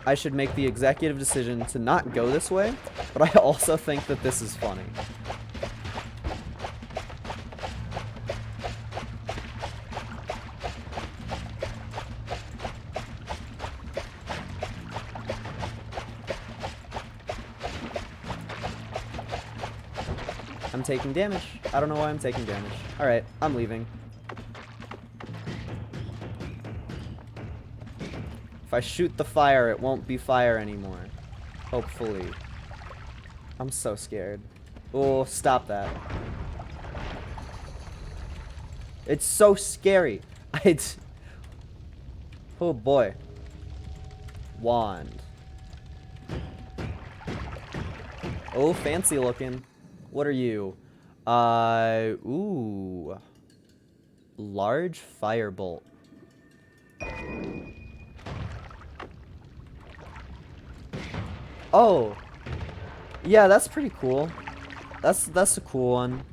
A: I should make the executive decision to not go this way, but I also think that this is funny. I'm taking damage. I don't know why I'm taking damage. Alright, I'm leaving. If I shoot the fire, it won't be fire anymore. Hopefully. I'm so scared. Oh, stop that. It's so scary. Oh boy. Wand. Oh, fancy looking. What are you? Ooh. Large firebolt. Oh. Yeah, that's pretty cool. That's a cool one.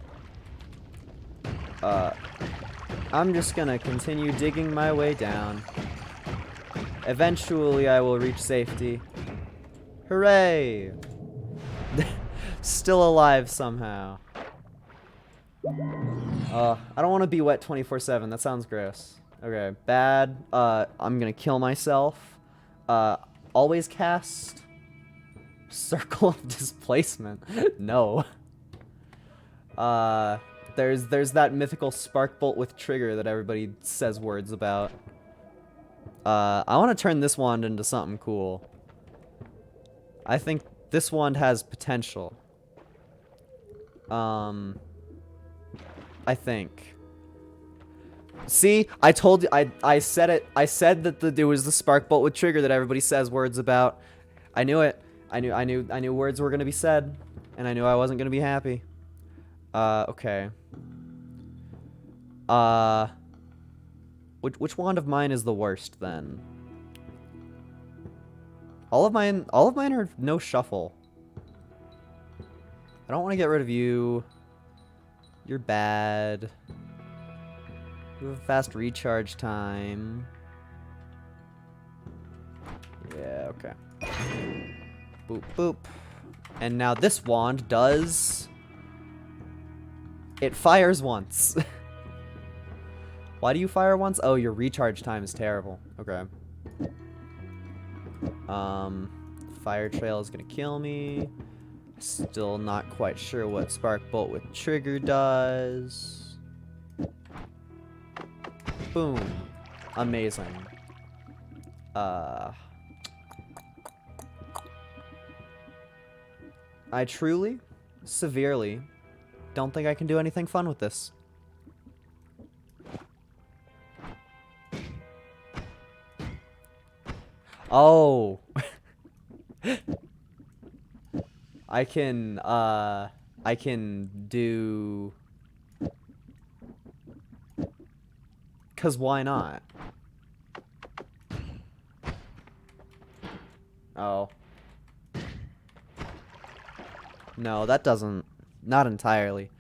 A: I'm just gonna continue digging my way down. Eventually, I will reach safety. Hooray! Still alive somehow. I don't want to be wet 24/7. That sounds gross. Okay, bad. I'm gonna kill myself. Always cast Circle of Displacement. No. There's that mythical spark bolt with trigger that everybody says words about. I want to turn this wand into something cool. I think this wand has potential. I think. See, I told you, I said it. I said that there was the spark bolt with trigger that everybody says words about. I knew it. I knew words were gonna be said, and I knew I wasn't gonna be happy. Okay. Which wand of mine is the worst then? All of mine are no shuffle. I don't want to get rid of you. You're bad. You have a fast recharge time. Yeah, okay. Boop, boop. And now this wand does... It fires once. Why do you fire once? Oh, your recharge time is terrible. Okay. Fire trail is gonna kill me. Still not quite sure what spark bolt with trigger does. Boom. Amazing. I truly, severely, don't think I can do anything fun with this. Oh. I can do... 'Cause why not? Oh. No, that doesn't... Not entirely.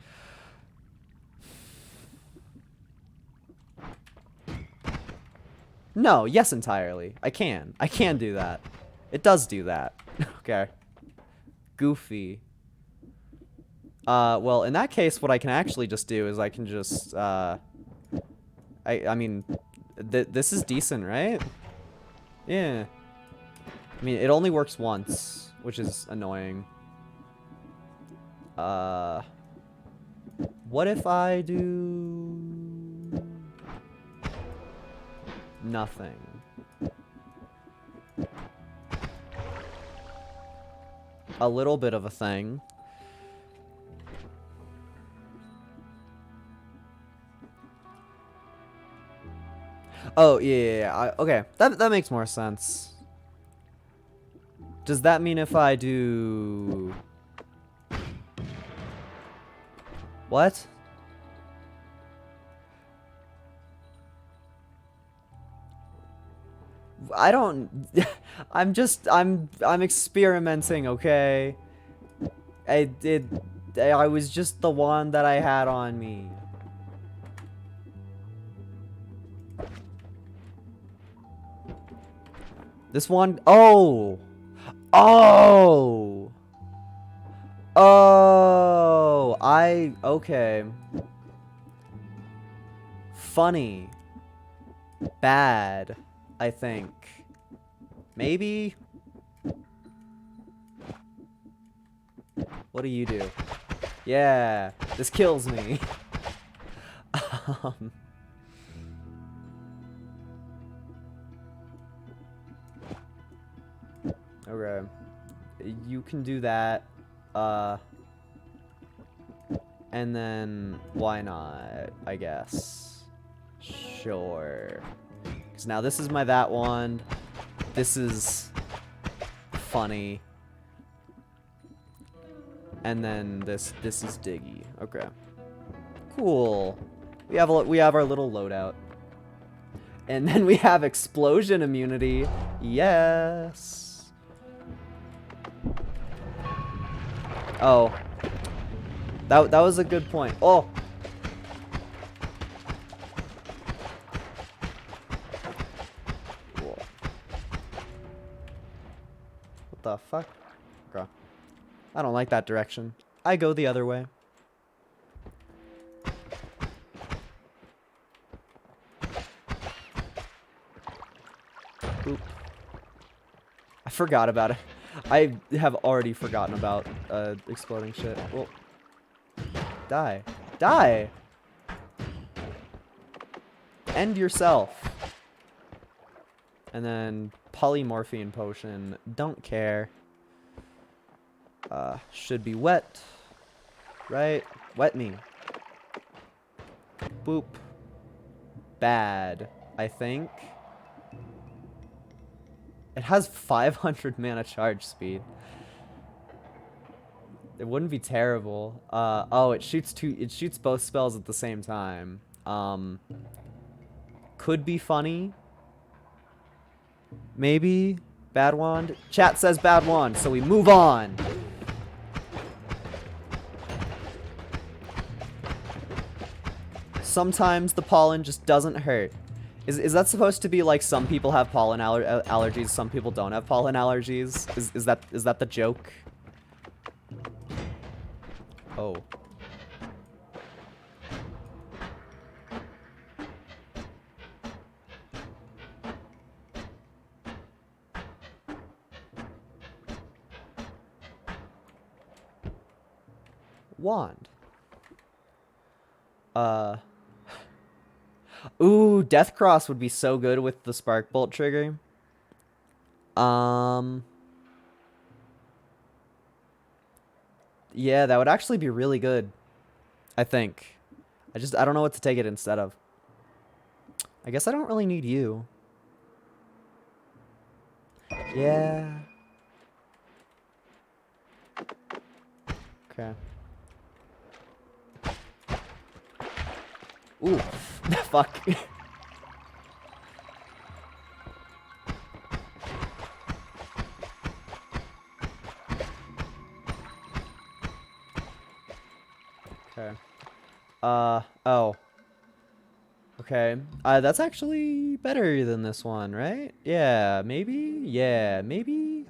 A: No, yes entirely. I can do that. It does do that. Okay. Goofy. Well, in that case, what I can actually just do is I can just, I mean, this is decent, right? Yeah. I mean, it only works once, which is annoying. What if I do... nothing? A little bit of a thing. Oh, yeah. Okay, that makes more sense. Does that mean if I do... What? I don't... I'm experimenting, okay? I was just the one that I had on me. This one... Oh! Oh! Oh! Okay. Funny. Bad, I think. Maybe? What do you do? Yeah, this kills me. um, okay. You can do that. And then why not, I guess. Sure. Because now this is my that wand. This is funny. And then this is Diggy. Okay. Cool. We have our little loadout. And then we have explosion immunity. Yes. Oh. That was a good point. Oh. Whoa. What the fuck? Okay. I don't like that direction. I go the other way. Oop. I forgot about it. I have already forgotten about exploding shit. Well, die. Die! End yourself. And then polymorphine potion. Don't care. Should be wet. Right? Wet me. Boop. Bad, I think. It has 500 mana charge speed. It wouldn't be terrible. Oh, it shoots both spells at the same time. Could be funny. Maybe. Bad wand. Chat says bad wand, so we move on. Sometimes the pollen just doesn't hurt. Is that supposed to be like some people have pollen allergies, some people don't have pollen allergies? Is that the joke? Oh. Wand. Ooh, Death Cross would be so good with the Spark Bolt trigger. Yeah, that would actually be really good. I think. I don't know what to take it instead of. I guess I don't really need you. Yeah. Okay. Ooh. Fuck. Okay. Oh. Okay. That's actually better than this one, right? Yeah, maybe? Yeah, maybe?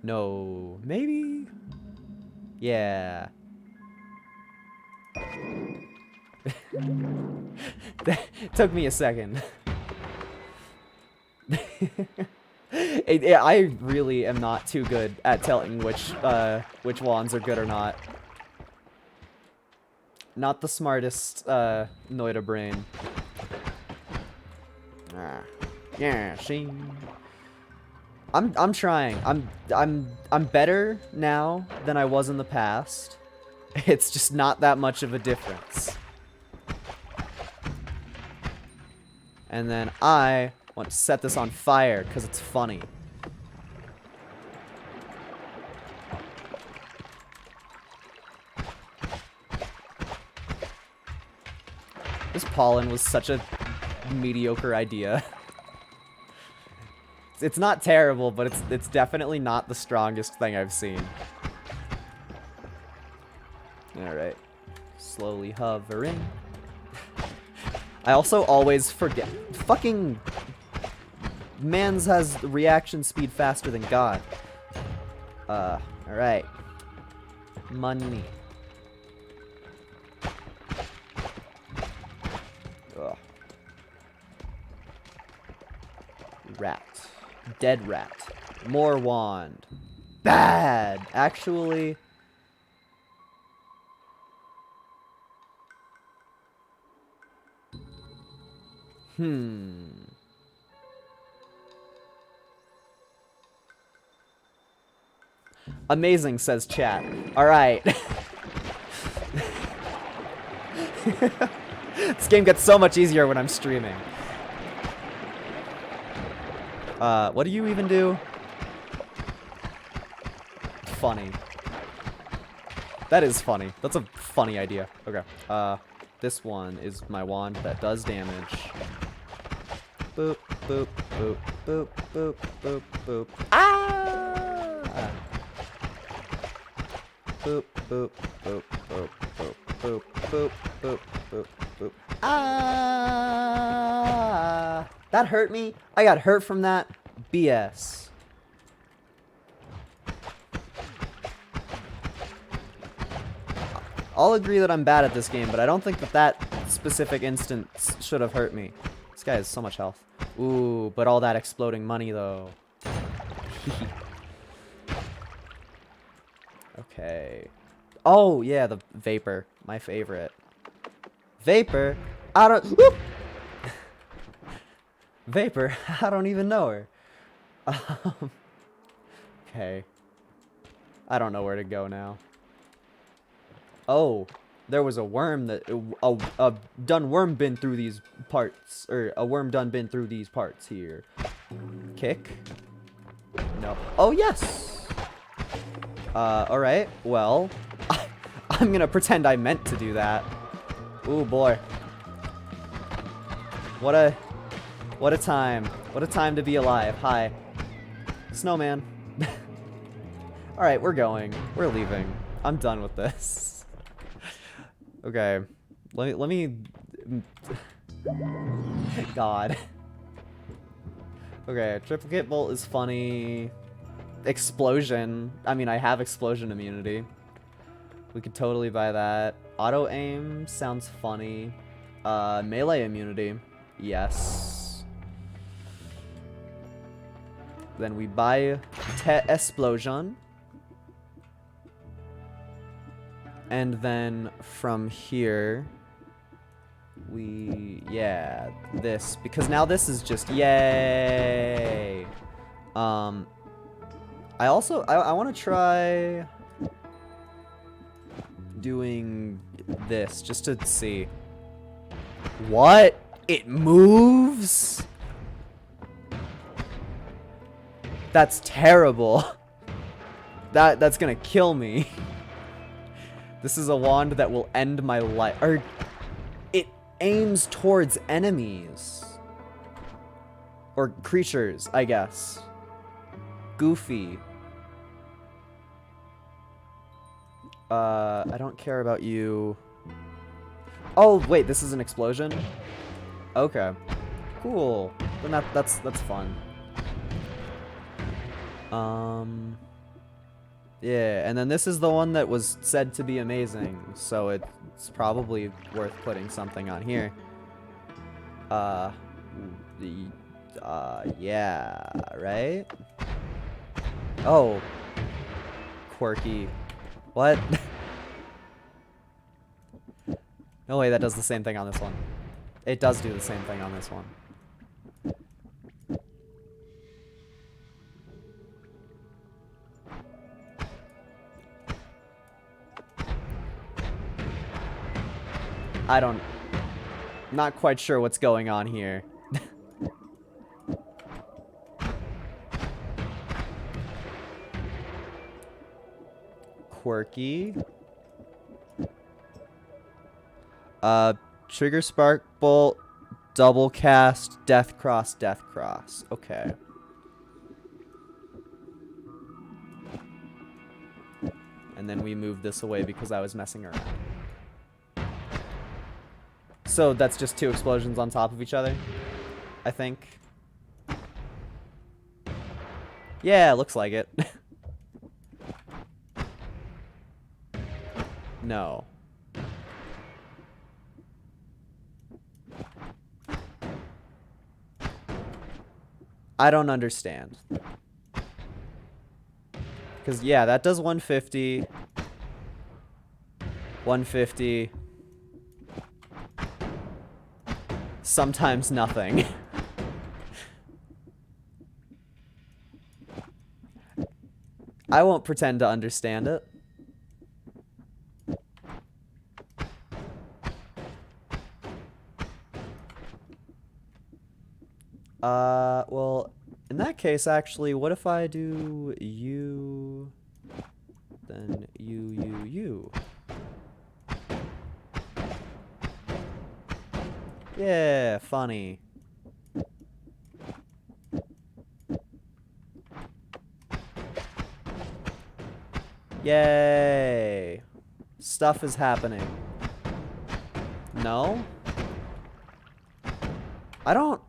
A: No, maybe? Yeah. That took me a second. I really am not too good at telling which wands are good or not. Not the smartest noita brain. Yeah, see. I'm trying. I'm better now than I was in the past. It's just not that much of a difference. And then I want to set this on fire because it's funny. This pollen was such a mediocre idea. It's not terrible, but it's definitely not the strongest thing I've seen. Alright. Slowly hovering. I also always forget. Fucking Mans has reaction speed faster than God. Alright. Money. Ugh. Rat. Dead rat. More wand. Bad! Actually... Amazing, says chat. Alright. This game gets so much easier when I'm streaming. What do you even do? Funny. That is funny. That's a funny idea. Okay. This one is my wand that does damage. Boop, boop, boop, boop, boop, boop, boop. Ah! Boop, boop, boop, boop, boop, boop, boop, boop, boop, boop. Ah! That hurt me. I got hurt from that. BS. I'll agree that I'm bad at this game, but I don't think that that specific instance should have hurt me. This guy has so much health. Ooh, but all that exploding money, though. Okay. Oh, yeah, the Vapor. My favorite. Vapor? I don't... Whoop! Vapor? I don't even know her. Okay. I don't know where to go now. Oh, there was a worm that... A done worm been through these parts. Or a worm done been through these parts here. Kick? No. Oh, yes! Alright. Well, I'm gonna pretend I meant to do that. Ooh, boy. What a time. What a time to be alive. Hi. Snowman. Alright, we're going. We're leaving. I'm done with this. Okay. Let me God. Okay, triplicate bolt is funny. Explosion. I mean, I have explosion immunity. We could totally buy that. Auto aim sounds funny. Melee immunity. Yes. Then we buy explosion. And then from here, yeah, this, because now this is just, yay. I want to try doing this just to see. What? It moves? That's terrible. That's gonna kill me. This is a wand that will end my life. Or it aims towards enemies. Or creatures, I guess. Goofy. I don't care about you. Oh, wait, this is an explosion? Okay. Cool. Then that's fun. Yeah, and then this is the one that was said to be amazing, so it's probably worth putting something on here. Yeah, right? Oh. Quirky. What? No way, that does the same thing on this one. It does do the same thing on this one. Not quite sure what's going on here. Quirky. Trigger spark bolt, double cast, death cross, death cross. Okay. And then we moved this away because I was messing around. So that's just two explosions on top of each other, I think. Yeah, looks like it. No. I don't understand. Because, yeah, that does 150. 150. sometimes nothing. I won't pretend to understand it. Well, in that case, actually, what if I do you, then you? Yeah, funny. Yay. Stuff is happening. No? I don't...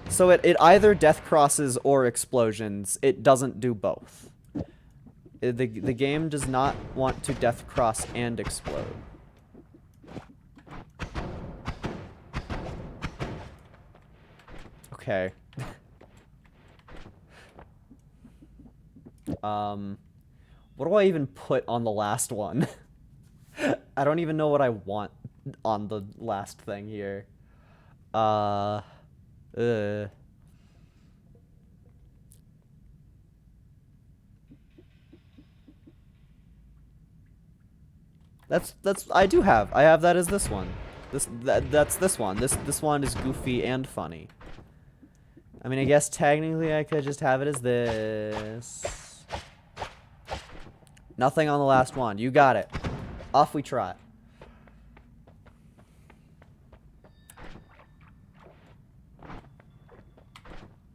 A: So it either death crosses or explosions. It doesn't do both. The game does not want to death cross and explode. Okay. What do I even put on the last one? I don't even know what I want on the last thing here. I have that as this one. That's this one. This one is goofy and funny. I mean, I guess technically I could just have it as this. Nothing on the last one. You got it. Off we trot.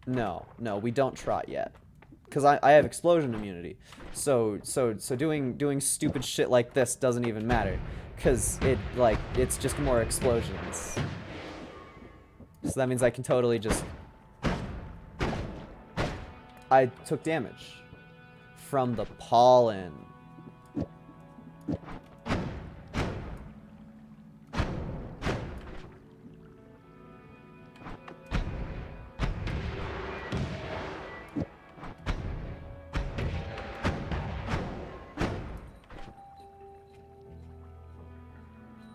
A: No, we don't trot yet. Because I have explosion immunity. So doing stupid shit like this doesn't even matter. Because it's just more explosions. So that means I can totally just... I took damage from the pollen.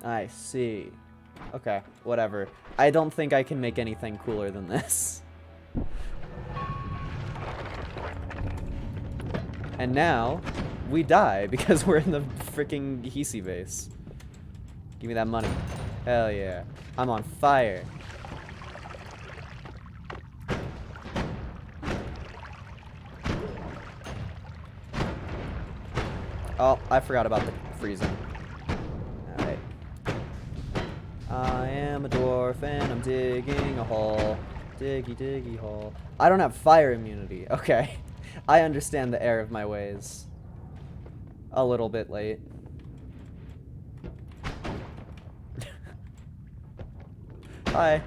A: I see. Okay, whatever. I don't think I can make anything cooler than this. And now, we die because we're in the freaking Hisi base. Give me that money. Hell yeah. I'm on fire. Oh, I forgot about the freezing. Alright. I am a dwarf and I'm digging a hole. Diggy, diggy hole. I don't have fire immunity. Okay. I understand the error of my ways. A little bit late. Hi.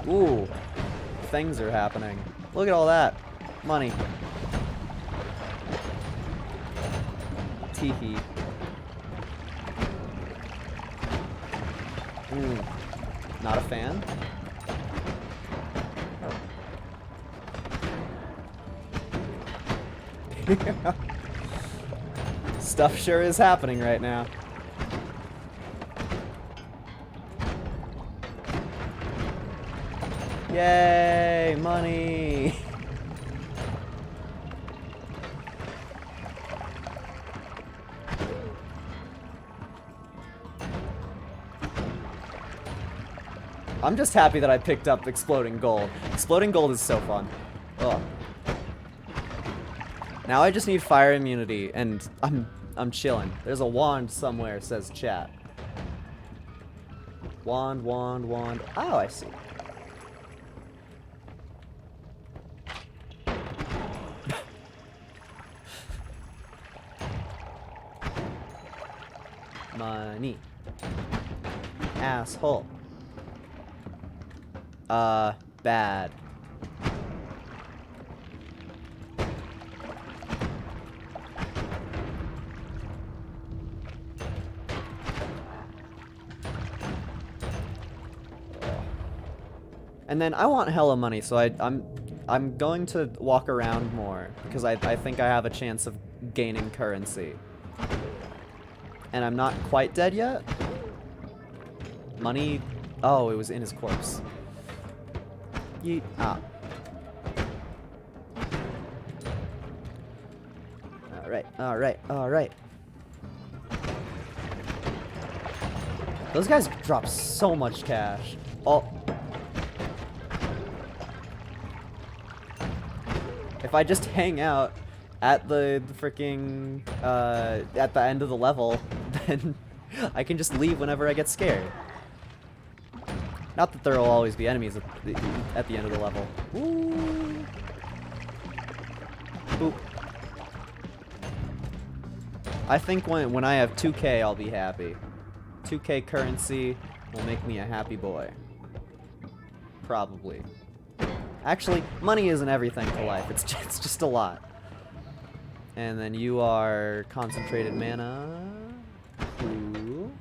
A: Ooh. Things are happening. Look at all that. Money. Teehee. Not a fan. Stuff sure is happening right now. Yay, money! I'm just happy that I picked up exploding gold. Exploding gold is so fun. Ugh. Now I just need fire immunity, and I'm chilling. There's a wand somewhere, says chat. Wand, wand, wand. Oh, I see. Money. Asshole. Bad. And then I want hella money, so I'm going to walk around more because I think I have a chance of gaining currency. And I'm not quite dead yet. Money. Oh, it was in his corpse. Yeet. Ah. Alright, alright, alright. Those guys drop so much cash. Oh. If I just hang out at the freaking, at the end of the level, then I can just leave whenever I get scared. Not that there will always be enemies at the end of the level. Ooh. Boop. I think when I have 2K, I'll be happy. 2K currency will make me a happy boy. Probably. Actually, money isn't everything to life. It's just a lot. And then you are concentrated mana. Ooh.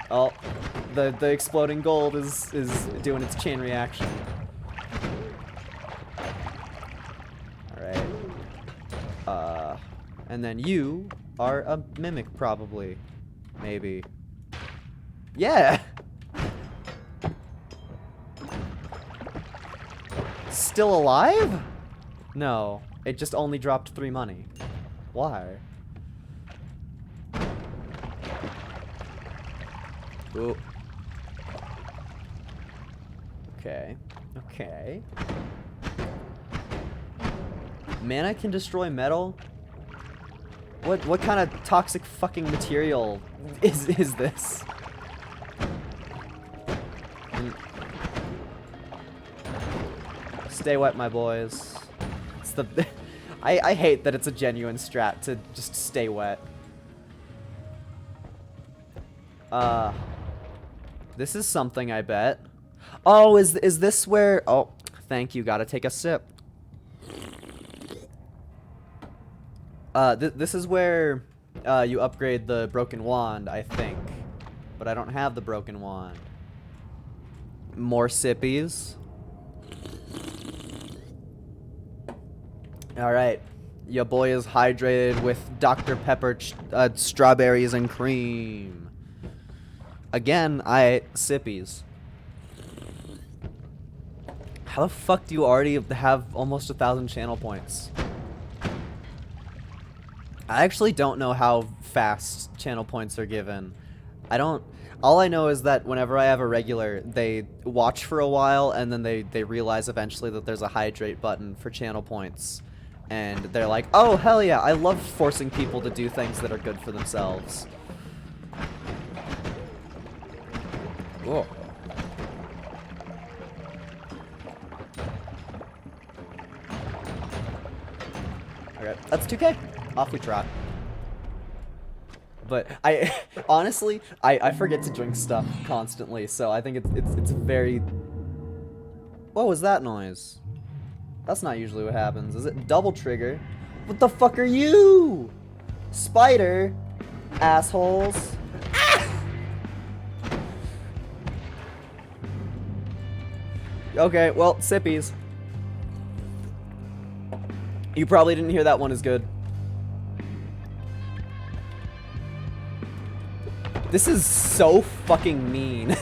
A: Oh, the exploding gold is doing its chain reaction. All right. And then you are a mimic, probably. Maybe. Yeah! Still alive? No. It just only dropped 3 money. Why? Ooh. Okay. Okay. Mana can destroy metal? What kind of toxic fucking material is this? Stay wet, my boys. It's the I hate that it's a genuine strat to just stay wet. This is something, I bet. Oh, is this where? Oh, thank you. Gotta take a sip. This is where you upgrade the broken wand, I think. But I don't have the broken wand. More sippies. Alright. Your boy is hydrated with Dr. Pepper strawberries and cream. Again, sippies. How the fuck do you already have almost 1,000 channel points? I actually don't know how fast channel points are given. All I know is that whenever I have a regular, they watch for a while and then they realize eventually that there's a hydrate button for channel points. And they're like, oh, hell yeah, I love forcing people to do things that are good for themselves. Whoa. Okay, that's 2K. Off we trot. But honestly, I forget to drink stuff constantly, so I think it's very. What was that noise? That's not usually what happens. Is it double trigger? What the fuck are you? Spider, assholes. Ah! Okay, well, sippies. You probably didn't hear that one as good. This is so fucking mean.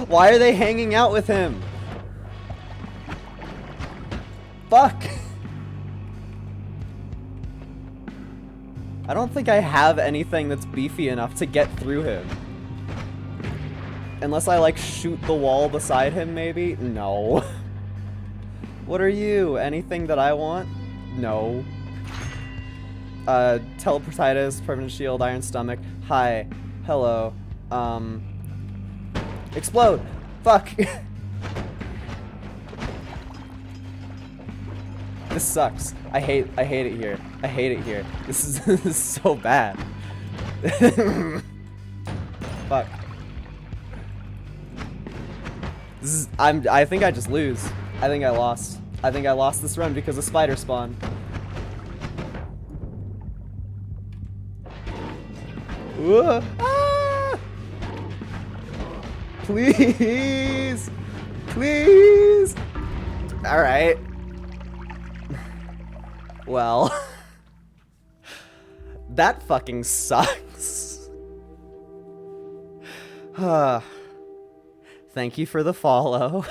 A: Why are they hanging out with him? Fuck. I don't think I have anything that's beefy enough to get through him. Unless I, like, shoot the wall beside him, maybe? No. What are you? Anything that I want? No. Teleportitis, permanent shield, iron stomach. Hi. Hello. Explode! Fuck! This sucks. I hate it here. I hate it here. This is so bad. Fuck. I think I just lose. I think I lost. I think I lost this run because of spider spawn. Ah! Please! Please! Alright. Well, That fucking sucks. Thank you for the follow.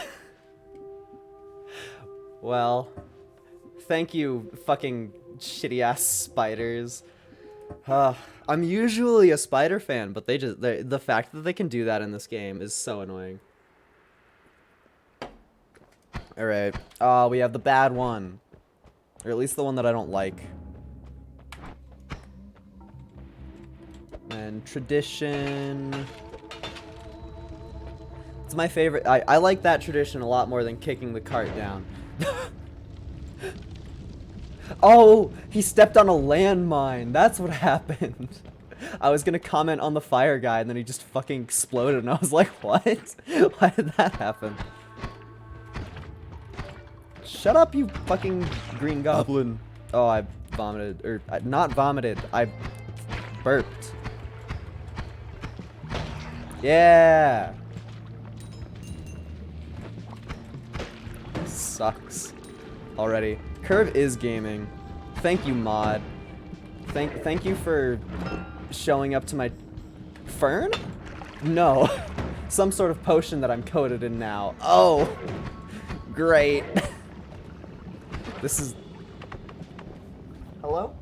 A: Well, thank you, fucking shitty-ass spiders. I'm usually a spider fan, but the fact that they can do that in this game is so annoying. Alright, we have the bad one. Or at least the one that I don't like. And tradition. It's my favorite. I like that tradition a lot more than kicking the cart down. Oh, he stepped on a landmine. That's what happened. I was gonna comment on the fire guy, and then he just fucking exploded, and I was like, what? Why did that happen? Shut up, you fucking green goblin. Oh, I vomited. Or, not vomited. I burped. Yeah. Sucks. Already. Curve is gaming. Thank you, mod. Thank you for showing up to my fern? No. Some sort of potion that I'm coated in now. Oh. Great. This is... Hello?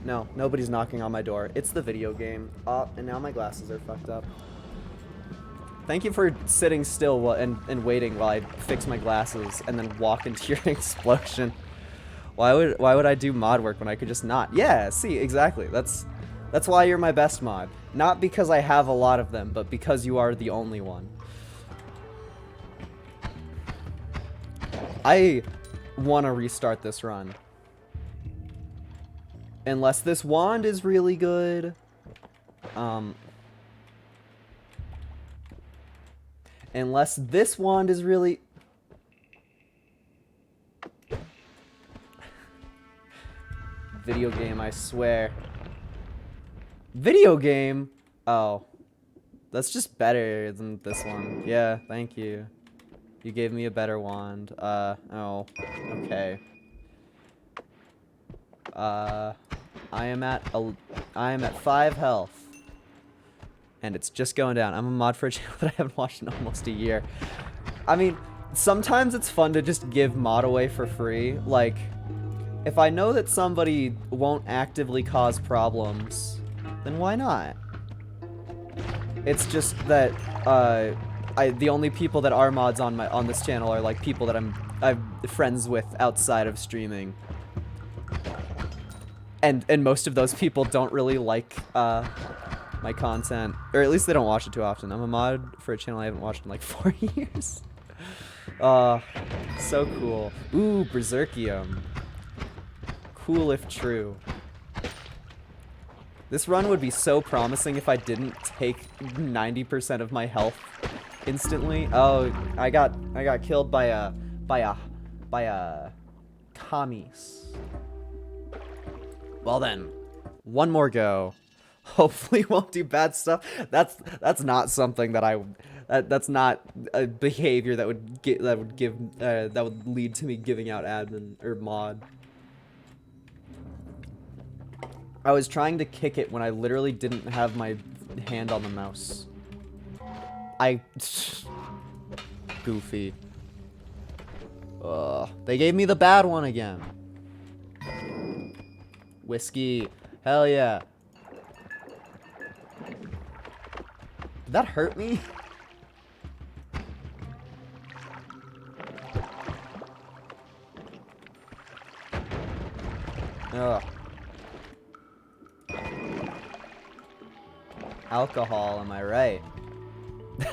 A: No, nobody's knocking on my door. It's the video game. Oh, and now my glasses are fucked up. Thank you for sitting still and waiting while I fix my glasses and then walk into your explosion. Why would I do mod work when I could just not? Yeah, see, exactly. That's why you're my best mod. Not because I have a lot of them, but because you are the only one. I want to restart this run. Unless this wand is really good. Unless this wand is really... Video game, I swear. Video game? Oh. That's just better than this one. Yeah, thank you. You gave me a better wand. Oh. Okay. I am at 5 health. And it's just going down. I'm a mod for a channel that I haven't watched in almost a year. I mean, sometimes it's fun to just give mod away for free. Like, if I know that somebody won't actively cause problems, then why not? It's just that the only people that are mods on this channel are like people that I'm friends with outside of streaming. And most of those people don't really like my content, or at least they don't watch it too often. I'm a mod for a channel I haven't watched in like 4 years. So cool. Ooh, Berserkium. Cool if true. This run would be so promising if I didn't take 90% of my health instantly. Oh, I got killed by a Kamis. Well then, one more go. Hopefully won't do bad stuff. That's not something that that's not a behavior that would lead to me giving out admin or mod. I was trying to kick it when I literally didn't have my hand on the mouse. Goofy. They gave me the bad one again. Whiskey. Hell yeah. Did that hurt me? Ugh. Alcohol, am I right?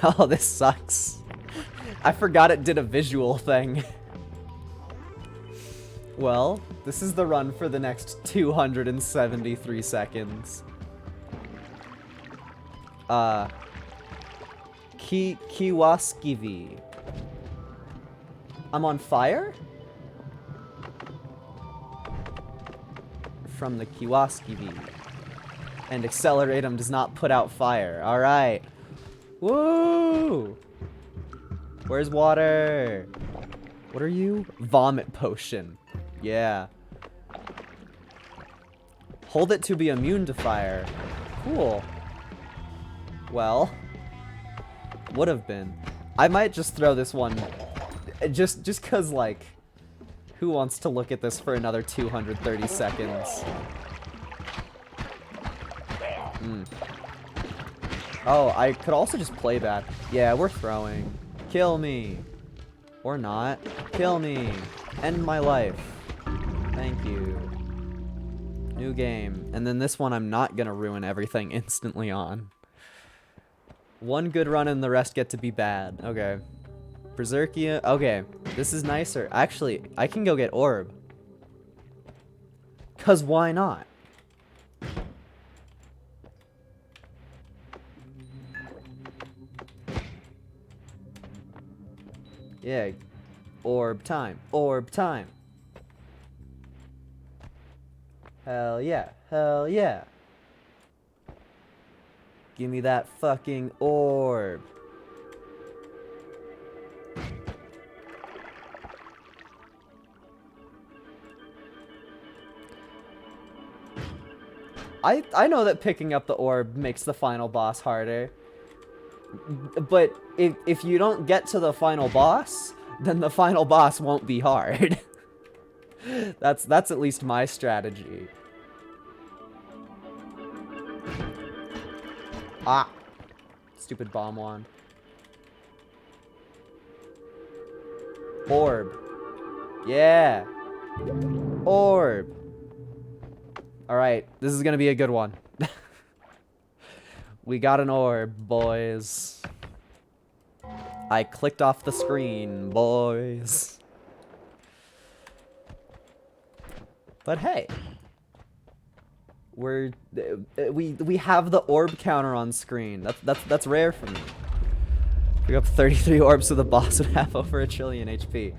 A: Oh, this sucks. I forgot it did a visual thing. Well, this is the run for the next 273 seconds. Kiwaskivi. I'm on fire? From the Kiwaskivi. And Acceleratum does not put out fire. Alright. Woo! Where's water? What are you? Vomit potion. Yeah. Hold it to be immune to fire. Cool. Well, would have been. I might just throw this one, just cause like, who wants to look at this for another 230 seconds? Oh, I could also just play bad. Yeah, we're throwing. Kill me. Or not. Kill me. End my life. Thank you. New game. And then this one I'm not gonna ruin everything instantly on. One good run and the rest get to be bad. Okay. Berserkia. Okay. This is nicer. Actually, I can go get orb. 'Cause why not? Yeah. Orb time. Orb time. Hell yeah. Hell yeah. Give me that fucking orb. I know that picking up the orb makes the final boss harder. But if you don't get to the final boss, then the final boss won't be hard. That's at least my strategy. Ah. Stupid bomb wand. Orb. Yeah. Orb. Alright, this is gonna be a good one. We got an orb, boys. I clicked off the screen, boys. But hey. We have the orb counter on screen. That's rare for me. Pick up 33 orbs so the boss would have over 1 trillion HP.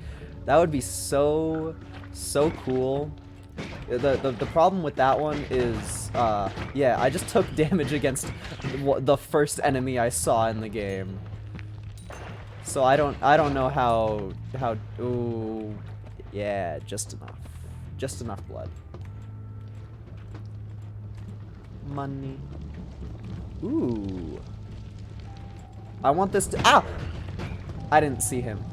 A: That would be so cool. The problem with that one is, yeah, I just took damage against the first enemy I saw in the game. So I don't know how, ooh, yeah, just enough blood. Money. Ooh. I want this to, ah! I didn't see him.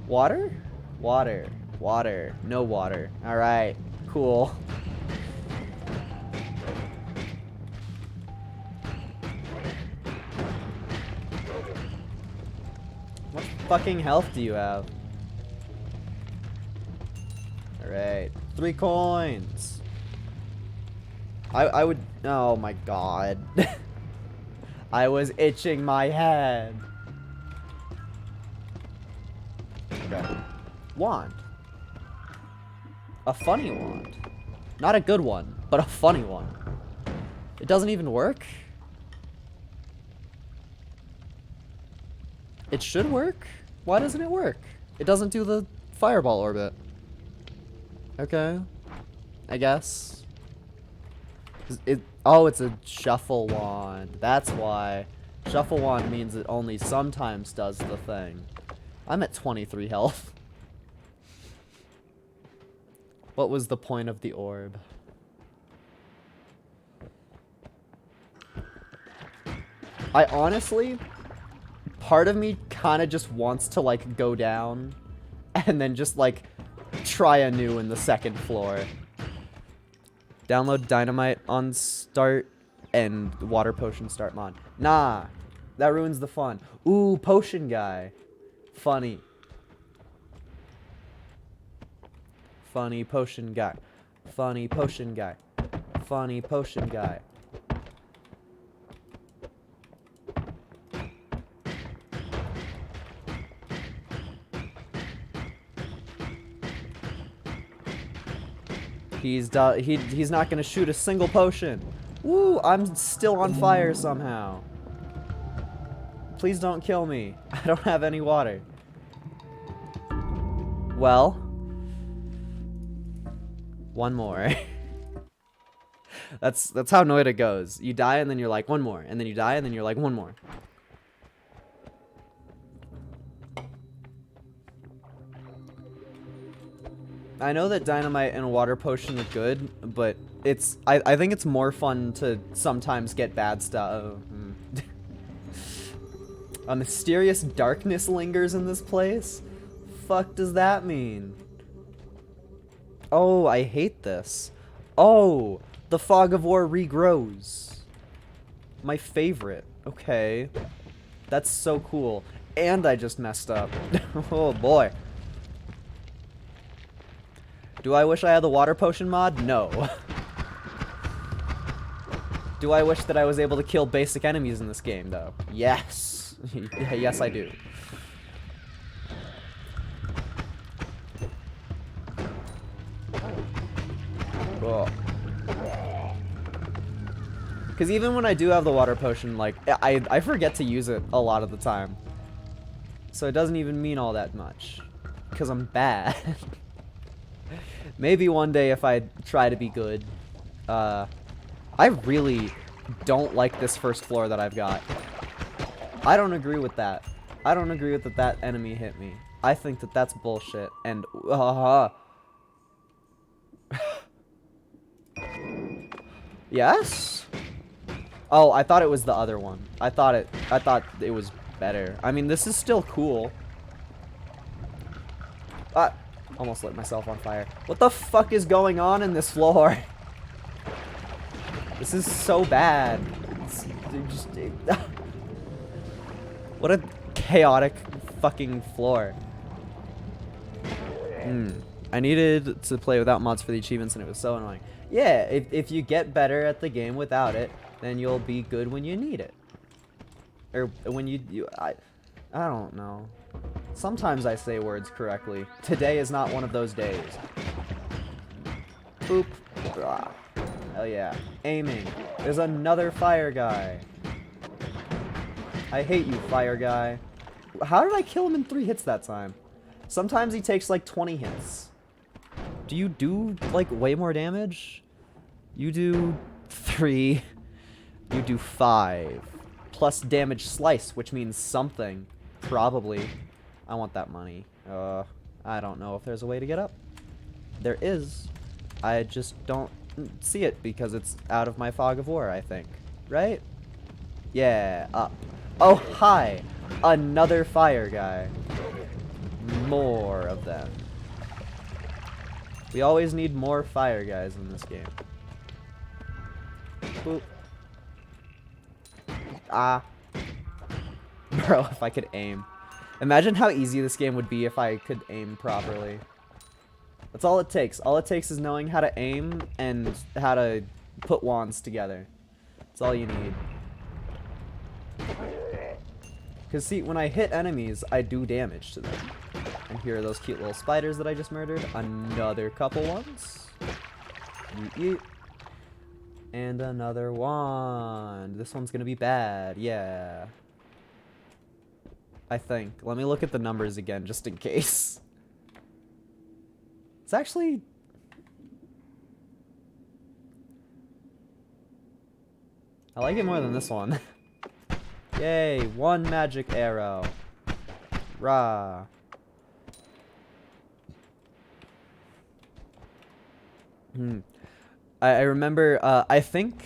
A: Water? Water. Water. No water. Alright. Cool. What fucking health do you have? Alright. 3 coins. I would, oh my god. I was itching my head. Okay. Wand. A funny wand. Not a good one, but a funny one. It doesn't even work? It should work? Why doesn't it work? It doesn't do the fireball orbit. Okay. I guess. Oh, it's a shuffle wand. That's why. Shuffle wand means it only sometimes does the thing. I'm at 23 health. What was the point of the orb? I honestly, part of me kind of just wants to like go down and then just like try anew in the second floor. Download Dynamite on start and water potion start mod. Nah, that ruins the fun. Ooh, potion guy. Funny. Funny potion guy. Funny potion guy. Funny potion guy. He's not gonna shoot a single potion. Woo, I'm still on fire somehow. Please don't kill me. I don't have any water. Well, one more. That's how Noita goes. You die and then you're like one more, and then you die and then you're like one more. I know that Dynamite and Water Potion are good, but I think it's more fun to sometimes get bad stuff. A mysterious darkness lingers in this place? Fuck does that mean? Oh, I hate this. Oh, the fog of war regrows. My favorite. Okay. That's so cool. And I just messed up. Oh boy. Do I wish I had the water potion mod? No. Do I wish that I was able to kill basic enemies in this game, though? Yes. Yes, I do. Because even when I do have the water potion, like, I forget to use it a lot of the time. So it doesn't even mean all that much. Because I'm bad. Maybe one day if I try to be good. I really don't like this first floor that I've got. I don't agree with that. I don't agree with that enemy hit me. I think that that's bullshit. And, yes? Oh, I thought it was the other one. I thought it was better. I mean, this is still cool. Almost lit myself on fire. What the fuck is going on in this floor? This is so bad. What a chaotic fucking floor. I needed to play without mods for the achievements, and it was so annoying. Yeah, if you get better at the game without it, then you'll be good when you need it. Or when I don't know. Sometimes I say words correctly. Today is not one of those days. Boop. Ah. Hell yeah. Aiming. There's another fire guy. I hate you, fire guy. How did I kill him in 3 hits that time? Sometimes he takes like 20 hits. Do you do like way more damage? You do 3. You do 5. Plus damage slice, which means something. Probably. I want that money. I don't know if there's a way to get up. There is. I just don't see it because it's out of my fog of war, I think. Right? Yeah, up. Oh, hi! Another fire guy. More of them. We always need more fire guys in this game. Boop. Ah. Bro, if I could aim. Imagine how easy this game would be if I could aim properly. That's all it takes. All it takes is knowing how to aim and how to put wands together. That's all you need. Because see, when I hit enemies, I do damage to them. And here are those cute little spiders that I just murdered. Another couple ones. Yeet. And another wand. This one's gonna be bad. Yeah. I think. Let me look at the numbers again, just in case. It's actually... I like it more than this one. Yay, 1 magic arrow. Rah. I remember, I think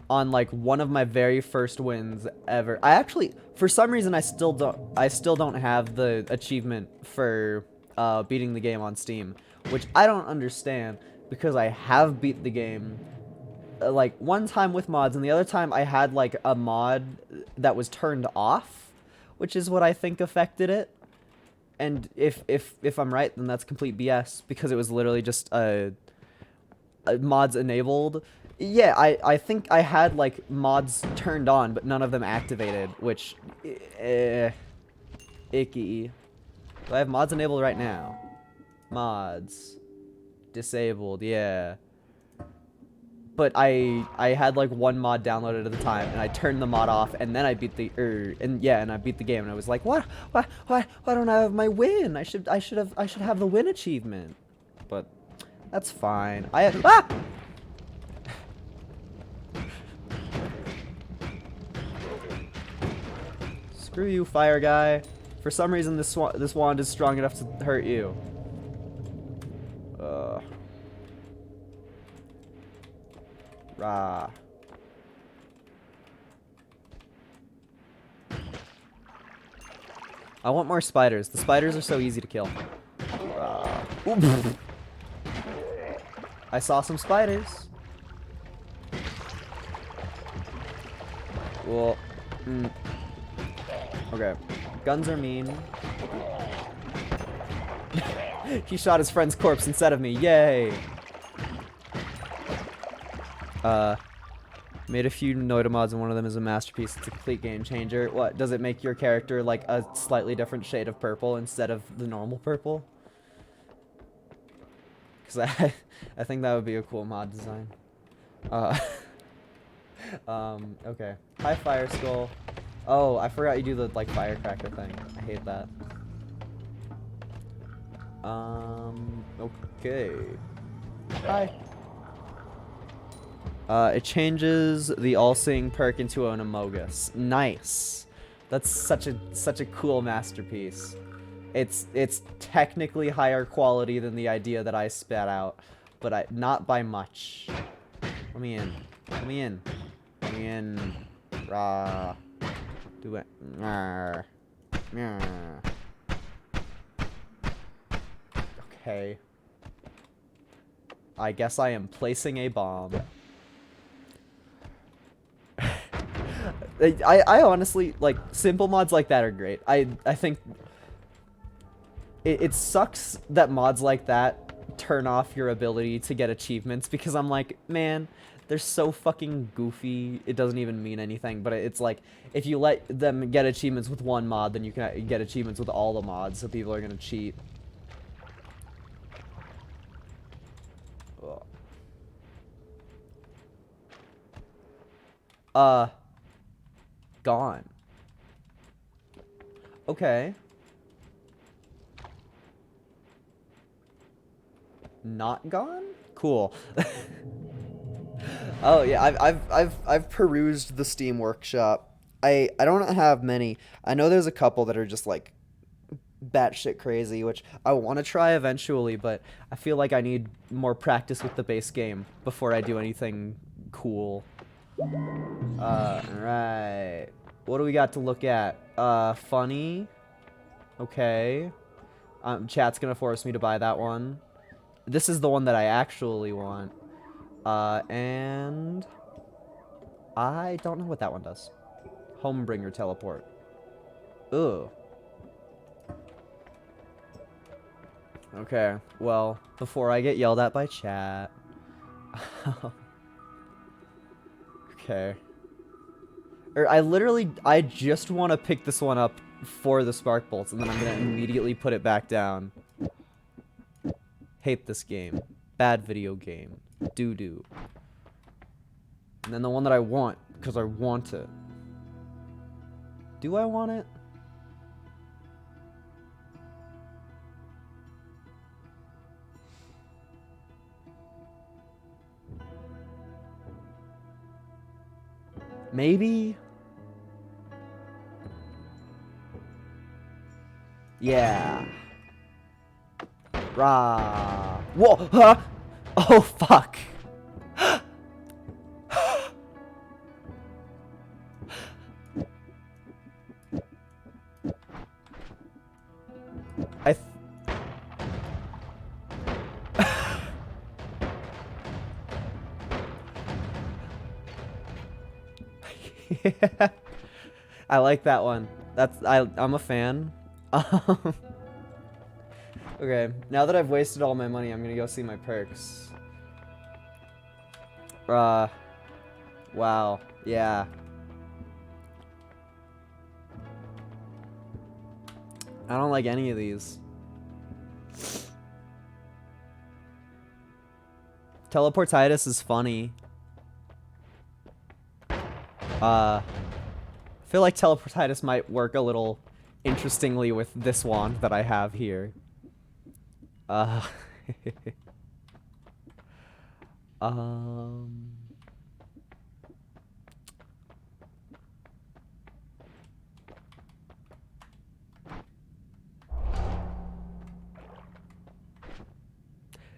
A: on like one of my very first wins ever. I actually, for some reason, I still don't have the achievement for beating the game on Steam, which I don't understand because I have beat the game like one time with mods, and the other time I had like a mod that was turned off, which is what I think affected it. And if I'm right, then that's complete BS because it was literally just mods enabled. Yeah, I think I had like mods turned on, but none of them activated, which icky. Do I have mods enabled right now? Mods disabled, yeah. But I had like one mod downloaded at a time, and I turned the mod off, and then I beat the and I beat the game, and I was like, why don't I have my win? I should have the win achievement. But that's fine. Screw you, fire guy. For some reason, this wand is strong enough to hurt you. Rah. I want more spiders. The spiders are so easy to kill. I saw some spiders. Well, okay. Guns are mean. He shot his friend's corpse instead of me. Yay! Made a few noita mods and one of them is a masterpiece. It's a complete game changer. What, does it make your character like a slightly different shade of purple instead of the normal purple? Because I think that would be a cool mod design. Okay. High fire skull. Oh, I forgot you do the like firecracker thing. I hate that. Okay. Hi. It changes the all-seeing perk into an amogus. Nice. That's such a cool masterpiece. It's technically higher quality than the idea that I spat out, but not by much. Let me in. Let me in. Let me in. Rah. Do it. Rawr. Rawr. Okay. I guess I am placing a bomb. I honestly, like, simple mods like that are great. I think it sucks that mods like that turn off your ability to get achievements, because I'm like, man, they're so fucking goofy, it doesn't even mean anything. But it's like, if you let them get achievements with one mod, then you can get achievements with all the mods, so people are gonna cheat. Gone. Okay. Not gone? Cool. Oh yeah, I've perused the Steam Workshop. I don't have many. I know there's a couple that are just like batshit crazy, which I want to try eventually, but I feel like I need more practice with the base game before I do anything cool. Right. What do we got to look at? Funny. Okay. Chat's gonna force me to buy that one. This is the one that I actually want. And I don't know what that one does. Homebringer teleport. Ugh. Okay, well, before I get yelled at by chat. Okay. I just want to pick this one up for the spark bolts, and then I'm gonna immediately put it back down. Hate this game. Bad video game. Doo-doo. And then the one that I want, because I want it. Do I want it? Maybe? Yeah. Rah. Whoa! Huh? Oh, fuck. Yeah. I like that one. I'm a fan. Okay, now that I've wasted all my money, I'm gonna go see my perks. Wow. Yeah. I don't like any of these. Teleportitis is funny. I feel like teleportitis might work a little interestingly with this wand that I have here.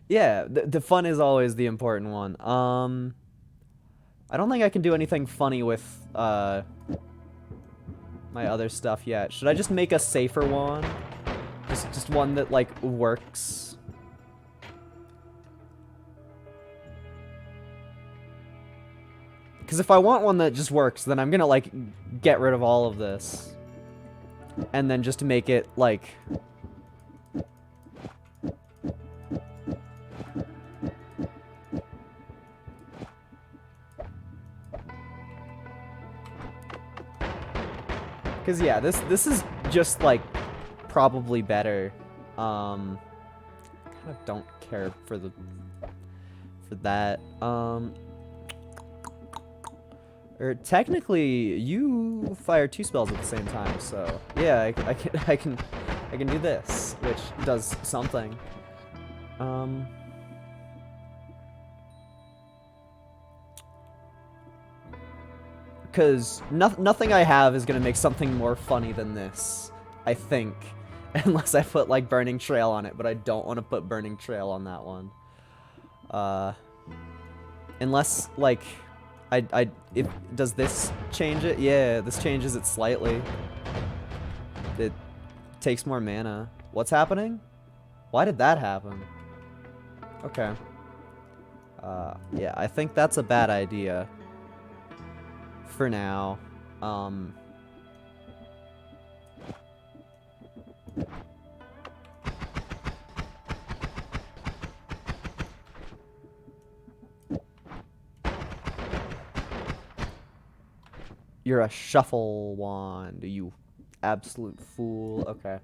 A: Yeah, the fun is always the important one. I don't think I can do anything funny with my other stuff yet. Should I just make a safer wand? Just one that, like, works. Because if I want one that just works, then I'm gonna, like, get rid of all of this. And then just make it, like... Because, yeah, this is just, like, probably better. I kind of don't care for that. Or technically, you fire 2 spells at the same time, so yeah, I can do this, which does something. Because nothing I have is gonna make something more funny than this, I think, unless I put like Burning Trail on it, but I don't want to put Burning Trail on that one. Unless like. Does this change it? Yeah, this changes it slightly. It takes more mana. What's happening? Why did that happen? Okay. Yeah, I think that's a bad idea. For now. You're a shuffle wand, you absolute fool. Okay.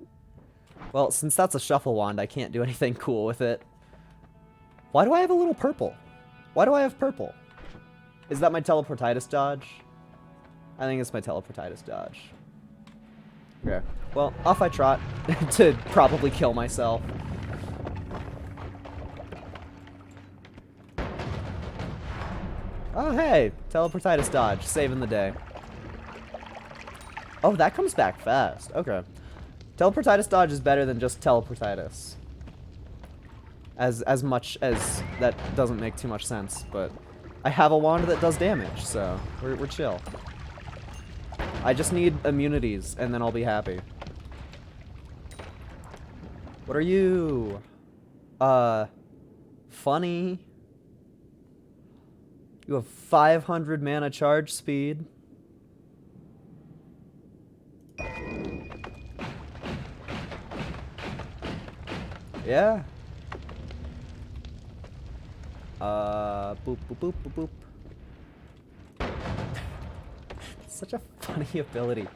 A: Well, since that's a shuffle wand, I can't do anything cool with it. Why do I have a little purple? Why do I have purple? Is that my teleportitis dodge? I think it's my teleportitis dodge. Okay. Well, off I trot to probably kill myself. Oh, hey! Teleportitis dodge, saving the day. Oh, that comes back fast. Okay. Teleportitis dodge is better than just teleportitis. As much as that doesn't make too much sense, but I have a wand that does damage, so we're chill. I just need immunities, and then I'll be happy. What are you? Funny. You have 500 mana charge speed. Yeah. Boop, boop, boop, boop, boop. Such a funny ability.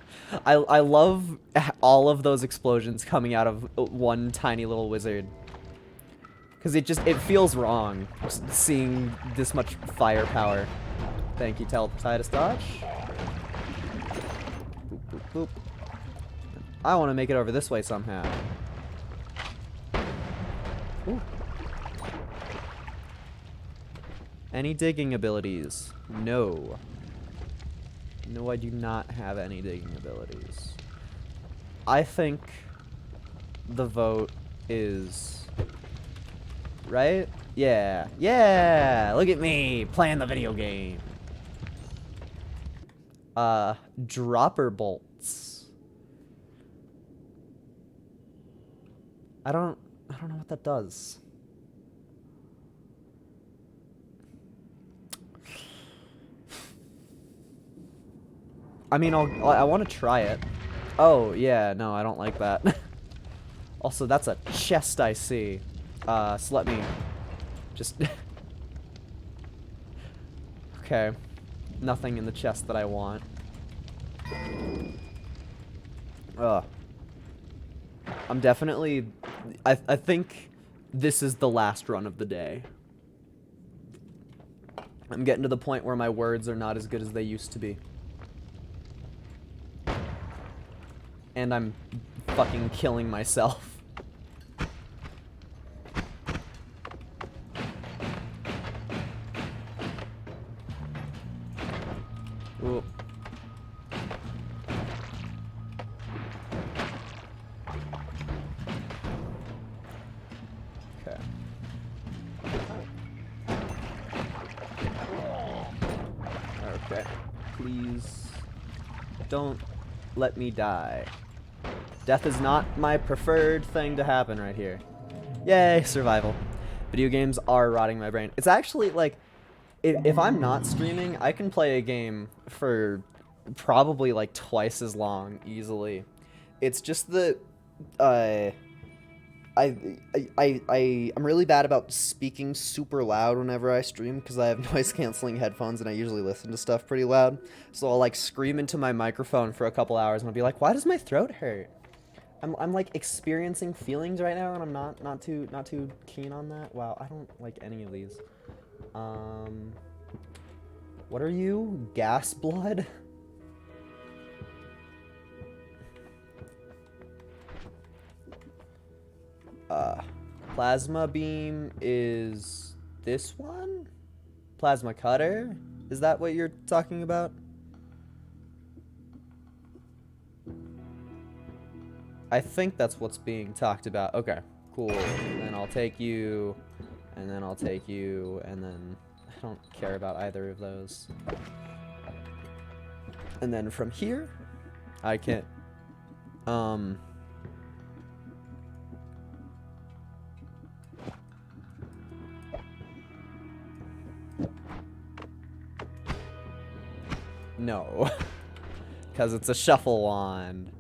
A: I love all of those explosions coming out of one tiny little wizard. Because it feels wrong, just seeing this much firepower. Thank you, teleportitis dodge. Boop, boop, boop. I want to make it over this way somehow. Ooh. Any digging abilities? No. No, I do not have any digging abilities. I think the vote is... Right? Yeah. Yeah! Look at me! Playing the video game! Dropper bolts. I don't know what that does. I mean, I want to try it. Oh, yeah, no, I don't like that. Also, that's a chest I see. So let me just... Okay. Nothing in the chest that I want. Ugh. I'm definitely... I think this is the last run of the day. I'm getting to the point where my words are not as good as they used to be. And I'm fucking killing myself. Ooh. Okay. Don't let me die. Death is not my preferred thing to happen right here. Yay, survival. Video games are rotting my brain. It's actually, like, if I'm not streaming, I can play a game for probably, like, twice as long, easily. It's just that, I'm really bad about speaking super loud whenever I stream because I have noise-canceling headphones and I usually listen to stuff pretty loud. So I'll, like, scream into my microphone for a couple hours and I'll be like, why does my throat hurt? I'm like experiencing feelings right now, and I'm not too keen on that. Wow, I don't like any of these. What are you? Gas blood? Plasma beam is this one? Plasma cutter? Is that what you're talking about? I think that's what's being talked about. Okay, cool. Then I'll take you, and then I'll take you, and then I don't care about either of those. And then from here, I can, no, because it's a shuffle wand.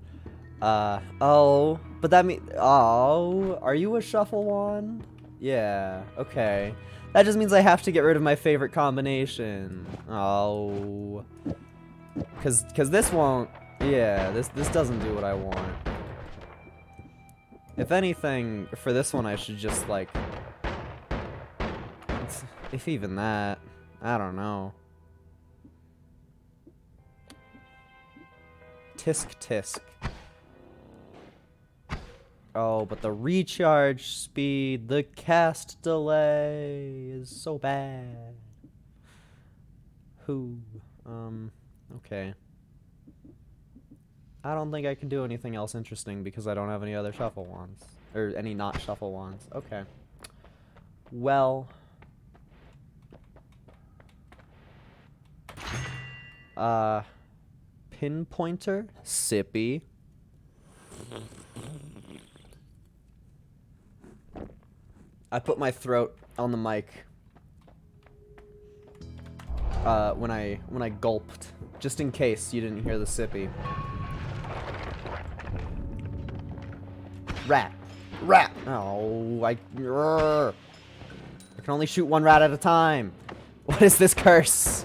A: Oh, but that means, oh, are you a shuffle wand? Yeah, okay. That just means I have to get rid of my favorite combination. Oh. Cause this won't, yeah, this doesn't do what I want. If anything, for this one I should just, like, if even that, I don't know. Tisk tisk. Oh, but the recharge speed, the cast delay is so bad. Who? Okay. I don't think I can do anything else interesting because I don't have any other shuffle wands. Or any not shuffle wands. Okay. Well. Pinpointer? Sippy. I put my throat on the mic when I gulped, just in case you didn't hear the sippy. Rat, rat. Oh, I can only shoot one rat at a time. What is this curse?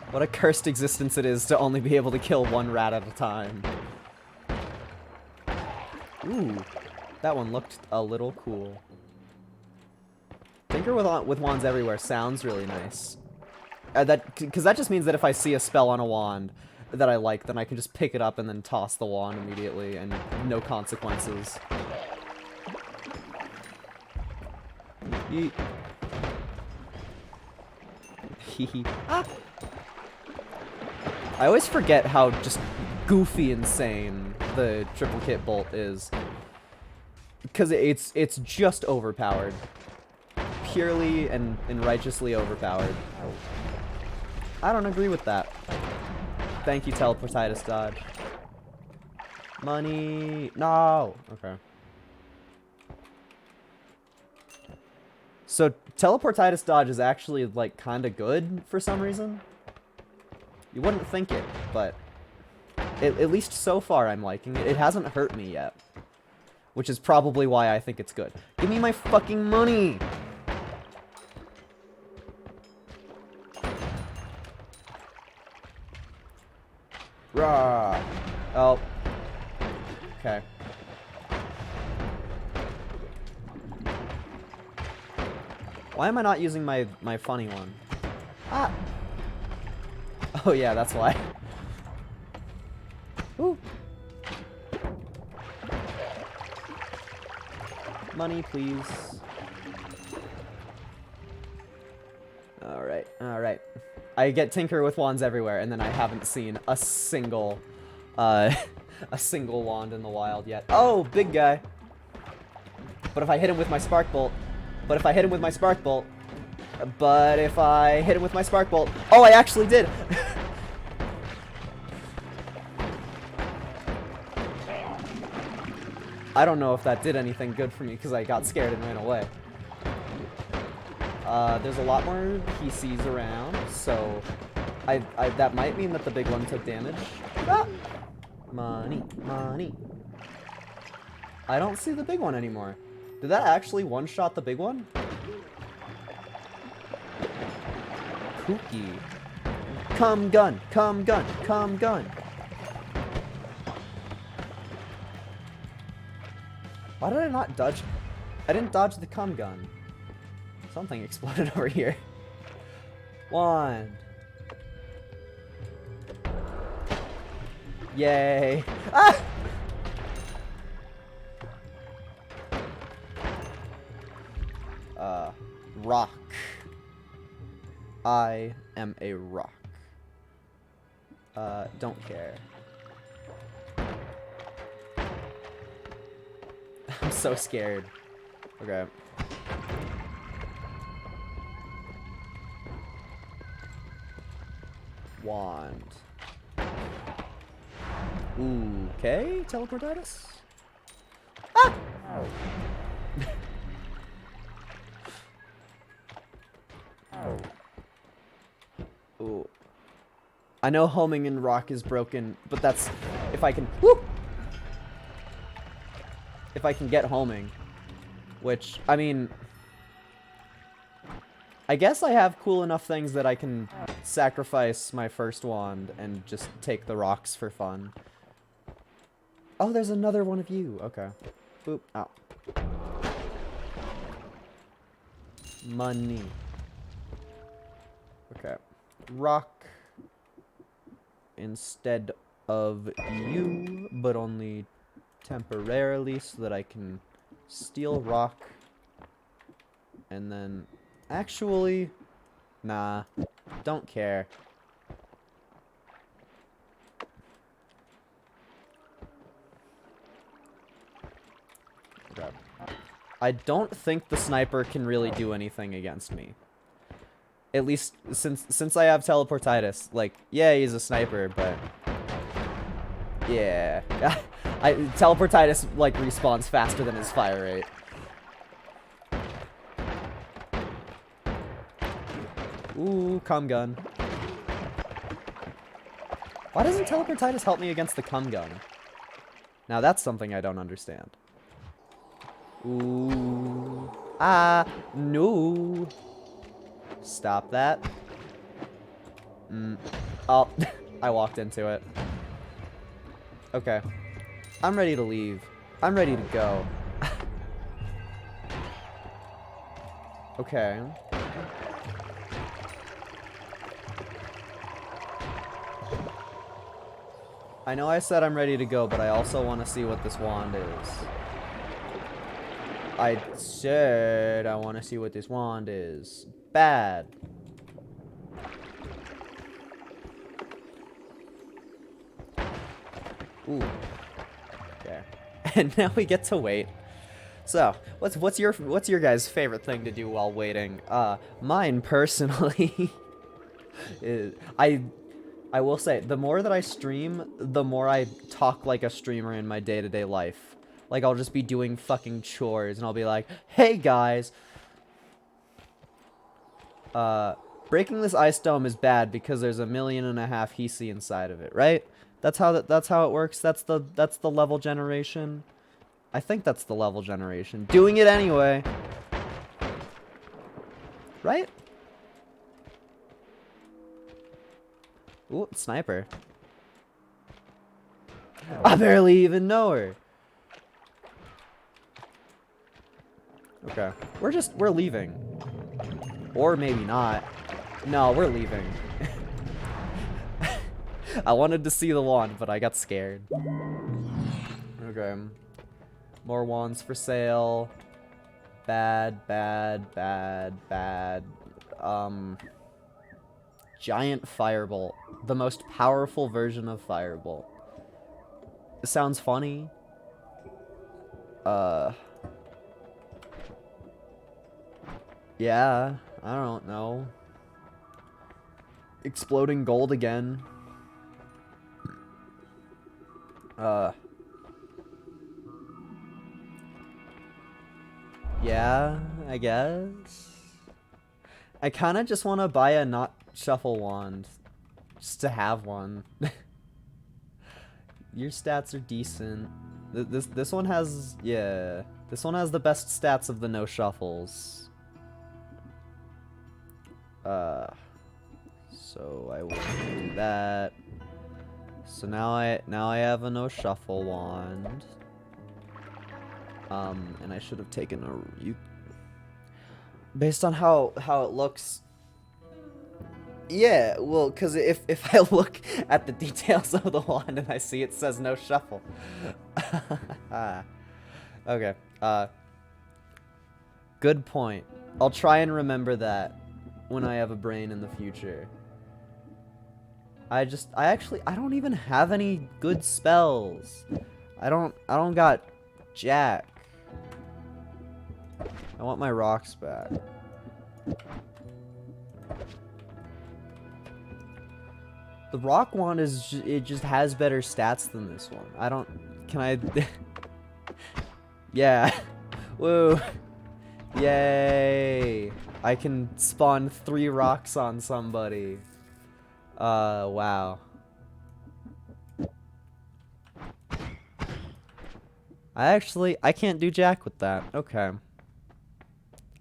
A: What a cursed existence it is to only be able to kill one rat at a time. Ooh. That one looked a little cool. Tinker with wands everywhere sounds really nice. Because that just means that if I see a spell on a wand that I like, then I can just pick it up and then toss the wand immediately, and no consequences. Yeet. Ah! I always forget how just goofy insane the triple kit bolt is. Because it's just overpowered. Purely and righteously overpowered. I don't agree with that. Thank you, teleportitis dodge. Money. No. Okay. So teleportitis dodge is actually, like, kind of good for some reason. You wouldn't think it, but at least so far I'm liking it. It hasn't hurt me yet. Which is probably why I think it's good. Give me my fucking money! Rah! Oh. Okay. Why am I not using my funny one? Ah! Oh yeah, that's why. Ooh. Money, please. Alright, alright. I get Tinker with wands everywhere, and then I haven't seen a single wand in the wild yet. Oh, big guy. But if I hit him with my Spark Bolt, But if I hit him with my spark bolt... Oh, I actually did! I don't know if that did anything good for me because I got scared and ran away. There's a lot more PCs around, so that might mean that the big one took damage. Ah! Money, money. I don't see the big one anymore. Did that actually one-shot the big one? Kooky. Come gun, come gun, come gun. Why did I not dodge? I didn't dodge the cum gun. Something exploded over here. One. Yay. Ah! Rock. I am a rock. Don't care. I'm so scared. Okay. Wand. Ooh, okay, teleportitis. Ah! Ooh. I know homing in rock is broken, but that's if I can. Whoop! If I can get homing, which I mean, I guess I have cool enough things that I can sacrifice my first wand and just take the rocks for fun. Oh, there's another one of you. Okay. Boop. Oh. Money. Okay. Rock instead of you, but only temporarily so that I can steal rock. And then actually, nah, don't care. Okay. I don't think the sniper can really do anything against me. At least since I have teleportitis. Like, yeah, he's a sniper, but yeah. Teleportitis like respawns faster than his fire rate. Ooh, cum gun. Why doesn't teleportitis help me against the cum gun? Now that's something I don't understand. Ooh. Ah, no. Stop that. Oh, I walked into it. Okay. I'm ready to leave. I'm ready to go. Okay. I know I said I'm ready to go, but I also want to see what this wand is. I said I want to see what this wand is. Bad. Ooh. Okay. And now we get to wait. So, what's your guys' favorite thing to do while waiting? Mine personally is I will say, the more that I stream, the more I talk like a streamer in my day-to-day life. Like, I'll just be doing fucking chores, and I'll be like, hey, guys! Breaking this ice dome is bad because there's 1.5 million Hisi inside of it, right? That's how it works? That's the level generation? I think that's the level generation. Doing it anyway. Right? Ooh, sniper. I barely even know her. Okay. We're leaving. Or maybe not. No, we're leaving. I wanted to see the wand, but I got scared. Okay. More wands for sale. Bad, bad, bad, bad. Giant firebolt. The most powerful version of firebolt. It sounds funny. Yeah. I don't know. Exploding gold again. Yeah, I guess. I kind of just want to buy a not shuffle wand. Just to have one. Your stats are decent. This one has, yeah. This one has the best stats of the no shuffles. So I will do that. So now I have a no shuffle wand. And I should have taken a based on how it looks. Yeah, well, because if I look at the details of the wand and I see it says no shuffle. Okay. Good point. I'll try and remember that when I have a brain in the future. I don't even have any good spells. I don't got jack. I want my rocks back. The rock wand it just has better stats than this one. Can I yeah. Woo. Yay. I can spawn 3 rocks on somebody. Wow. I can't do jack with that. Okay.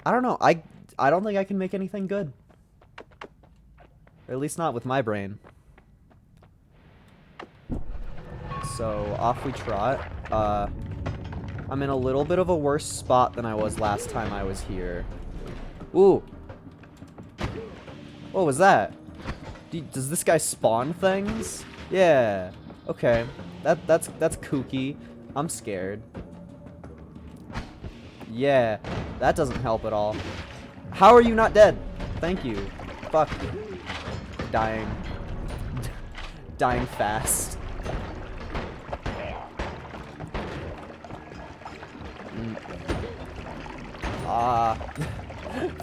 A: I don't know. I don't think I can make anything good. Or at least not with my brain. So, off we trot. I'm in a little bit of a worse spot than I was last time I was here. Ooh. What was that? Does this guy spawn things? Yeah. Okay. That's kooky. I'm scared. Yeah. That doesn't help at all. How are you not dead? Thank you. Fuck. Dying. Dying fast.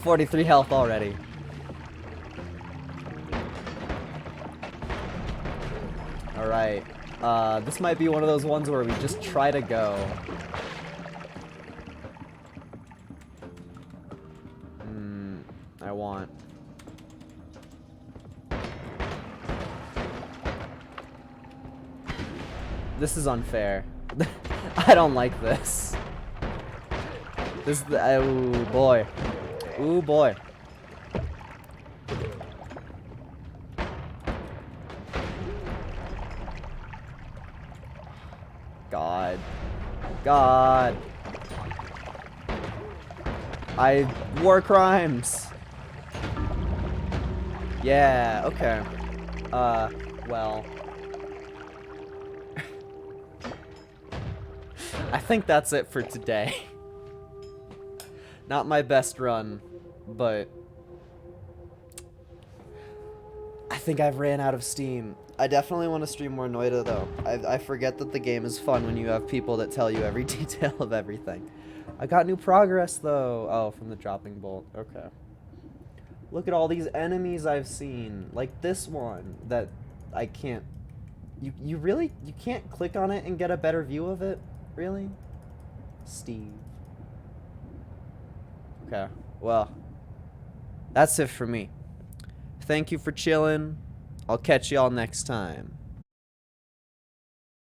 A: 43 health already. Alright. This might be one of those ones where we just try to go. I want. This is unfair. I don't like this. This is the, oh boy. Ooh boy. God. God. War crimes. Yeah, okay. Well. I think that's it for today. Not my best run, but I think I've ran out of steam. I definitely want to stream more Noita though. I forget that the game is fun when you have people that tell you every detail of everything. I got new progress though. Oh, from the dropping bolt. Okay. Look at all these enemies I've seen. Like this one that I can't. You really can't click on it and get a better view of it? Really? Steve. Okay. Well, that's it for me. Thank you for chilling. I'll catch y'all next time.